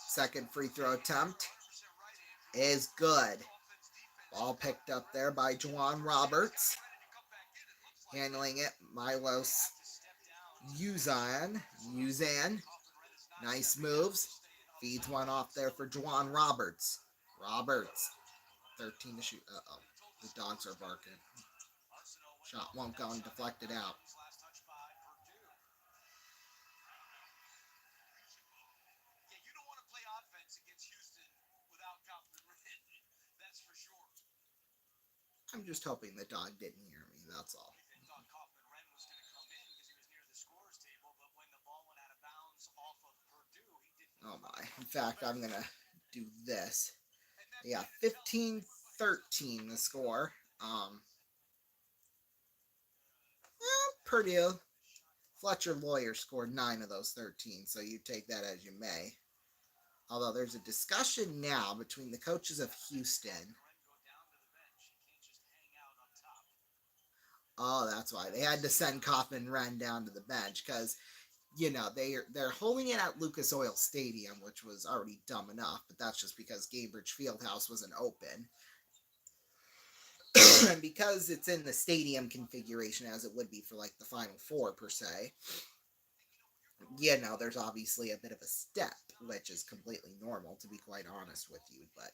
Second free throw attempt is good. Ball picked up there by Juwan Roberts. Handling it, Milos Uzan. Nice moves. Feeds one off there for Juwan Roberts. 13 to shoot. Uh-oh. The dogs are barking. Shot won't go and deflected out. I'm just hoping the dog didn't hear me, that's all. Oh my. In fact, I'm going to do this. Yeah, 15-13 the score. Purdue. Fletcher Lawyer scored 9 of those 13, so you take that as you may. Although there's a discussion now between the coaches of Houston. Oh, that's why. They had to send Kaufman Wren down to the bench because, you know, they're holding it at Lucas Oil Stadium, which was already dumb enough, but that's just because Gainbridge Fieldhouse wasn't open. And because it's in the stadium configuration as it would be for like the Final Four per se, you know, there's obviously a bit of a step, which is completely normal, to be quite honest with you, but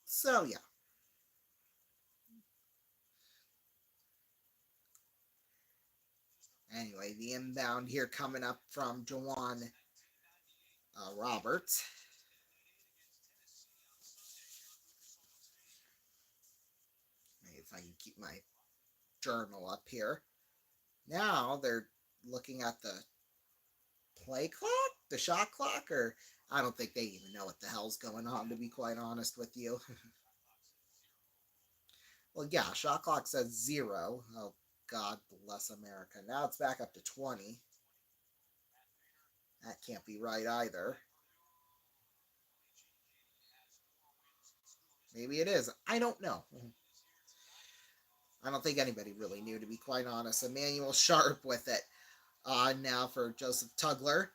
so yeah. Anyway, the inbound here coming up from Juwan Roberts. Maybe if I can keep my journal up here. Now they're looking at the play clock, the shot clock, or I don't think they even know what the hell's going on, to be quite honest with you. Well, yeah, shot clock says 0. Oh, God bless America. Now it's back up to 20. That can't be right either. Maybe it is. I don't know. I don't think anybody really knew, to be quite honest. Emmanuel Sharp with it. Now for Joseph Tugler.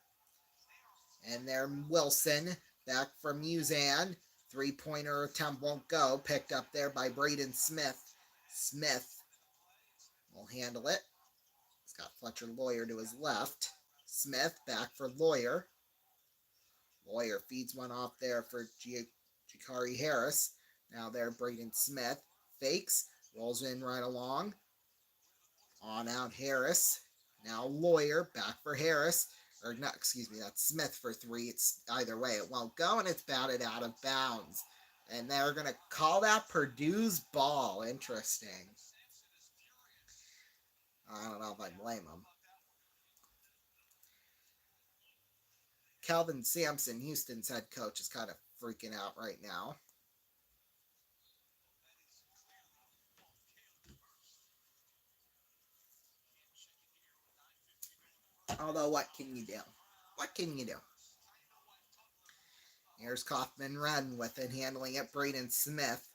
And there Wilson. Back from Uzan. Three-pointer attempt won't go. Picked up there by Braden Smith. Smith will handle it. He's got Fletcher Lawyer to his left. Smith back for Lawyer. Lawyer feeds one off there for Jakari Harris. Now there Braden Smith. Fakes. Rolls in right along. On out Harris. Now Lawyer back for Harris. Or not, excuse me, that's Smith for 3. It's either way, it won't go, and it's batted out of bounds. And they're going to call that Purdue's ball. Interesting. I don't know if I blame them. Calvin Sampson, Houston's head coach, is kind of freaking out right now. Although, what can you do? What can you do? Here's Kaufman Run with it, handling it. Braden Smith.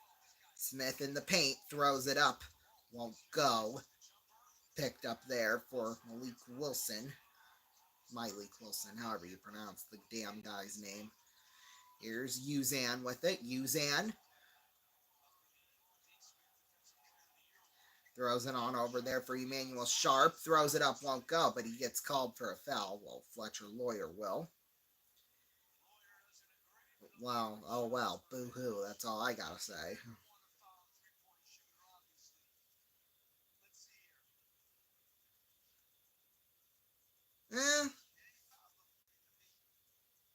Smith in the paint, throws it up. Won't go. Picked up there for Malik Wilson. Malik Wilson, however you pronounce the damn guy's name. Here's Uzan with it. Uzan throws it on over there for Emmanuel Sharp. Throws it up, won't go, but he gets called for a foul. Well, Fletcher Lawyer will. Well, oh well, boo-hoo. That's all I gotta say.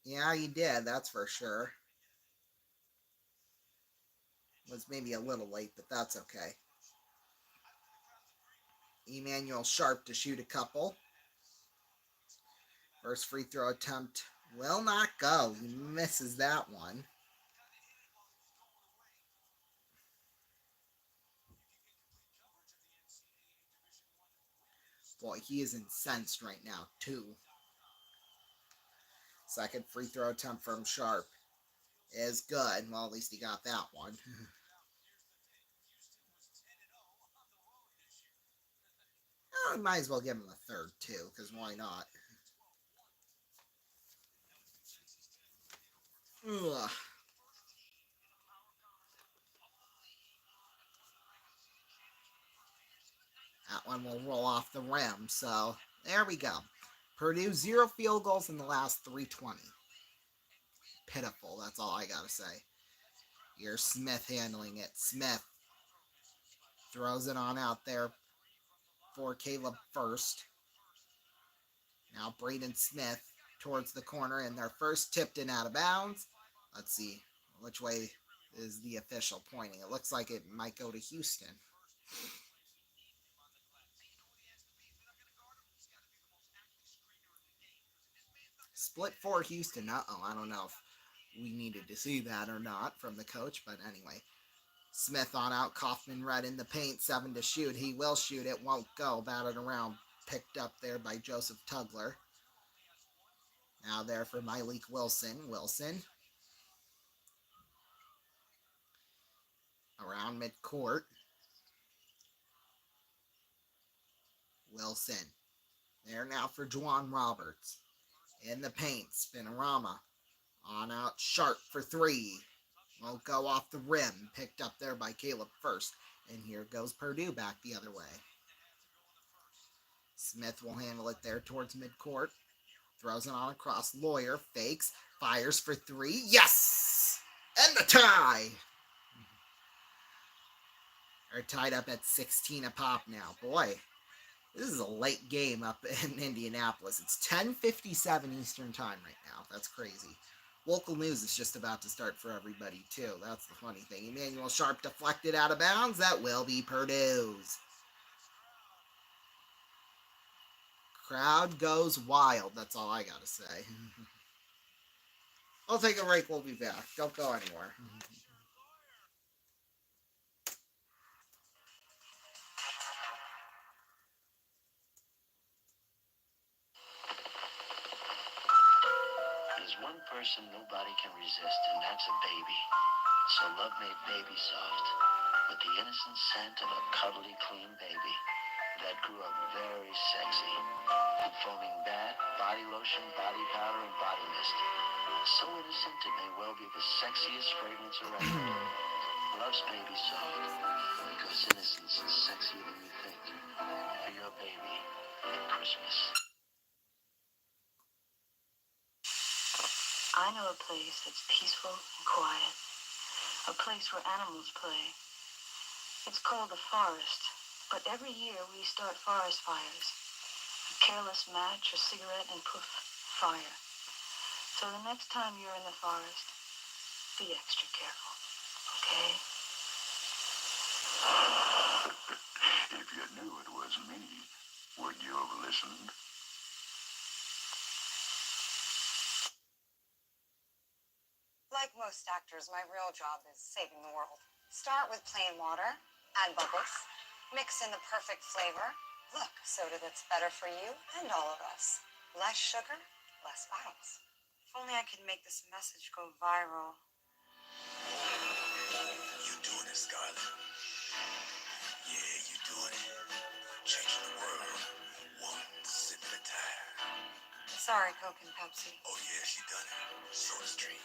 Yeah, you did, that's for sure. Was maybe a little late, but that's okay. Emmanuel Sharp to shoot a couple. First free throw attempt will not go. He misses that one. Boy, he is incensed right now, too. Second free throw attempt from Sharp is good. Well, at least he got that one. Oh, might as well give him the third, too, because why not? Ugh. That one will roll off the rim, so there we go. Purdue, 0 field goals in the last 3:20. Pitiful, that's all I gotta say. Here's Smith handling it. Smith throws it on out there for Caleb First. Now Braden Smith towards the corner, and their first tipped in out of bounds. Let's see, which way is the official pointing? It looks like it might go to Houston. Split for Houston. Uh-oh, I don't know if we needed to see that or not from the coach, but anyway. Smith on out, Kaufman Red in the paint, 7 to shoot. He will shoot, it won't go. Batted around, picked up there by Joseph Tugler. Now there for Malik Wilson. Wilson. Around midcourt. Wilson. There now for Juwan Roberts. In the paint, Spinorama. On out, Sharp for 3. Won't go off the rim. Picked up there by Caleb First. And here goes Purdue back the other way. Smith will handle it there towards midcourt. Throws it on across. Lawyer fakes. Fires for 3. Yes! And the tie! They're tied up at 16 apop now. Boy, this is a late game up in Indianapolis. It's 10:57 Eastern time right now. That's crazy. Local news is just about to start for everybody, too. That's the funny thing. Emmanuel Sharp deflected out of bounds. That will be Purdue's. Crowd goes wild. That's all I gotta say. I'll take a break. We'll be back. Don't go anywhere. There's one person nobody can resist, and that's a baby. So love made Baby Soft with the innocent scent of a cuddly, clean baby that grew up very sexy, from foaming bath, body lotion, body powder, and body mist. So innocent it may well be the sexiest fragrance around. Loves Baby Soft because innocence is sexier than you think. For your baby at Christmas. I know a place that's peaceful and quiet, a place where animals play. It's called the forest, but every year we start forest fires. A careless match, a cigarette, and poof, fire. So the next time you're in the forest, be extra careful, okay? If you knew it was me, would you have listened? Like most actors, my real job is saving the world. Start with plain water, add bubbles, mix in the perfect flavor. Look, soda that's better for you and all of us. Less sugar, less bottles. If only I could make this message go viral. You doing it, Scarlett. Yeah, you doing it. Changing the world, one sip at a time. Sorry, Coke and Pepsi. Oh yeah, she done it. So does Dream.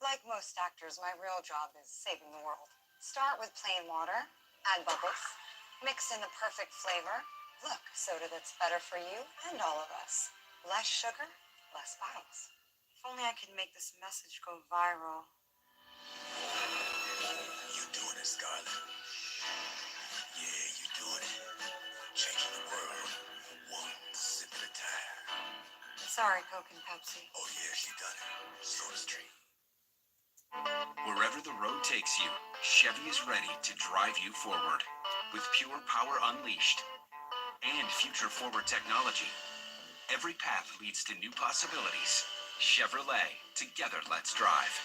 Like most actors, my real job is saving the world. Start with plain water, add bubbles, mix in the perfect flavor. Look, soda that's better for you and all of us. Less sugar, less bottles. If only I could make this message go viral. You doing it, Scarlett. Yeah, you doing it. Changing the world, one sip at a time. Sorry, Coke and Pepsi. Oh yeah, she done it. So does Dream. Wherever the road takes you, Chevy is ready to drive you forward. With pure power unleashed and future-forward technology, every path leads to new possibilities. Chevrolet, together let's drive.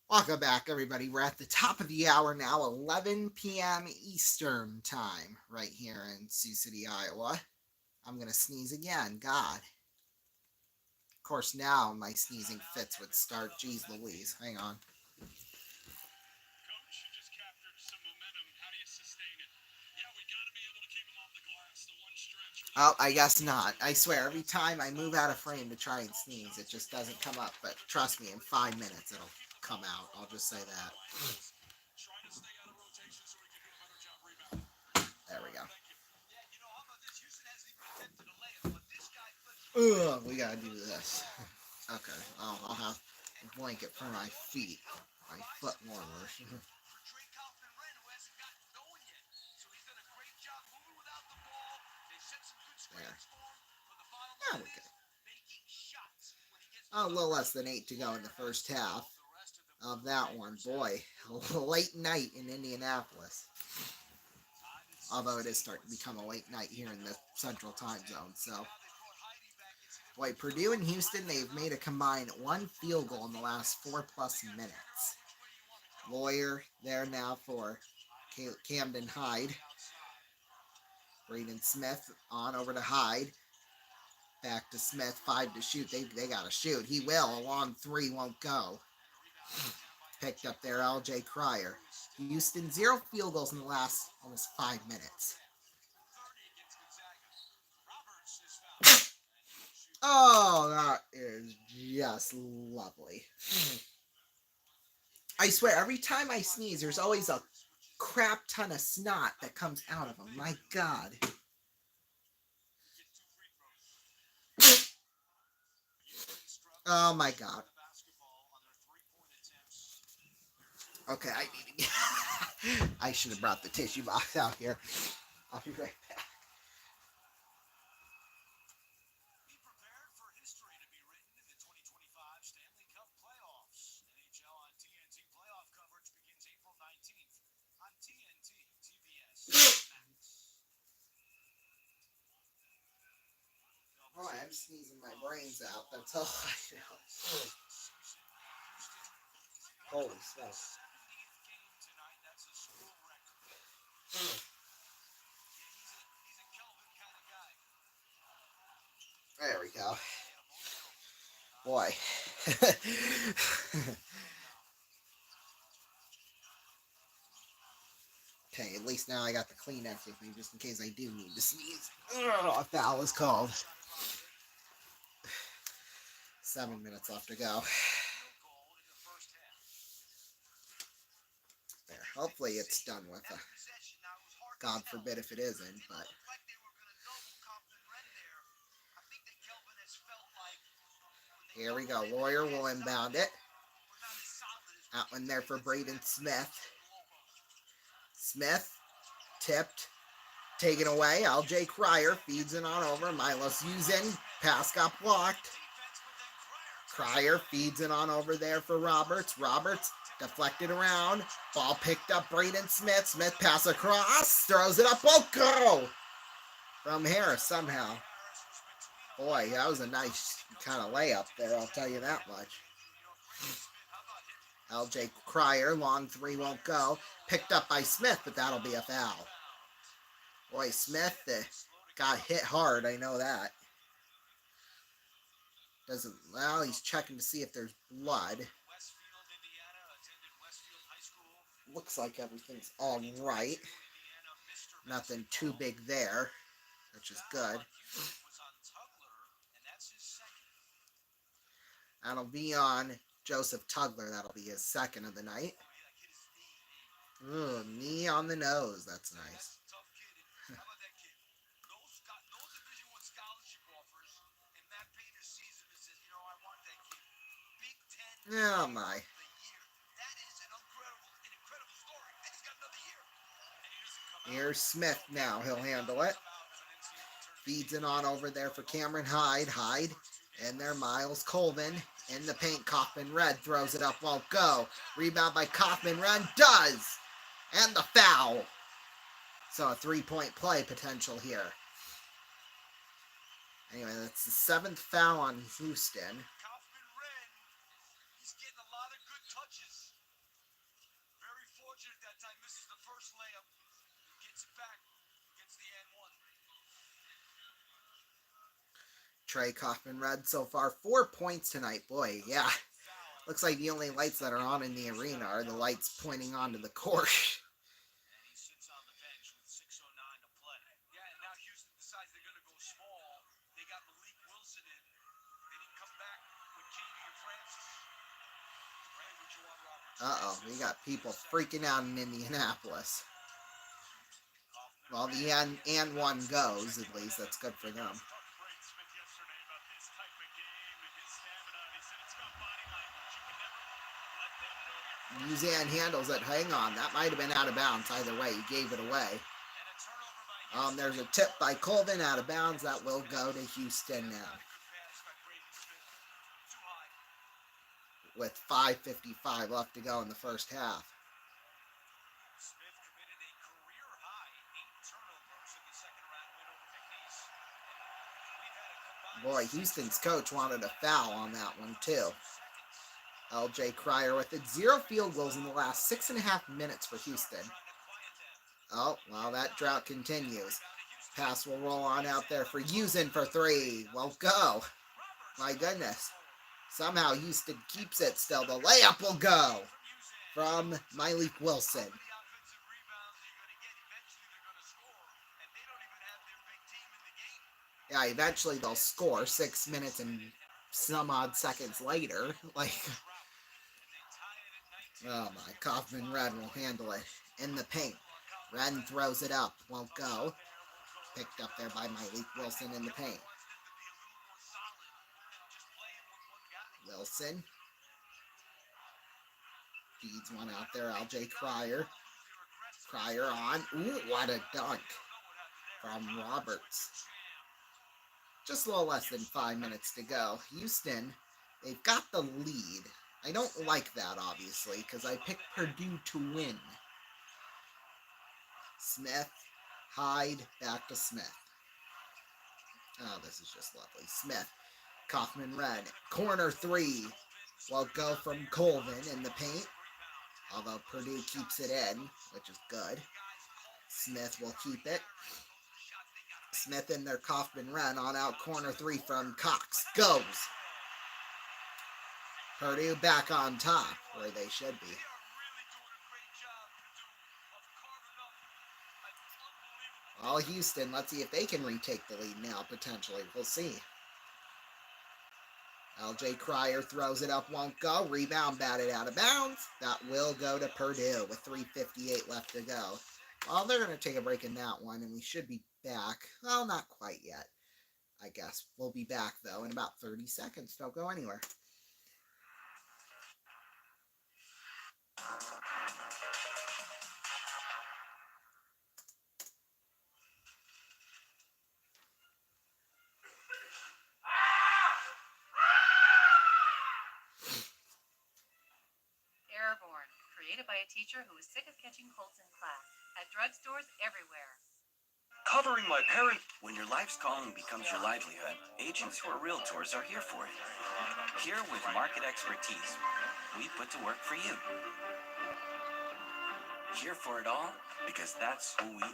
Welcome back, everybody. We're at the top of the hour now, 11 p.m. Eastern time, right here in Sioux City, Iowa. I'm going to sneeze again. God. Of course, now my sneezing fits would start. Jeez Louise. Hang on. Oh, I guess not. I swear, every time I move out of frame to try and sneeze, it just doesn't come up. But trust me, in 5 minutes, it'll come out. I'll just say that. There we go. Ugh, we gotta do this. Okay, I'll have a blanket for my feet. My foot warmers. There. Now we're good. A little less than 8 to go in the first half of that one. Boy, a late night in Indianapolis. Although it is starting to become a late night here in the Central Time Zone. So, boy, Purdue and Houston, they've made a combined 1 field goal in the last 4+ minutes. Lawyer there now for Camden Hyde. Braden Smith on over to Hyde. Back to Smith, 5 to shoot. They got to shoot. He will. A long 3 won't go. Picked up there, L.J. Cryer. Houston, 0 field goals in the last almost 5 minutes. Oh, that is just lovely. I swear, every time I sneeze, there's always a crap ton of snot that comes out of them. My God. Oh my God. Okay, I need to get... I should have brought the tissue box out here. I'll be right back. Be prepared for history to be written in the 2025 Stanley Cup playoffs. NHL on TNT playoff coverage begins April 19th on TNT, TBS, Max. Oh, I'm sneezing my brains out. That's all I know. Holy smokes. There we go. Boy. Okay, at least now I got the Kleenex with me just in case I do need to sneeze. Ugh, if that was cold. 7 minutes left to go. There. Hopefully it's done with. God forbid if it isn't, but. Here we go. Lawyer will inbound it. That one there for Braden Smith. Smith, tipped, taken away. L.J. Cryer feeds it on over. Milos Uzin, pass got blocked. Cryer feeds it on over there for Roberts. Roberts deflected around. Ball picked up Braden Smith. Smith pass across. Throws it up. Oh, go! From Harris somehow. Boy, that was a nice kind of layup there, I'll tell you that much. LJ Cryer, long three won't go. Picked up by Smith, but that'll be a foul. Boy, Smith got hit hard, I know that. Doesn't, well, he's checking to see if there's blood. Looks like everything's all right. Nothing too big there, which is good. That'll be on Joseph Tugler. That'll be his second of the night. Ooh, knee on the nose. That's nice. Oh my. Here's Smith now. He'll handle it. Feeds it on over there for Cameron Hyde. Hyde. And there, Miles Colvin. In the paint, Kaufman Red throws it up, won't go. Rebound by Kaufman Red, does! And the foul. So a three-point play potential here. Anyway, that's the 7th foul on Houston. He's getting a lot of good touches. Very fortunate that time. Misses the first layup. Gets it back. Gets the and one. Trey Kaufman Red so far 4 points tonight. Boy, yeah. Looks like the only lights that are on in the arena are the lights pointing onto the court. And he sits on the bench with 6:09 to play. Yeah, and now Houston decides they're going to go small. They got Malik Wilson in. They didn't come back with Javier Francis. Ray with Juwan Roberts. Uh-oh, we got people freaking out in Indianapolis. Well, the and one goes, at least. That's good for them. Musean handles it. Hang on. That might have been out of bounds. Either way, he gave it away. There's a tip by Colvin out of bounds. That will go to Houston now. With 5:55 left to go in the first half. Smith committed a career-high 8 turnovers in the second round win over McNeese. Boy, Houston's coach wanted a foul on that one, too. LJ Cryer with it. 0 field goals in the last 6.5 minutes for Houston. Oh, well, that drought continues. Pass will roll on out there for Usen for 3. Won't go. My goodness. Somehow Houston keeps it still. The layup will go from Malik Wilson. Yeah, eventually they'll score 6 minutes and some odd seconds later. Like, oh my, Kaufman Red will handle it in the paint. Ren throws it up, won't go. Picked up there by Malik Wilson in the paint. Wilson feeds one out there. LJ Cryer. Cryer on. Ooh, what a dunk from Roberts. Just a little less than 5 minutes to go. Houston, they've got the lead. I don't like that, obviously, because I picked Purdue to win. Smith, Hyde, back to Smith. Oh, this is just lovely. Smith, Kaufman Red. Corner 3 will go from Colvin in the paint. Although Purdue keeps it in, which is good. Smith will keep it. Smith in their Kaufman Red on out corner 3 from Cox. Goes. Purdue back on top, where they should be. Well, Houston, let's see if they can retake the lead now, potentially. We'll see. LJ Cryer throws it up, won't go. Rebound batted out of bounds. That will go to Purdue with 3:58 left to go. Well, they're going to take a break in that one, and we should be back. Well, not quite yet, I guess. We'll be back, though, in about 30 seconds. Don't go anywhere. Airborne, created by a teacher who was sick of catching colds in class, at drugstores everywhere. Covering my parent. When your life's calling becomes your livelihood, agents who are realtors are here for it. Here with market expertise, we put to work for you. Here for it all because that's who we are.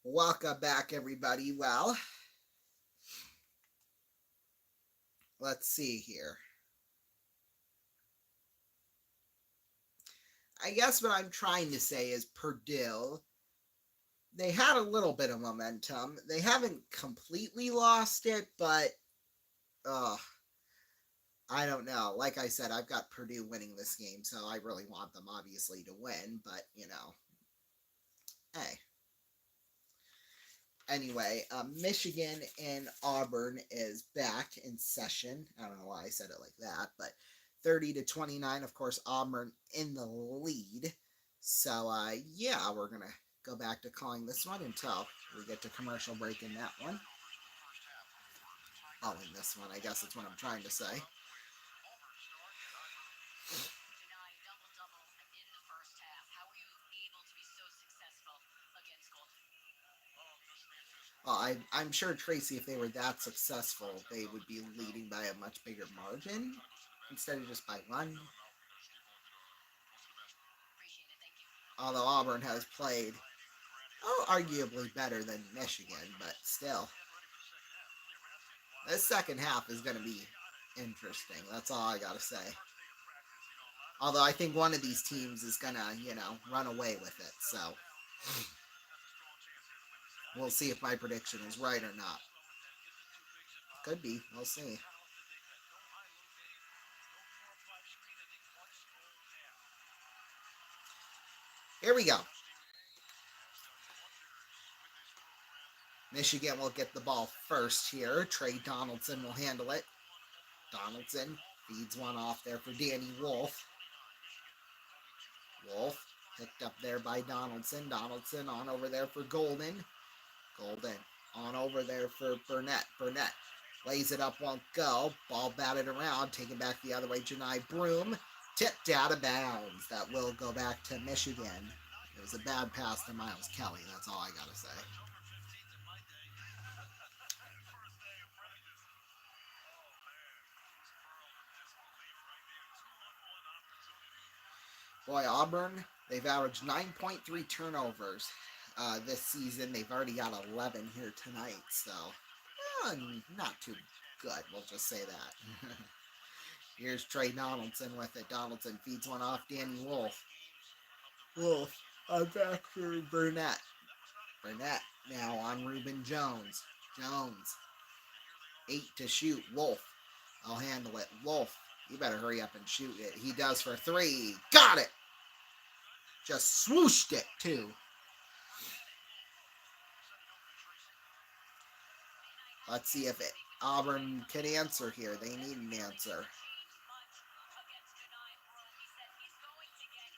Welcome back, everybody. Well, let's see here. I guess what I'm trying to say is Purdue, they had a little bit of momentum. They haven't completely lost it, but I don't know. Like I said, I've got Purdue winning this game, so I really want them, obviously, to win, but, you know, hey. Anyway, Michigan and Auburn is back in session. I don't know why I said it like that, but 30-29, of course, Auburn in the lead. So, yeah, we're going to go back to calling this one until we get to commercial break in that one. Oh, in this one, I guess that's what I'm trying to say. Well, I'm sure, Tracy, if they were that successful, they would be leading by a much bigger margin instead of just by one. Although Auburn has played, arguably better than Michigan, but still. This second half is going to be interesting. That's all I got to say. Although I think one of these teams is going to, run away with it, so we'll see if my prediction is right or not. Could be. We'll see. Here we go. Michigan will get the ball first here. Trey Donaldson will handle it. Donaldson feeds one off there for Danny Wolf. Wolf picked up there by Donaldson. Donaldson on over there for Golden. Golden on over there for Burnett. Burnett lays it up, won't go. Ball batted around, taken back the other way. Janai Broom tipped out of bounds. That will go back to Michigan. It was a bad pass to Miles Kelly. That's all I got to say. Boy, Auburn, they've averaged 9.3 turnovers this season. They've already got 11 here tonight, so not too good. We'll just say that. Here's Trey Donaldson with it. Donaldson feeds one off Danny Wolf. Wolf on back for Burnett. Burnett now on Reuben Jones. Jones. 8 to shoot. Wolf. I'll handle it. Wolf. You better hurry up and shoot it. He does for 3. Got it! Just swooshed it, too. Let's see if Auburn can answer here. They need an answer.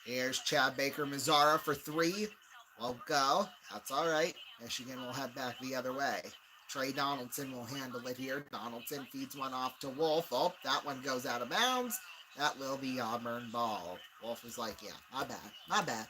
Here's Chad Baker-Mazara for 3. Won't go. That's all right. Michigan will head back the other way. Trey Donaldson will handle it here. Donaldson feeds one off to Wolf. Oh, that one goes out of bounds. That will be Auburn ball. Wolf is like, yeah, my bad. My bad.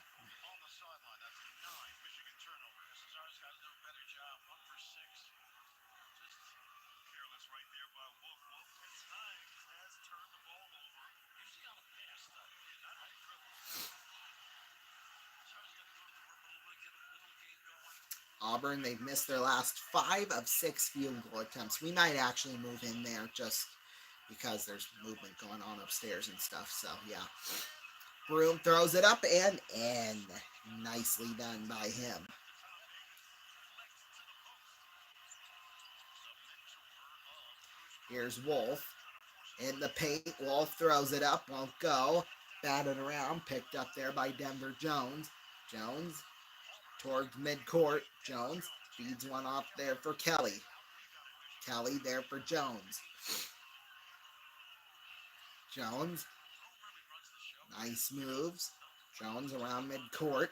Auburn, they've missed their last 5 of 6 field goal attempts. We might actually move in there just because there's movement going on upstairs and stuff. So, yeah. Broom throws it up and in. Nicely done by him. Here's Wolf. In the paint, Wolf throws it up, won't go. Batted around, picked up there by Denver Jones. Jones towards midcourt. Jones feeds one off there for Kelly. Kelly there for Jones. Jones. Nice moves. Jones around midcourt.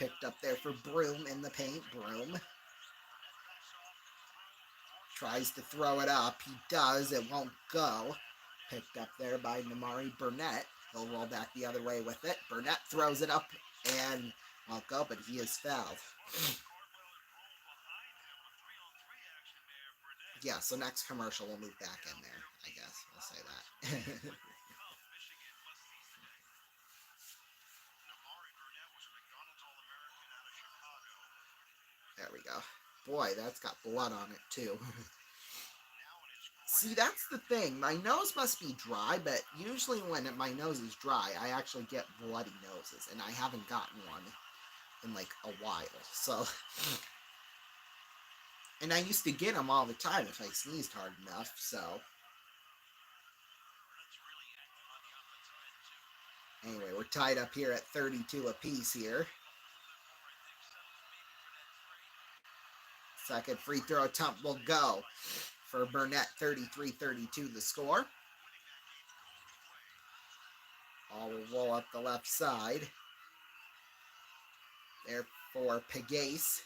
picked up there for Broom in the paint. Broom tries to throw it up. He does. It won't go. Picked up there by Namari Burnett. He'll roll back the other way with it. Burnett throws it up and won't go, but he is fouled. Yeah, so next commercial we'll move back in there, I guess. We'll say that. There we go. Boy, that's got blood on it, too. See, that's the thing. My nose must be dry, but usually when my nose is dry, I actually get bloody noses, and I haven't gotten one in, like, a while, so... And I used to get them all the time if I sneezed hard enough, so... Anyway, we're tied up here at 32 apiece here. Second free throw attempt will go for Burnett, 33-32 the score. Ball will roll up the left side. There for Pegace.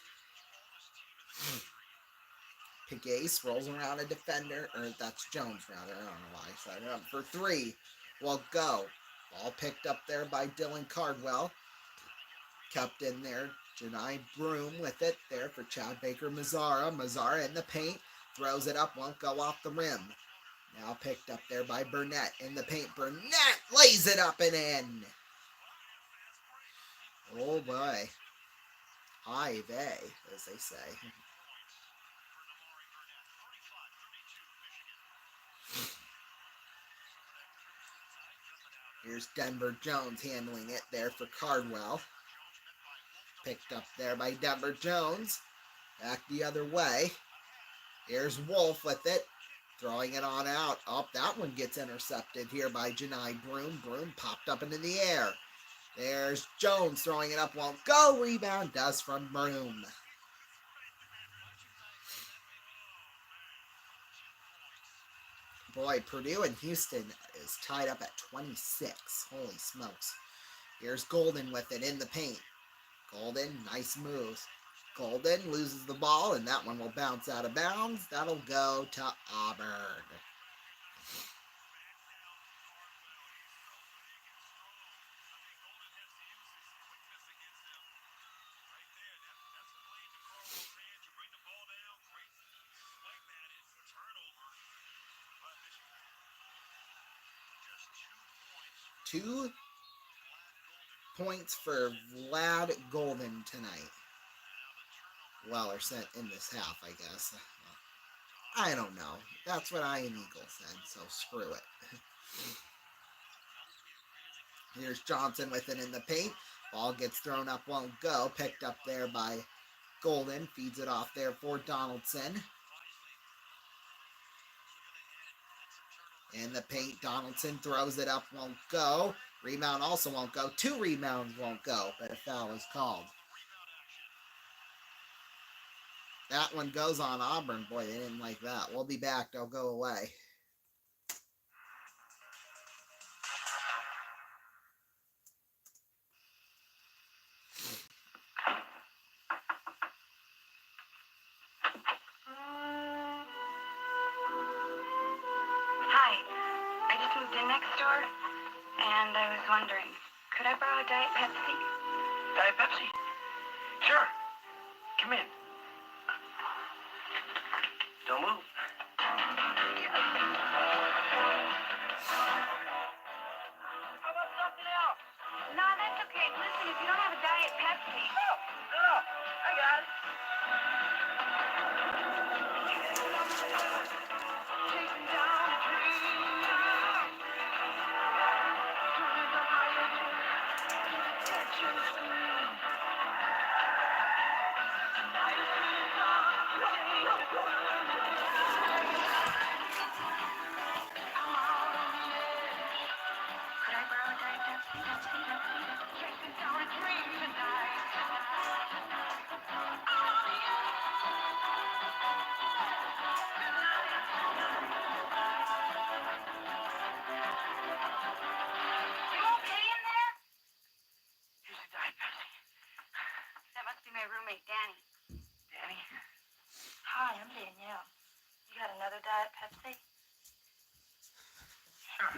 Pegace rolls around a defender, or that's Jones rather, I don't know why. Set it up for three. Will go. Ball picked up there by Dylan Cardwell. Kept in there. Janai Broom with it there for Chad Baker Mazzara. Mazzara in the paint. Throws it up. Won't go off the rim. Now picked up there by Burnett in the paint. Burnett lays it up and in. Oh boy. High vey, as they say. Here's Denver Jones handling it there for Cardwell. Picked up there by Denver Jones. Back the other way. Here's Wolf with it. Throwing it on out. Oh, that one gets intercepted here by Janai Broom. Broom popped up into the air. There's Jones throwing it up. Won't go. Rebound does from Broom. Boy, Purdue and Houston is tied up at 26. Holy smokes. Here's Golden with it in the paint. Golden, nice move. Golden loses the ball, and that one will bounce out of bounds. That'll go to Auburn. Two points for Vlad Golden tonight. Well, or sent in this half, I guess. I don't know. That's what Ian Eagle said, so screw it. Here's Johnson with it in the paint. Ball gets thrown up, won't go. Picked up there by Golden. Feeds it off there for Donaldson. In the paint, Donaldson throws it up, won't go. Rebound also won't go. 2 rebounds won't go, but a foul is called. That one goes on Auburn. Boy, they didn't like that. We'll be back. Don't go away. Hi, I just moved in next door, and I was wondering, could I borrow a Diet Pepsi? Diet Pepsi? Sure. Come in. Don't move. How about something else? No, that's okay. Listen, if you don't have a Diet Pepsi... No, I got it. Chasing down a dream. Turning the highest catch and scream. Could I borrow a Diet Pepsi? Chasing down a dream tonight. You okay in there? Here's a Diet Pepsi. Diet Pepsi? Sure.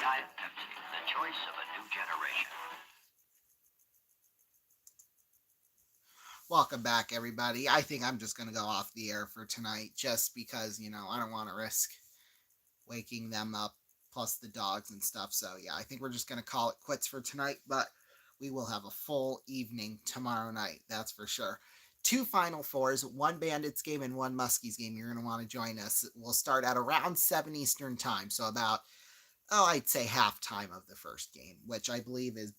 Diet Pepsi, the choice of a new generation. Welcome back, everybody. I think I'm just going to go off the air for tonight just because, I don't want to risk waking them up, plus the dogs and stuff. So, yeah, I think we're just going to call it quits for tonight, but we will have a full evening tomorrow night. That's for sure. 2 Final Fours, 1 Bandits game and 1 Muskies game. You're going to want to join us. We'll start at around 7 Eastern time. So about, I'd say halftime of the first game, which I believe is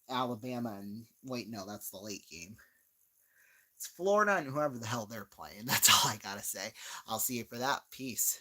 Alabama and, wait, no, that's the late game. It's Florida and whoever the hell they're playing. That's all I got to say. I'll see you for that. Peace.